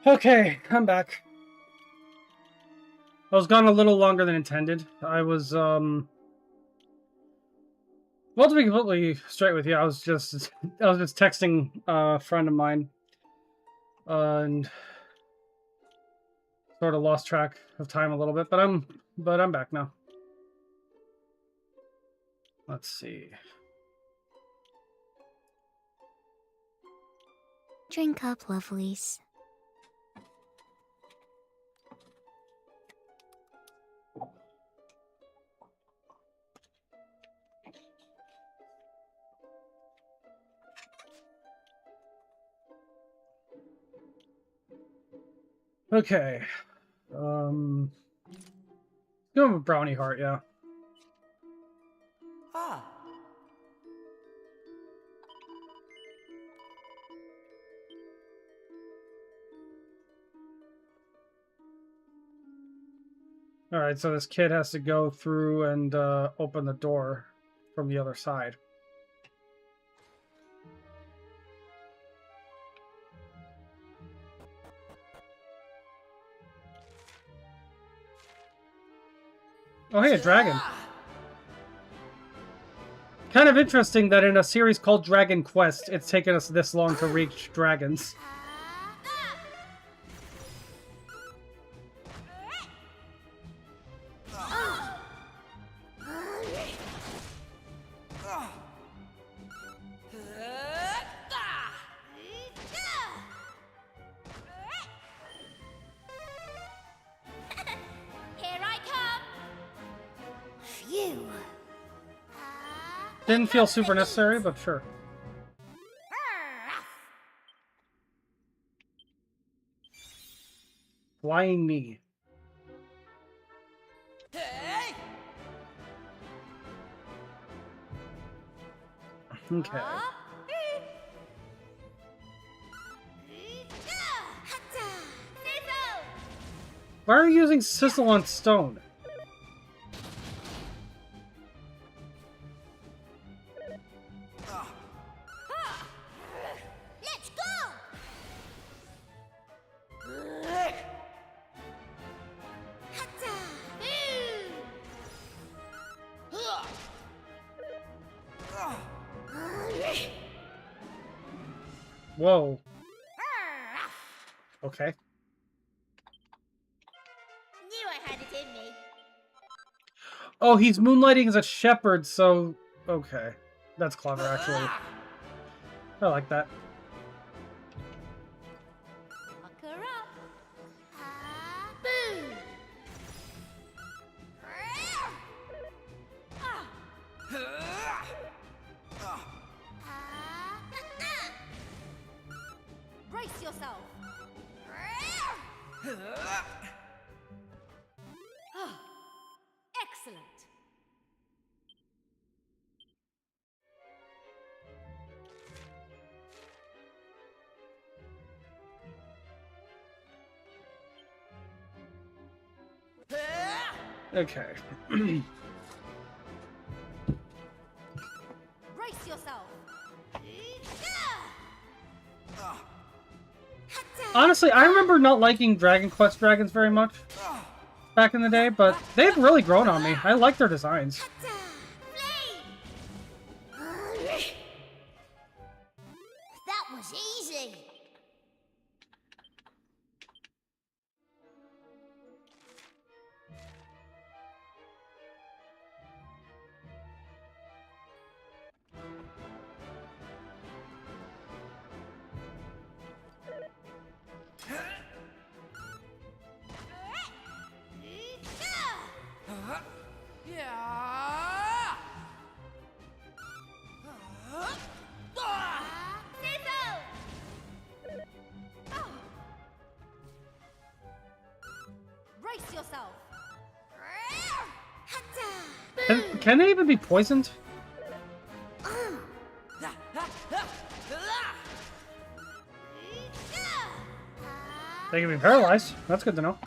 Okay, I'm back. I was gone a little longer than intended. I was, well, to be completely straight with you, I was just texting a friend of mine, and sort of lost track of time a little bit, but I'm back now. Let's see. Drink up, lovelies. Okay. Give him a brownie heart, yeah. Ah. Alright, so this kid has to go through and open the door from the other side. Oh, hey, a dragon. Kind of interesting that in a series called Dragon Quest, it's taken us this long to reach dragons. Here I come! Phew. Didn't feel super necessary, but sure. Flying knee. Okay. Why are you using sizzle on stone? Let's go! Whoa. Okay. Knew I had it in me. Oh, he's moonlighting as a shepherd, so... Okay. That's clever, actually. I like that. Lock her up. Boom! Brace yourself. Excellent. Okay. Brace yourself. Honestly, I remember not liking Dragon Quest dragons very much back in the day, but they've really grown on me. I like their designs. That was easy. Brace yourself. Can they even be poisoned? They can be paralyzed. That's good to know.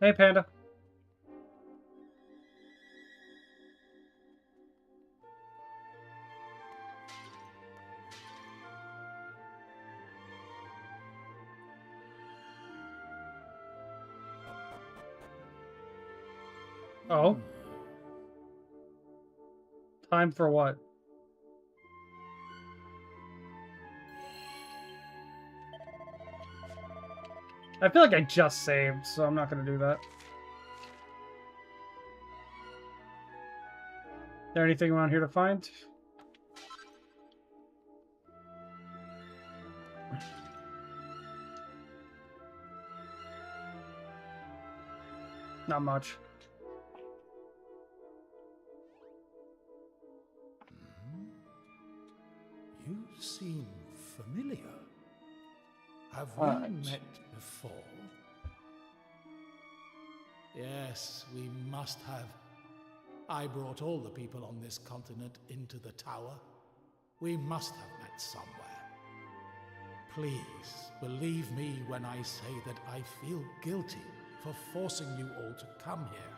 Hey, Panda. Oh. Time for what? I feel like I just saved, so I'm not going to do that. Is there anything around here to find? Not much. You seem familiar. Have we met before? Yes, we must have. I brought all the people on this continent into the tower. We must have met somewhere. Please, believe me when I say that I feel guilty for forcing you all to come here,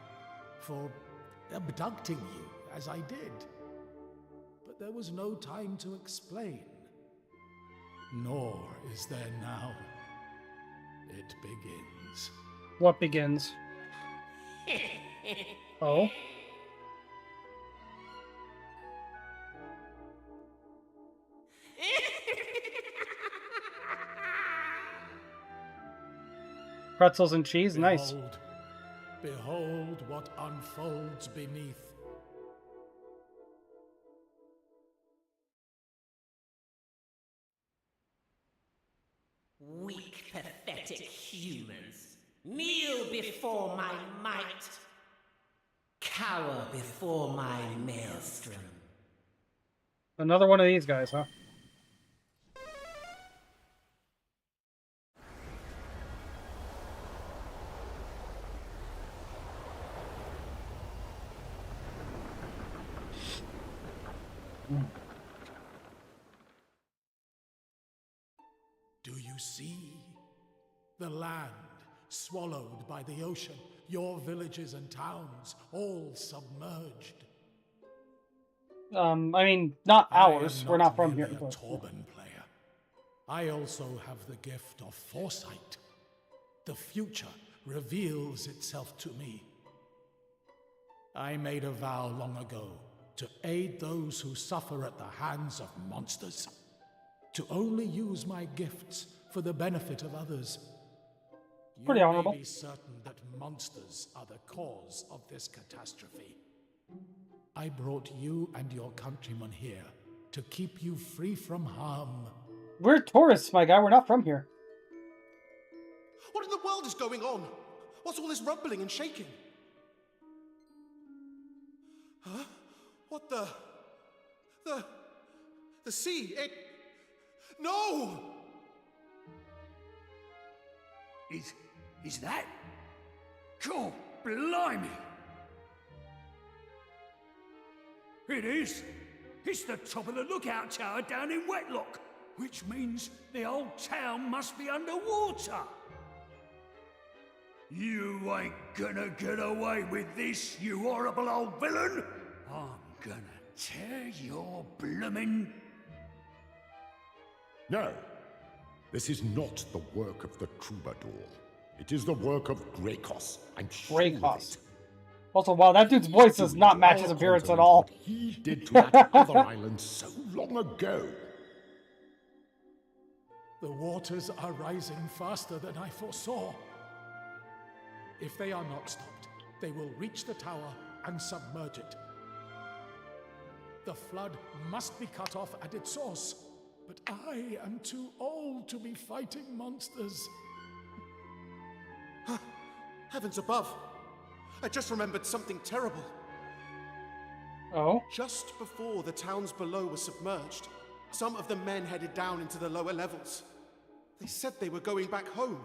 for abducting you as I did. But there was no time to explain. Nor is there now. It begins. What begins? Oh? Pretzels and cheese? Nice. Behold what unfolds beneath. Weak, pathetic humans, kneel before my might. Cower before my maelstrom. Another one of these guys, huh? Do you see? The land swallowed by the ocean, your villages and towns all submerged. I mean, not ours. We're not from here. A Torben player. I also have the gift of foresight. The future reveals itself to me. I made a vow long ago to aid those who suffer at the hands of monsters. To only use my gifts for the benefit of others. Pretty honorable. You may be certain that monsters are the cause of this catastrophe. I brought you and your countrymen here to keep you free from harm. We're tourists, my guy. We're not from here. What in the world is going on? What's all this rumbling and shaking? Huh? What the sea, it... No! Is that? God, blimey! It is. It's the top of the lookout tower down in Wetlock, which means the whole town must be underwater. You ain't gonna get away with this, you horrible old villain! I'm gonna tear your bloomin'... No. This is not the work of the troubadour. It is the work of Greycos. I'm sure of it. Also, wow, that dude's voice does not match his appearance at all. What he did to that other island so long ago. The waters are rising faster than I foresaw. If they are not stopped, they will reach the tower and submerge it. The flood must be cut off at its source, but I am too old to be fighting monsters. Heavens above! I just remembered something terrible. Oh? Just before the towns below were submerged, some of the men headed down into the lower levels. They said they were going back home.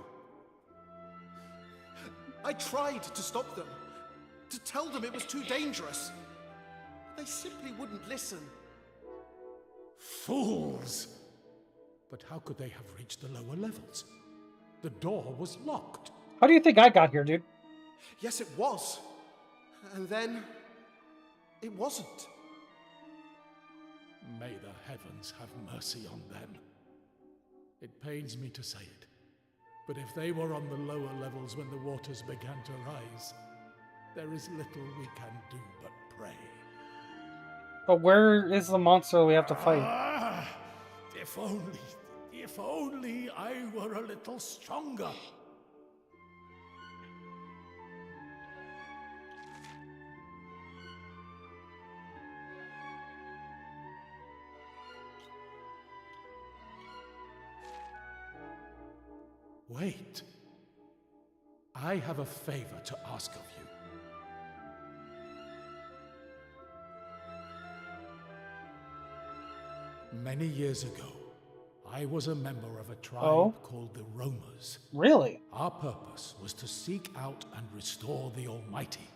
I tried to stop them, to tell them it was too dangerous. They simply wouldn't listen. Fools! But how could they have reached the lower levels? The door was locked. How do you think I got here, dude? Yes, it was. And then it wasn't. May the heavens have mercy on them. It pains me to say it, but if they were on the lower levels when the waters began to rise, there is little we can do but pray. But where is the monster we have to fight? Ah, if only I were a little stronger. Wait. I have a favor to ask of you. Many years ago, I was a member of a tribe called the Roamers. Really? Our purpose was to seek out and restore the Almighty.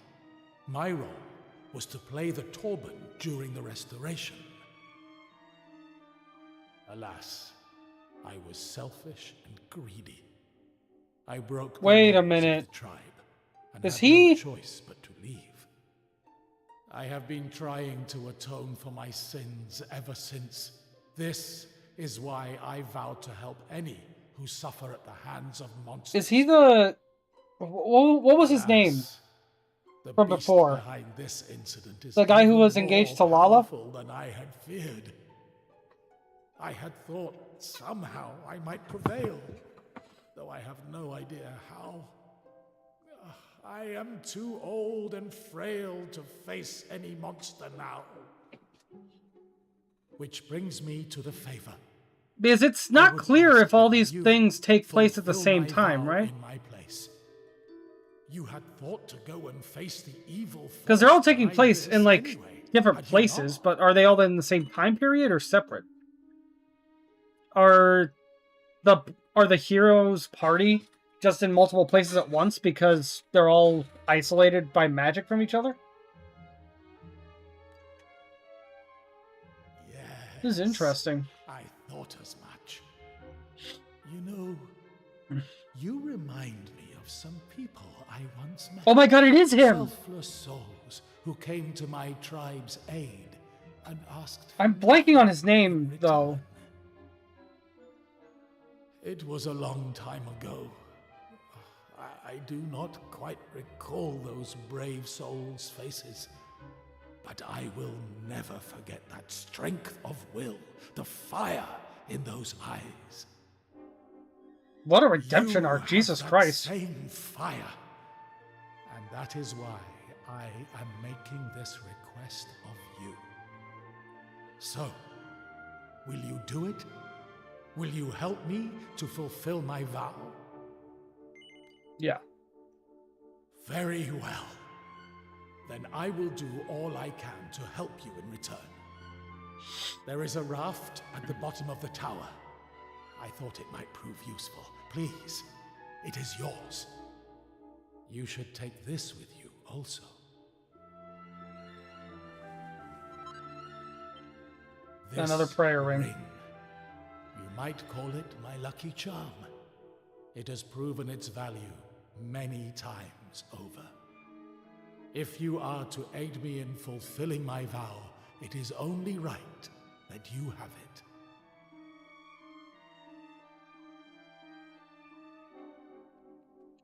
My role was to play the Torben during the restoration. Alas, I was selfish and greedy. I broke the Wait a laws of minute. the tribe and Is had he? no choice but to leave. I have been trying to atone for my sins ever since. This is why I vowed to help any who suffer at the hands of monsters. Is he the... What was his name The from beast before? behind this incident is The guy who even was more engaged to Lala? powerful than I had feared. I had thought somehow I might prevail, though I have no idea how. I am too old and frail to face any monster now. Which brings me to the favor. Because it's not clear if all these things take place at the same time, right? In my place. You had thought to go and face the evil. Because they're all taking behind place this in, like, anyway. different Had you places, but are they all in the same time period or separate? Are the heroes' party just in multiple places at once because they're all isolated by magic from each other? Yes, This is interesting. I thought as much. You know, you remind me of some people I once met. Oh my god, it is him! Selfless souls who came to my tribe's aid and asked. I'm blanking on his name, though. It was a long time ago. I do not quite recall those brave souls' faces, but I will never forget that strength of will, the fire in those eyes. What a redemption arc, Jesus that Christ. Same fire. And that is why I am making this request of you. So, will you do it? Will you help me to fulfill my vow? Yeah. Very well. Then I will do all I can to help you in return. There is a raft at the bottom of the tower. I thought it might prove useful. Please, it is yours. You should take this with you also. This Another prayer ring. You might call it my lucky charm. It has proven its value many times over. If you are to aid me in fulfilling my vow, it is only right that you have it.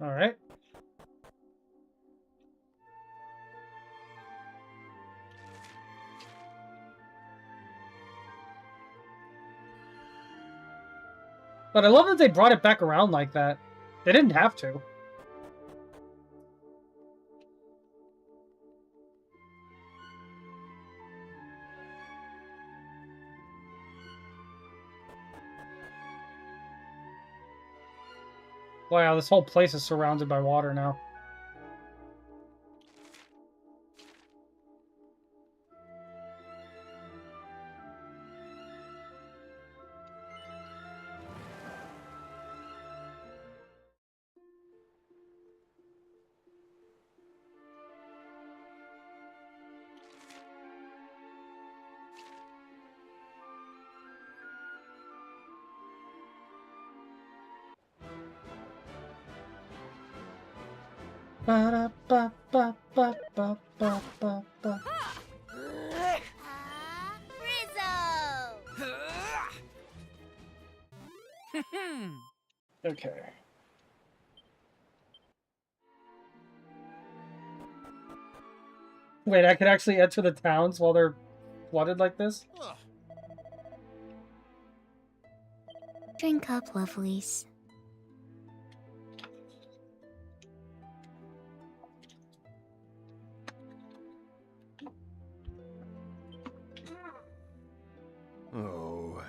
All right. But I love that they brought it back around like that. They didn't have to. Wow, this whole place is surrounded by water now. Okay. Wait, I can actually enter the towns while they're flooded like this? Drink up, lovelies. Oh.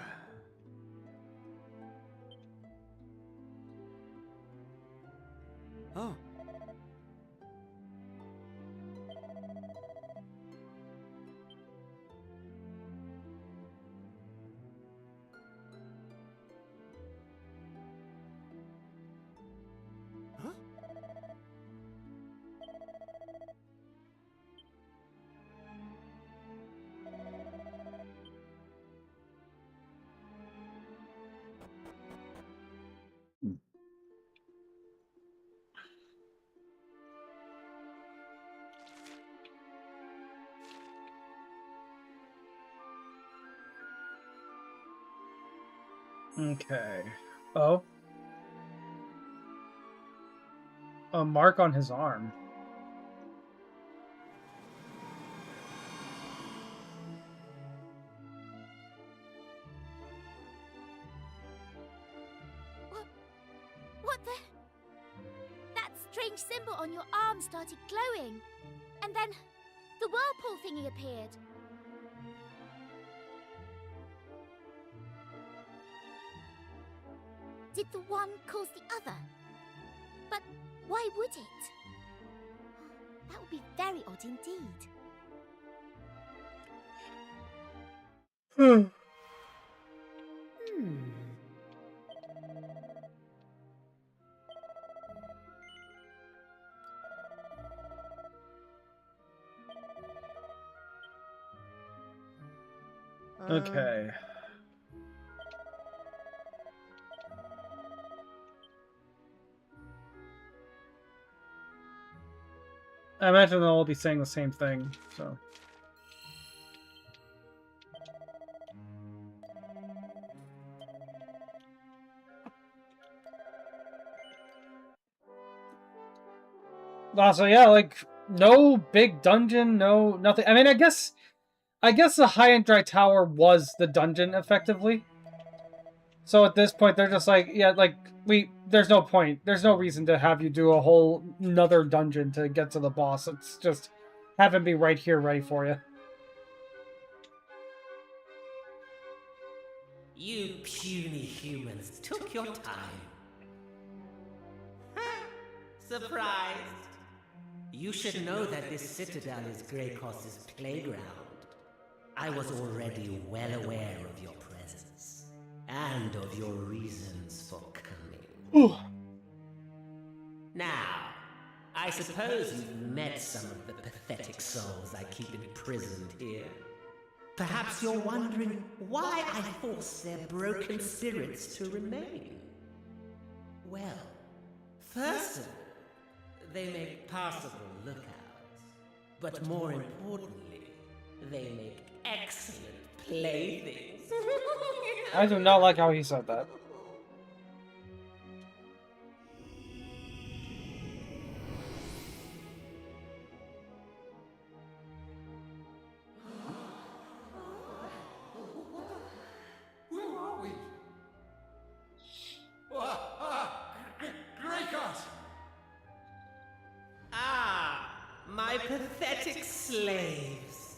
Oh. Huh? Okay. Oh. A mark on his arm. What the? That strange symbol on your arm started glowing. And then the whirlpool thingy appeared. Did the one cause the other? But why would it? That would be very odd indeed. Okay. I imagine they'll all be saying the same thing, so. So yeah, like, no big dungeon, no nothing. I mean, I guess the High and Dry Tower was the dungeon, effectively. So at this point, they're just like, yeah, like, there's no point. There's no reason to have you do a whole another dungeon to get to the boss. It's just have him be right here, ready for you. You puny humans took your time. Surprised? You should know that this citadel is Greycross's playground. I was already well aware of your presence, and of your reasons for coming. Now, I suppose you've met some of the pathetic souls I keep imprisoned here. Perhaps you're wondering why I force their broken spirits to remain. Well, first of all, they make passable lookouts. But more importantly, they make excellent playthings. I do not like how he said that. My pathetic slaves,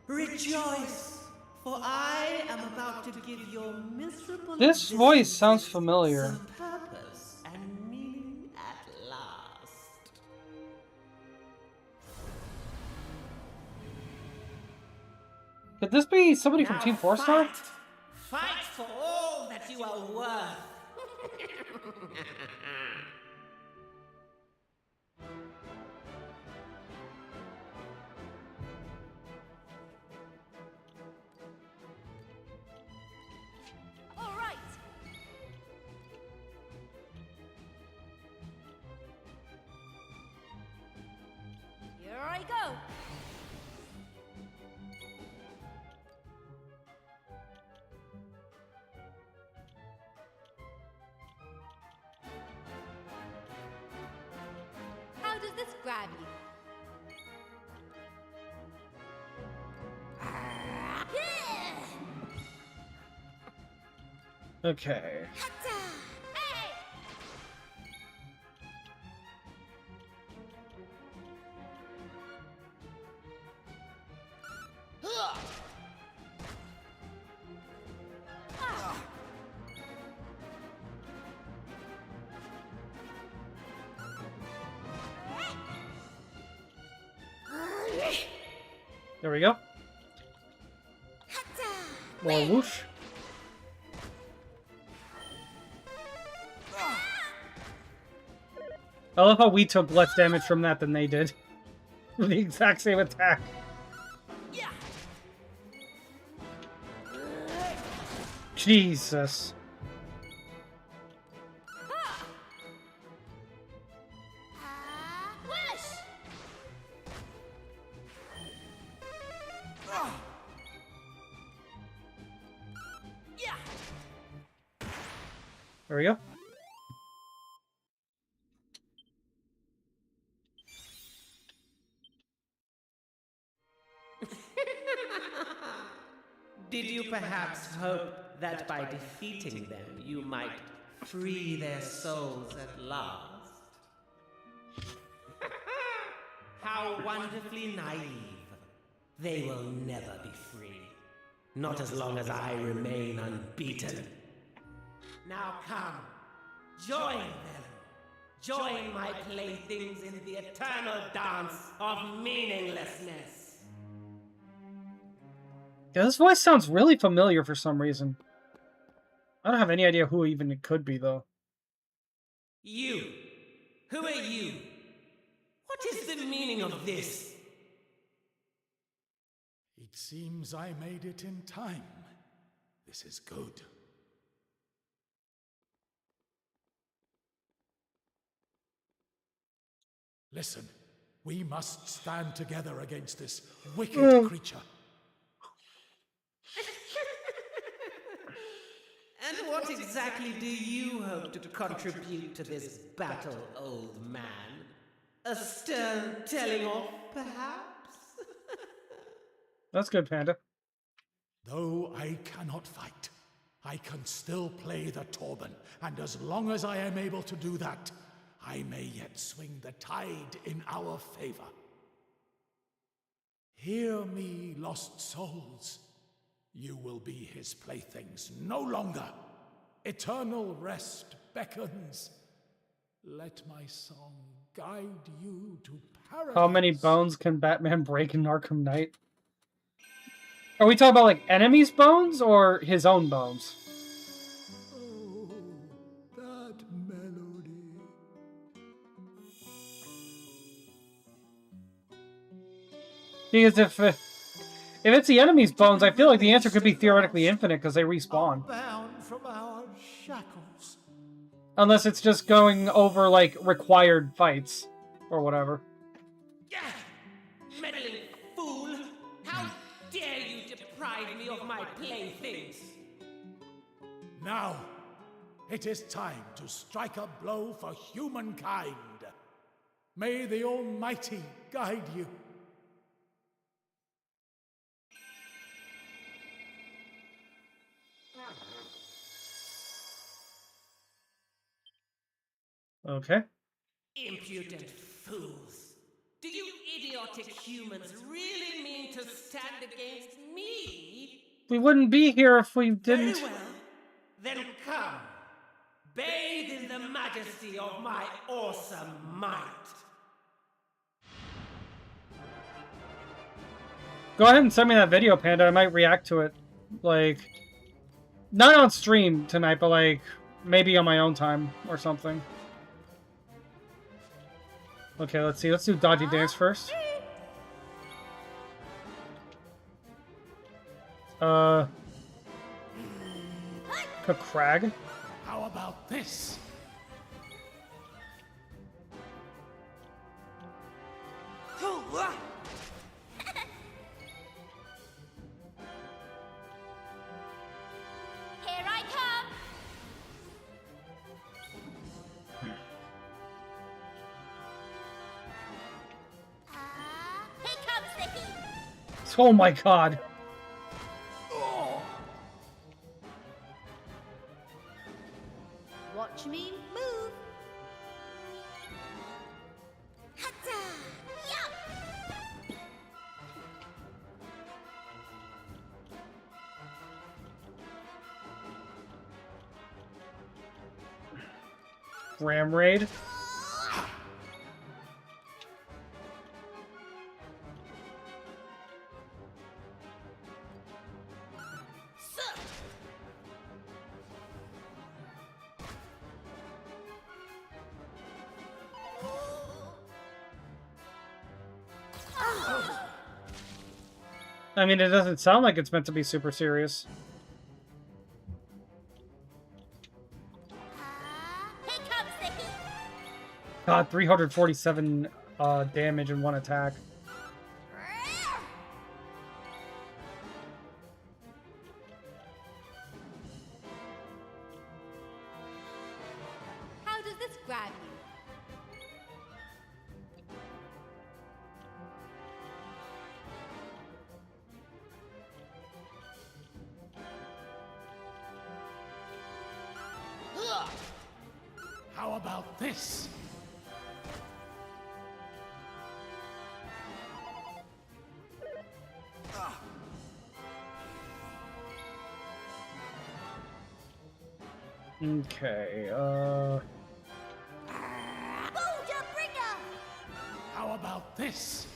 rejoice, for I am about to give your miserable This voice sounds familiar. some purpose and meaning at last. Could this be somebody from Now Team 4 Star? Fight for all that you are worth. All right. Here I go. How does this grab you? Okay. There we go. More whoosh. I love how we took less damage from that than they did. With the exact same attack. Jesus. There we go. Did you perhaps hope that by defeating them you might free their souls at last? How wonderfully naive. They will never be free. Not as long as I remain unbeaten. Now come, join them. Join my playthings in the eternal dance of meaninglessness. Yeah, this voice sounds really familiar for some reason. I don't have any idea who even it could be, though. You. Who are you? What is the meaning of this? It seems I made it in time. This is good. Listen, we must stand together against this wicked creature. And what exactly do you hope to contribute to this battle, old man? A stern telling off, perhaps? That's good, Panda. Though I cannot fight, I can still play the Torben, and as long as I am able to do that, I may yet swing the tide in our favor. Hear me, lost souls. You will be his playthings no longer. Eternal rest beckons. Let my song guide you to paradise. How many bones can Batman break in Arkham Knight? Are we talking about, like, enemies' bones or his own bones? Oh, that melody. Because if it's the enemy's bones, I feel like the answer could be theoretically infinite because they respawn. Bound from our shackles. Unless it's just going over, like, required fights. Or whatever. Meddling fool! How dare you deprive me of my playthings? Now, it is time to strike a blow for humankind. May the Almighty guide you. Okay. Impudent fools! Do you idiotic humans really mean to stand against me? We wouldn't be here if we didn't. Very well. Then come. Bathe in the majesty of my awesome might. Go ahead and send me that video, Panda. I might react to it. Like, not on stream tonight, but like, maybe on my own time or something. Okay, let's see. Let's do Dodgy Dance first. Crag. How about this? Oh my god. Watch me move. Ram raid. I mean, it doesn't sound like it's meant to be super serious. Here comes the heat. God, 347 damage in one attack. How does this grab you? How about this? Okay, Boulder bringer. How about this?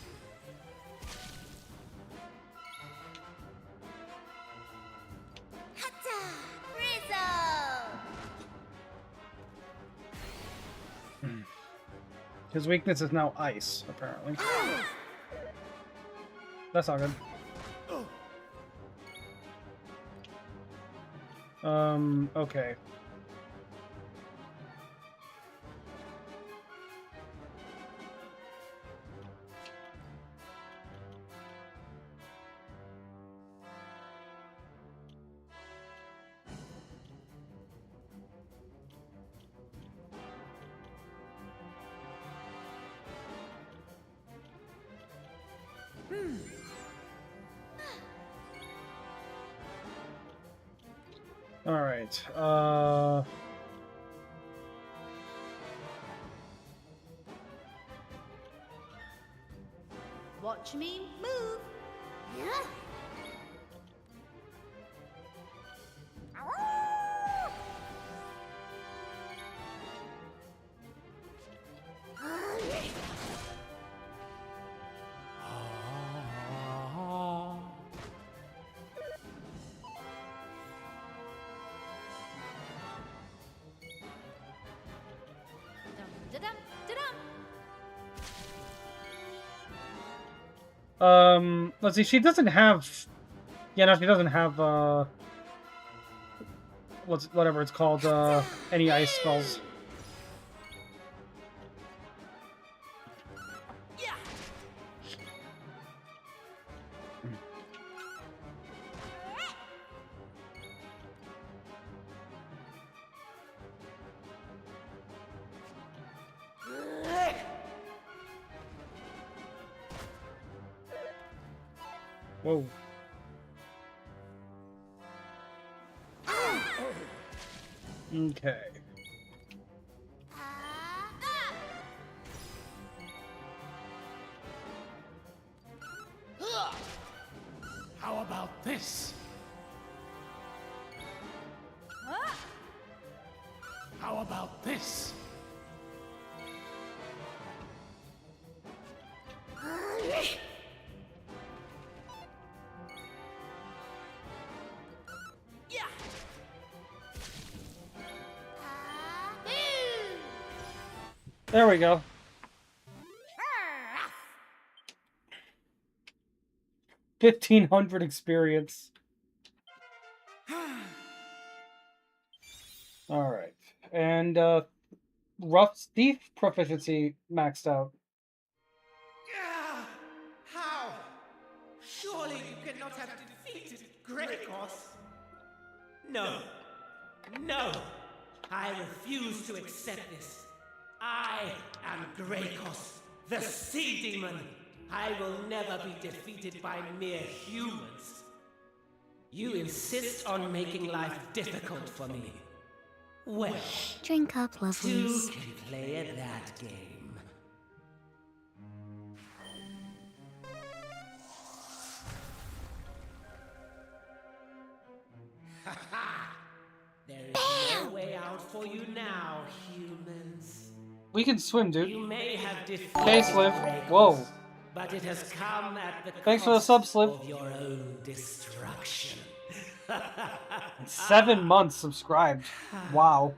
his weakness is now ice, apparently. That's not good. Okay. All right. Watch me move. Yeah. Dum-da-dum, da-dum. Let's see, she doesn't have... Yeah, no, she doesn't have, whatever it's called, any ice spells. Whoa. Okay. How about this? How about this? There we go. $1,500 experience. All right, and rough thief proficiency maxed out. How? Surely you cannot have defeated Grekos. No. No. I refuse to accept this. I am Grekos, the sea demon. I will never be defeated by mere humans. You insist on making life difficult for me. Well, Drink up, two lovelies. can play at that game. There is no way out for you now, humans. We can swim, dude. You may have defeated Hey, Sliv. Dracos, Whoa. but it has come at the Thanks for the cost sub, Sliv. of your own destruction. 7 months subscribed. Wow.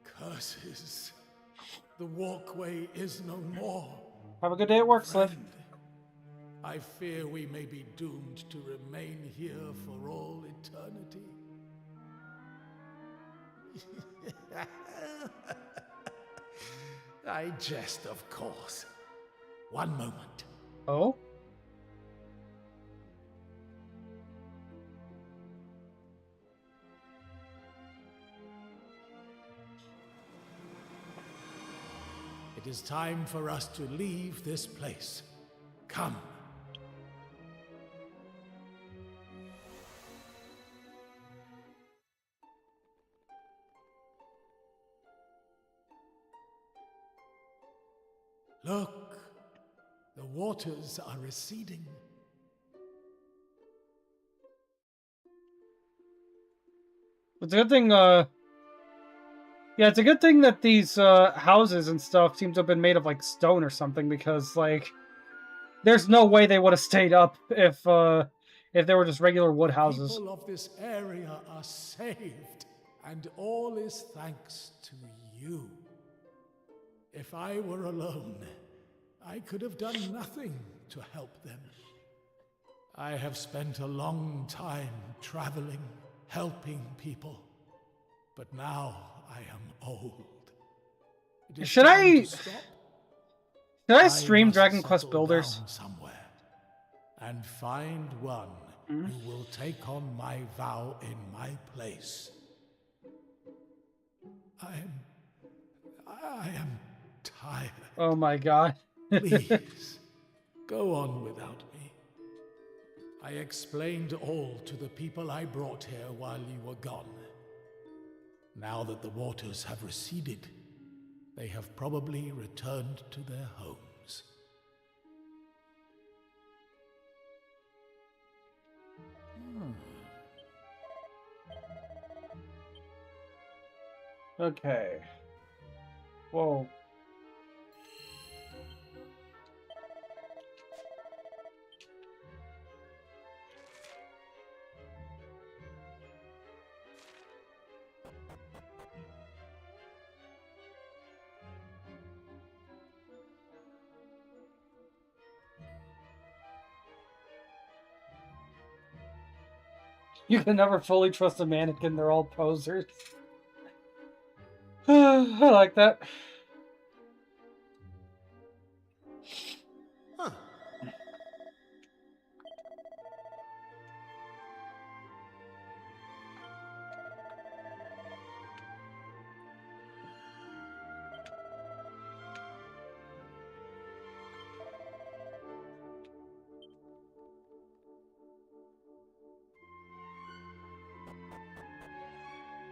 Curses. The walkway is no more. Have a good day at work, Sliv. I fear we may be doomed to remain here for all eternity. I jest, of course. One moment. Oh? It is time for us to leave this place. Come. Look, the waters are receding. It's a good thing, yeah, it's a good thing that these, houses and stuff seem to have been made of, like, stone or something, because, like, there's no way they would have stayed up if they were just regular wood houses. People of this area are saved, and all is thanks to you. If I were alone, I could have done nothing to help them. I have spent a long time traveling, helping people, but now I am old. It is Should time I... to stop. Should I stream must Dragon Quest settle Builders? down somewhere and find one who will take on my vow in my place. I am tired. Oh my god. Please, go on without me. I explained all to the people I brought here while you were gone. Now that the waters have receded, they have probably returned to their homes. Okay. Whoa. You can never fully trust a mannequin, they're all posers. I like that. Huh.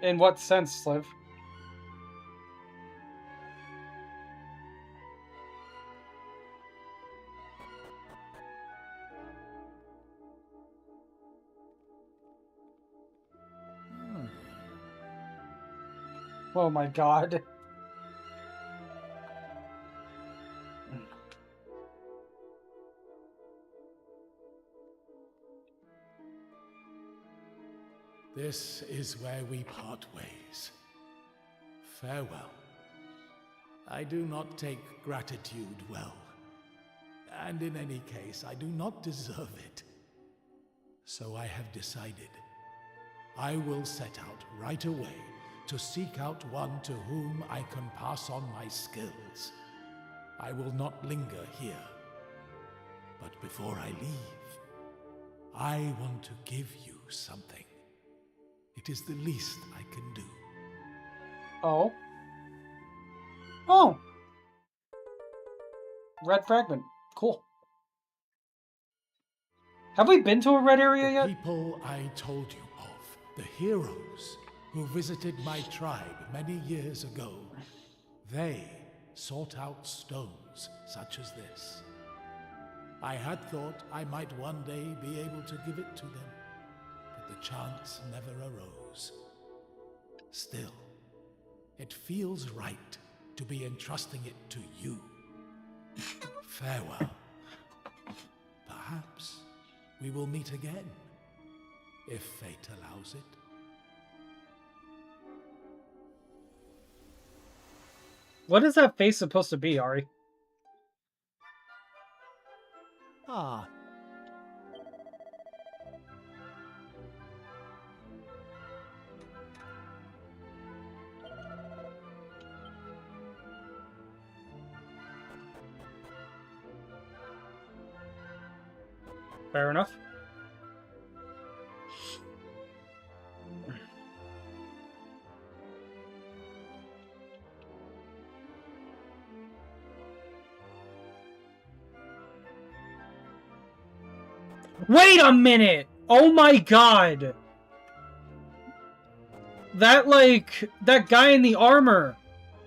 In what sense, Sliv? Oh my god. This is where we part ways. Farewell. I do not take gratitude well. And in any case, I do not deserve it. So I have decided. I will set out right away to seek out one to whom I can pass on my skills. I will not linger here. But before I leave, I want to give you something. It is the least I can do. Oh? Oh. Red fragment. Cool. Have we been to a red area yet? The people I told you of, the heroes who visited my tribe many years ago, they sought out stones such as this. I had thought I might one day be able to give it to them, but the chance never arose. Still, it feels right to be entrusting it to you. Farewell. Perhaps we will meet again, if fate allows it. What is that face supposed to be, Ari? Ah. Fair enough. Wait a minute! Oh my god! That, like, that guy in the armor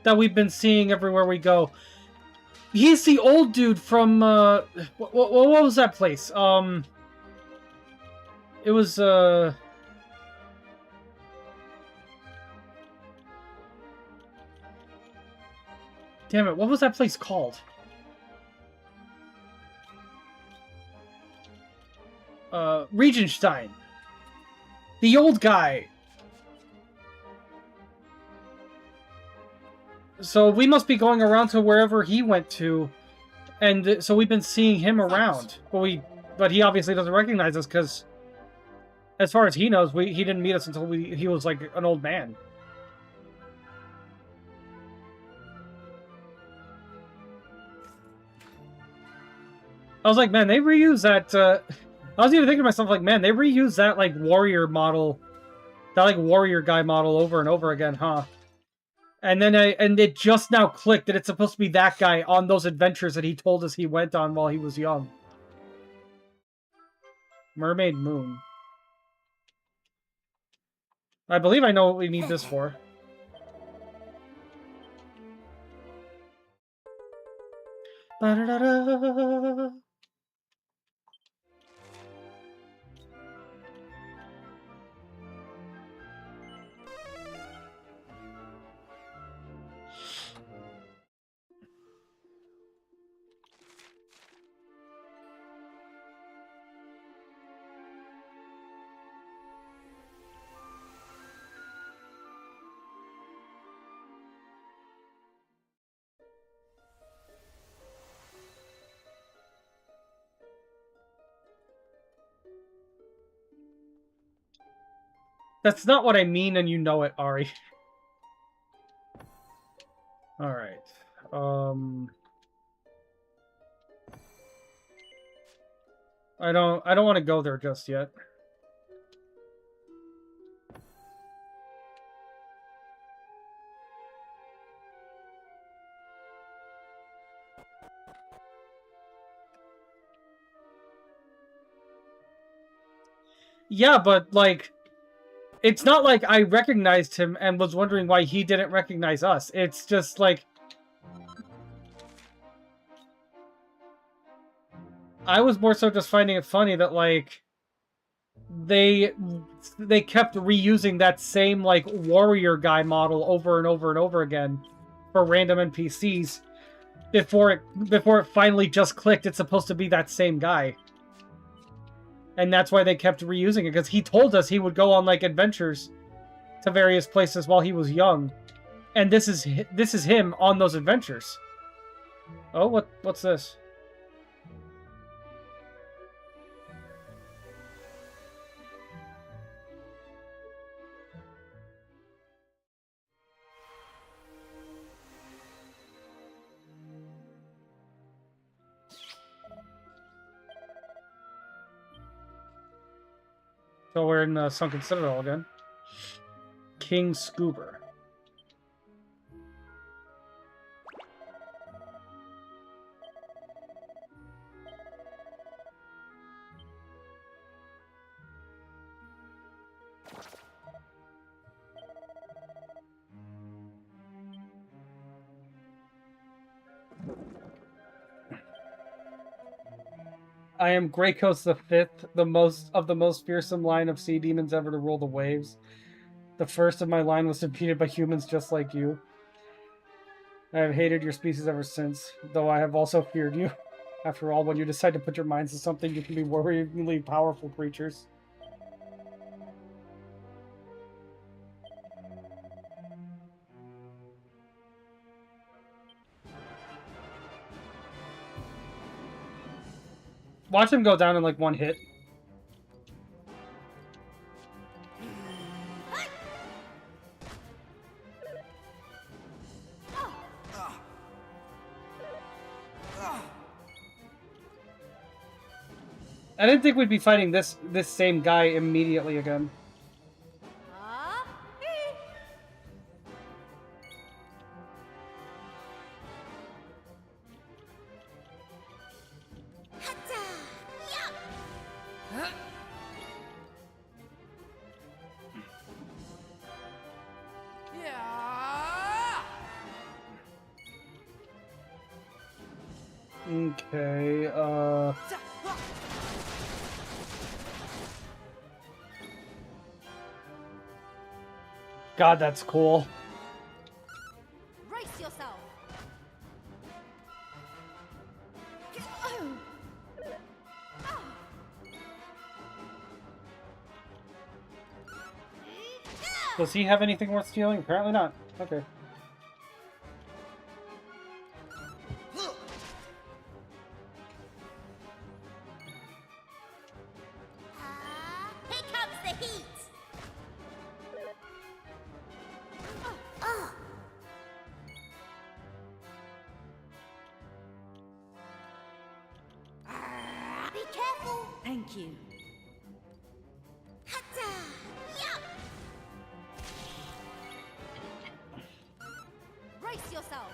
that we've been seeing everywhere we go. He's the old dude from, what was that place? It was, damn it, what was that place called? Regenstein. The old guy. So we must be going around to wherever he went to, and so we've been seeing him around. But he obviously doesn't recognize us because, as far as he knows, he didn't meet us until he was like an old man. I was like, man, they reuse that. I was even thinking to myself, like, man, they reuse that like warrior model, that like warrior guy model over and over again, huh? And then and it just now clicked that it's supposed to be that guy on those adventures that he told us he went on while he was young. Mermaid Moon. I believe I know what we need this for. Ba-da-da-da. That's not what I mean, and you know it, Ari. Alright. I don't want to go there just yet. Yeah, but like, it's not like I recognized him and was wondering why he didn't recognize us. It's just like, I was more so just finding it funny that like they kept reusing that same like warrior guy model over and over and over again for random NPCs before it finally just clicked it's supposed to be that same guy. And that's why they kept reusing it, because he told us he would go on like adventures to various places while he was young. And this is him on those adventures. Oh, what's this? So we're in the Sunken Citadel again. King Scoober. I am Greycoast the Fifth, the most fearsome line of sea demons ever to rule the waves. The first of my line was defeated by humans just like you. I have hated your species ever since, though I have also feared you. After all, when you decide to put your minds to something, you can be worryingly powerful creatures. Watch him go down in like one hit. I didn't think we'd be fighting this same guy immediately again. Okay, God, that's cool. Brace yourself. Does he have anything worth stealing? Apparently not. Okay. Here comes the heat! Be careful! Thank you. Brace yourself.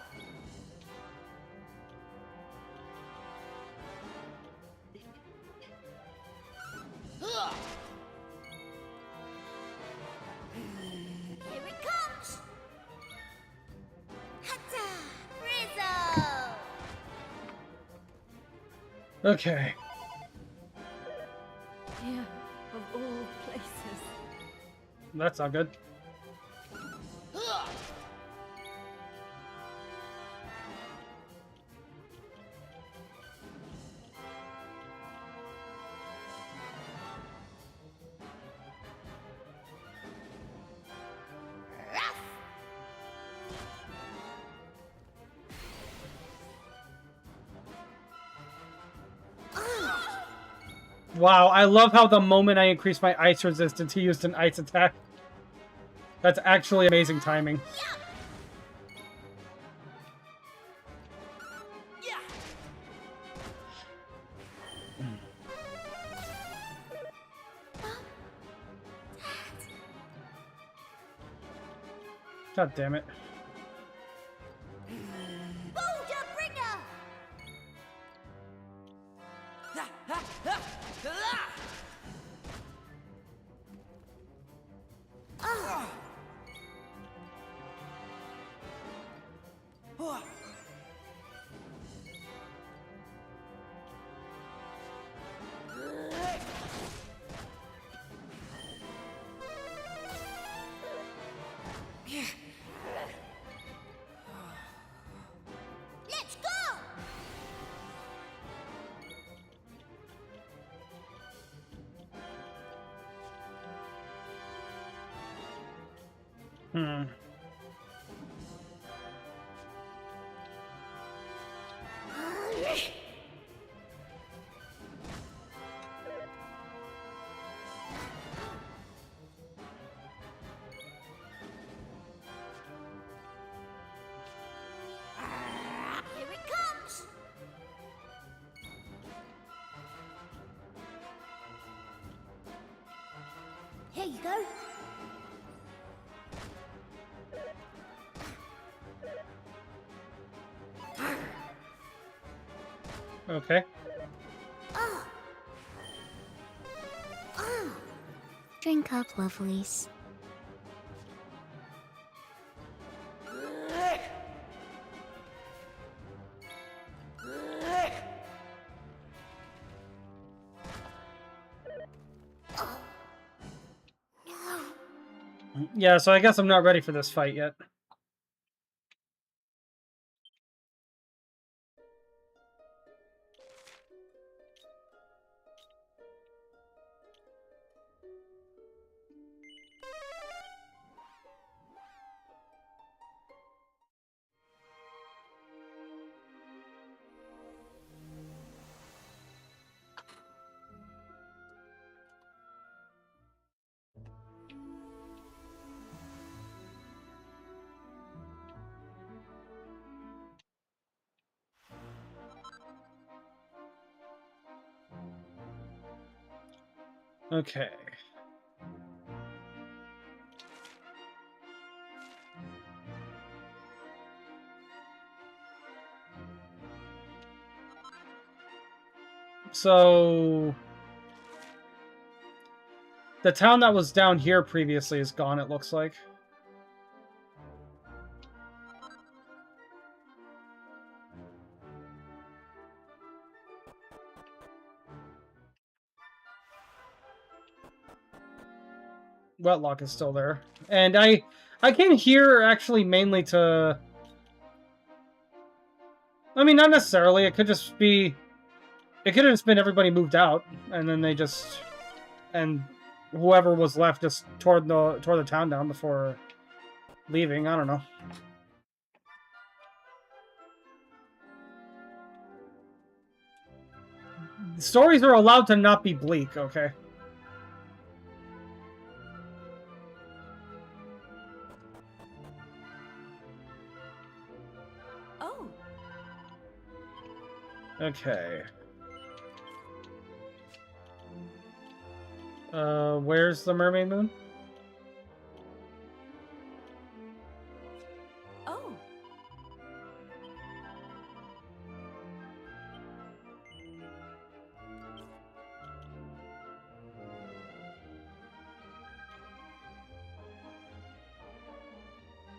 Here it comes! Hatta! Rizzo! Okay. Here, of all places. That's not good. Wow, I love how the moment I increased my ice resistance, he used an ice attack. That's actually amazing timing. God damn it. Boulder Bringer! Let's go! Here it comes! Here you go. Okay. Drink up, lovelies. Yeah, so I guess I'm not ready for this fight yet. Okay. So the town that was down here previously is gone, it looks like. Wetlock is still there. And I came here actually mainly to... I mean, not necessarily. It could just be... It could have just been everybody moved out, and then they just... And whoever was left just tore the town down before leaving. I don't know. Stories are allowed to not be bleak, okay? Oh. Okay. Where's the Mermaid Moon? Oh.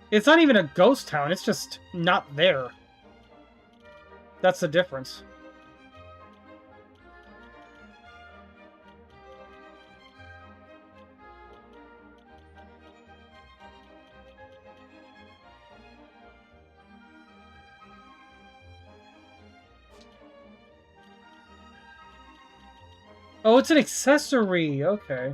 It's not even a ghost town, it's just not there. That's the difference. Oh, it's an accessory. Okay.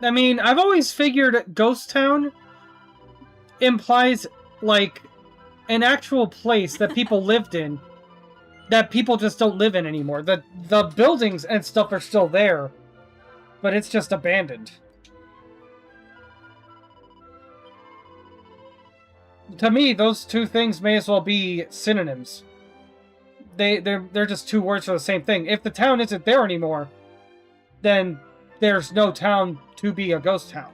I mean, I've always figured Ghost Town implies, like, an actual place that people lived in that people just don't live in anymore. The buildings and stuff are still there, but it's just abandoned. To me, those two things may as well be synonyms. They're just two words for the same thing. If the town isn't there anymore, then there's no town to be a ghost town.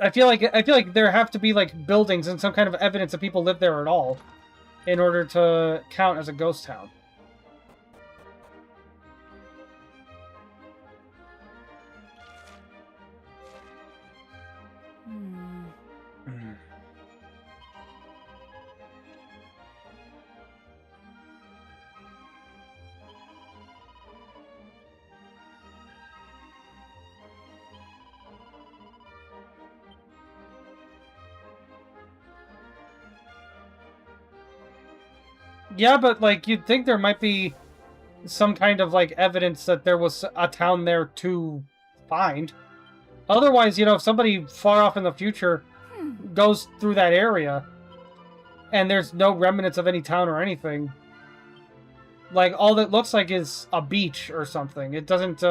I feel like there have to be like buildings and some kind of evidence that people live there at all in order to count as a ghost town. Yeah, but like you'd think there might be some kind of like evidence that there was a town there to find. Otherwise, you know, if somebody far off in the future goes through that area and there's no remnants of any town or anything, like all that looks like is a beach or something. It doesn't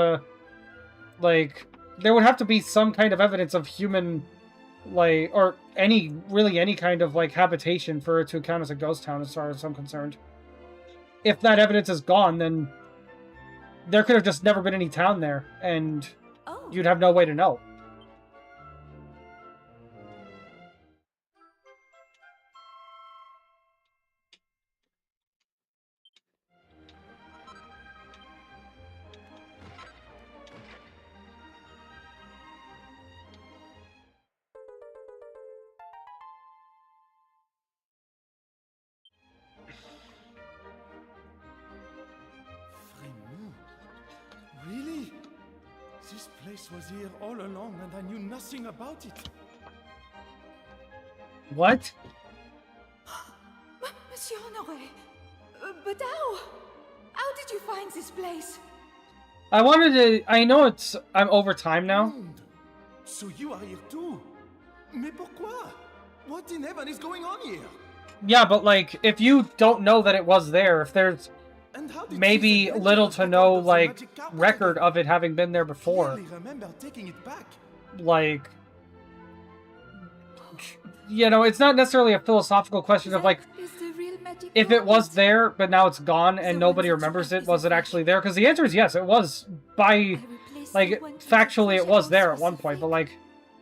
like there would have to be some kind of evidence of human, like, or any kind of like habitation for it to count as a ghost town as far as I'm concerned. If that evidence is gone, then there could have just never been any town there, and you'd have no way to know. This place was here all along and I knew nothing about it. What? Monsieur Honoré, but how? How did you find this place? I wanted to... I know I'm over time now. So you are here too? Mais pourquoi? What in heaven is going on here? Yeah, but like, if you don't know that it was there, if there's maybe little to no, like, record of it having been there before. Remember taking it back. Like, you know, it's not necessarily a philosophical question of like, if it was there, but now it's gone and nobody remembers it, was it actually there? Because the answer is yes, it was by, like, factually it was there at one point, but like...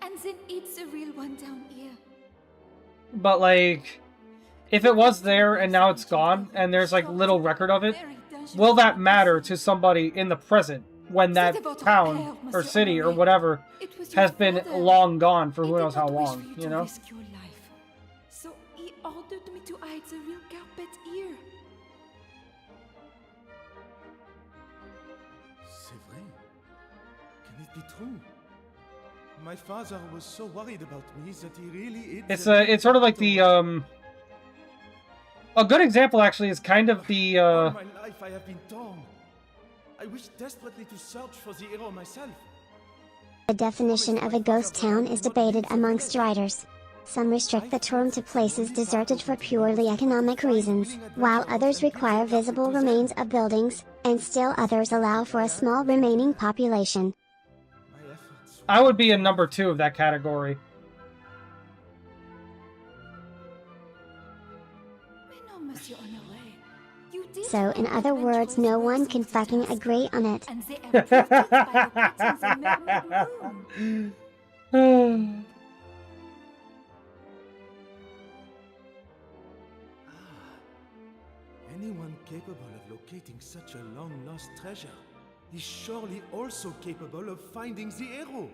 And then it's a real one down here. But like, if it was there and now it's gone and there's like little record of it, will that matter to somebody in the present when that town or city or whatever has been long gone for who knows how long, you know? So he ordered me to hide the real carpet here. C'est vrai. Can it be true? My father was so worried about me that he really... It's sort of like the, a good example, actually, is kind of the, All my life I have been torn. I wish desperately to search for the hero myself. The definition of a ghost town is debated amongst writers. Some restrict the term to places deserted for purely economic reasons, while others require visible remains of buildings, and still others allow for a small remaining population. I would be in number 2 of that category. So in other words, no one can fucking agree on it. Anyone capable of locating such a long-lost treasure is surely also capable of finding the hero.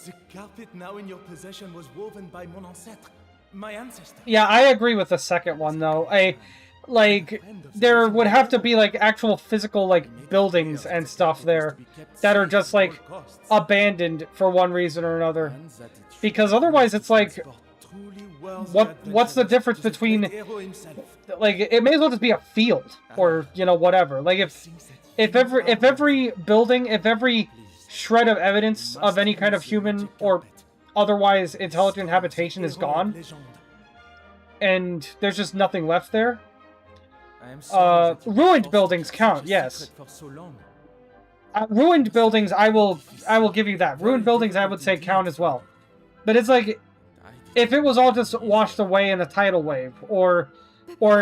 The carpet now in your possession was woven by mon ancêtre, my ancestor. Yeah, I agree with the second one, though. Like, there would have to be, like, actual physical, like, buildings and stuff there that are just, like, abandoned for one reason or another. Because otherwise it's like, what's the difference between, like, it may as well just be a field, or, you know, whatever. Like, if every building, if every shred of evidence of any kind of human or otherwise intelligent habitation is gone, and there's just nothing left there, ruined buildings count, yes. Ruined buildings, I will give you that. Ruined buildings, I would say, count as well. But it's like, if it was all just washed away in a tidal wave, or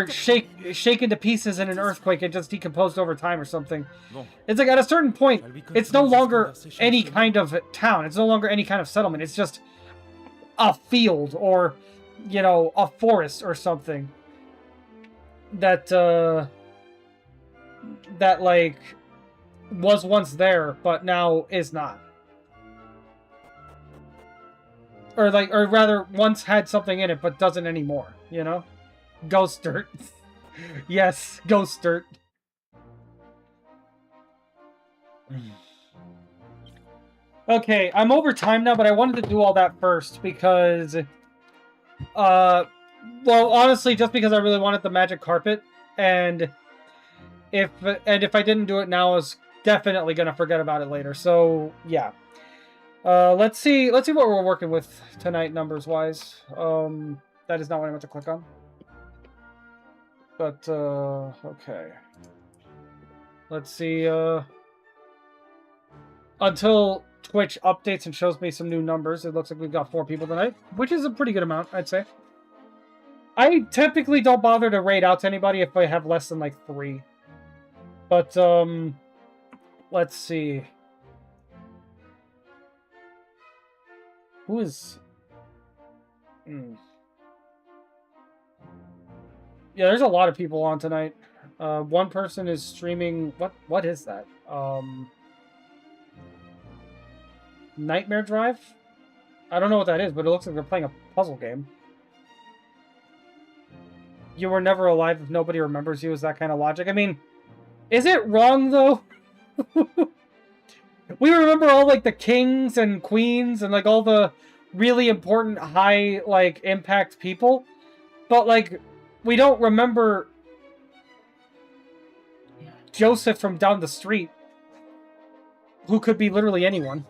shaken to pieces in an earthquake and just decomposed over time or something, it's like at a certain point, it's no longer any kind of town. It's no longer any kind of settlement. It's just a field or, you know, a forest or something that like was once there but now is not. Or rather once had something in it but doesn't anymore, you know? Ghost dirt. Yes, ghost dirt. Okay, I'm over time now, but I wanted to do all that first because, well, honestly, just because I really wanted the magic carpet, and if I didn't do it now, I was definitely gonna forget about it later. So yeah, let's see what we're working with tonight, numbers wise. That is not what I meant to click on. But, okay. Let's see, until Twitch updates and shows me some new numbers, it looks like we've got 4 people tonight, which is a pretty good amount, I'd say. I typically don't bother to raid out to anybody if I have less than, like, 3. But, let's see. Who is... Yeah, there's a lot of people on tonight. One person is streaming... What is that? Nightmare Drive? I don't know what that is, but it looks like they're playing a puzzle game. You were never alive if nobody remembers you, is that kind of logic? I mean, is it wrong, though? We remember all, like, the kings and queens and, like, all the really important high, like, impact people. But, like, we don't remember Joseph from down the street, who could be literally anyone.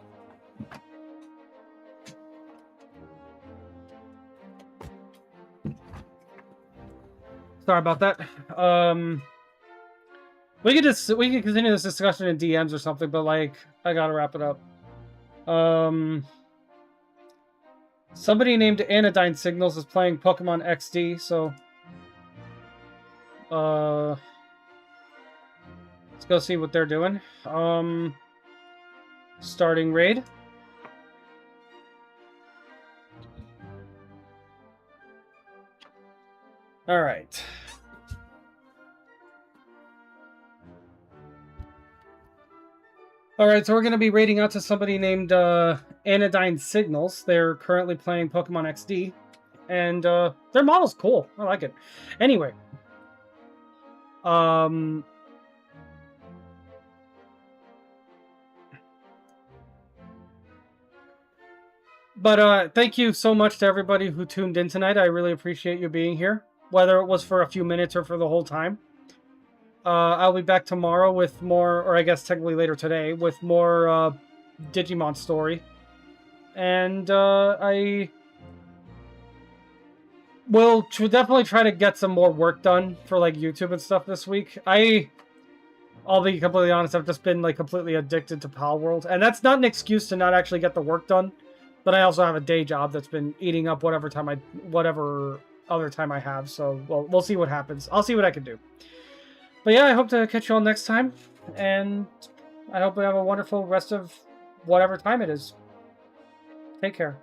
Sorry about that. We can continue this discussion in DMs or something, but, like, I gotta wrap it up. Somebody named Anodyne Signals is playing Pokemon XD, so let's go see what they're doing. Starting raid. All right. Alright, so we're going to be raiding out to somebody named Anodyne Signals. They're currently playing Pokemon XD. And their model's cool. I like it. Anyway. But thank you so much to everybody who tuned in tonight. I really appreciate you being here. Whether it was for a few minutes or for the whole time. I'll be back tomorrow with more, or I guess technically later today, with more Digimon story. And I will definitely try to get some more work done for, like, YouTube and stuff this week. I'll be completely honest, I've just been, like, completely addicted to Pal World. And that's not an excuse to not actually get the work done. But I also have a day job that's been eating up whatever other time I have. So we'll see what happens. I'll see what I can do. But yeah, I hope to catch you all next time, and I hope we have a wonderful rest of whatever time it is. Take care.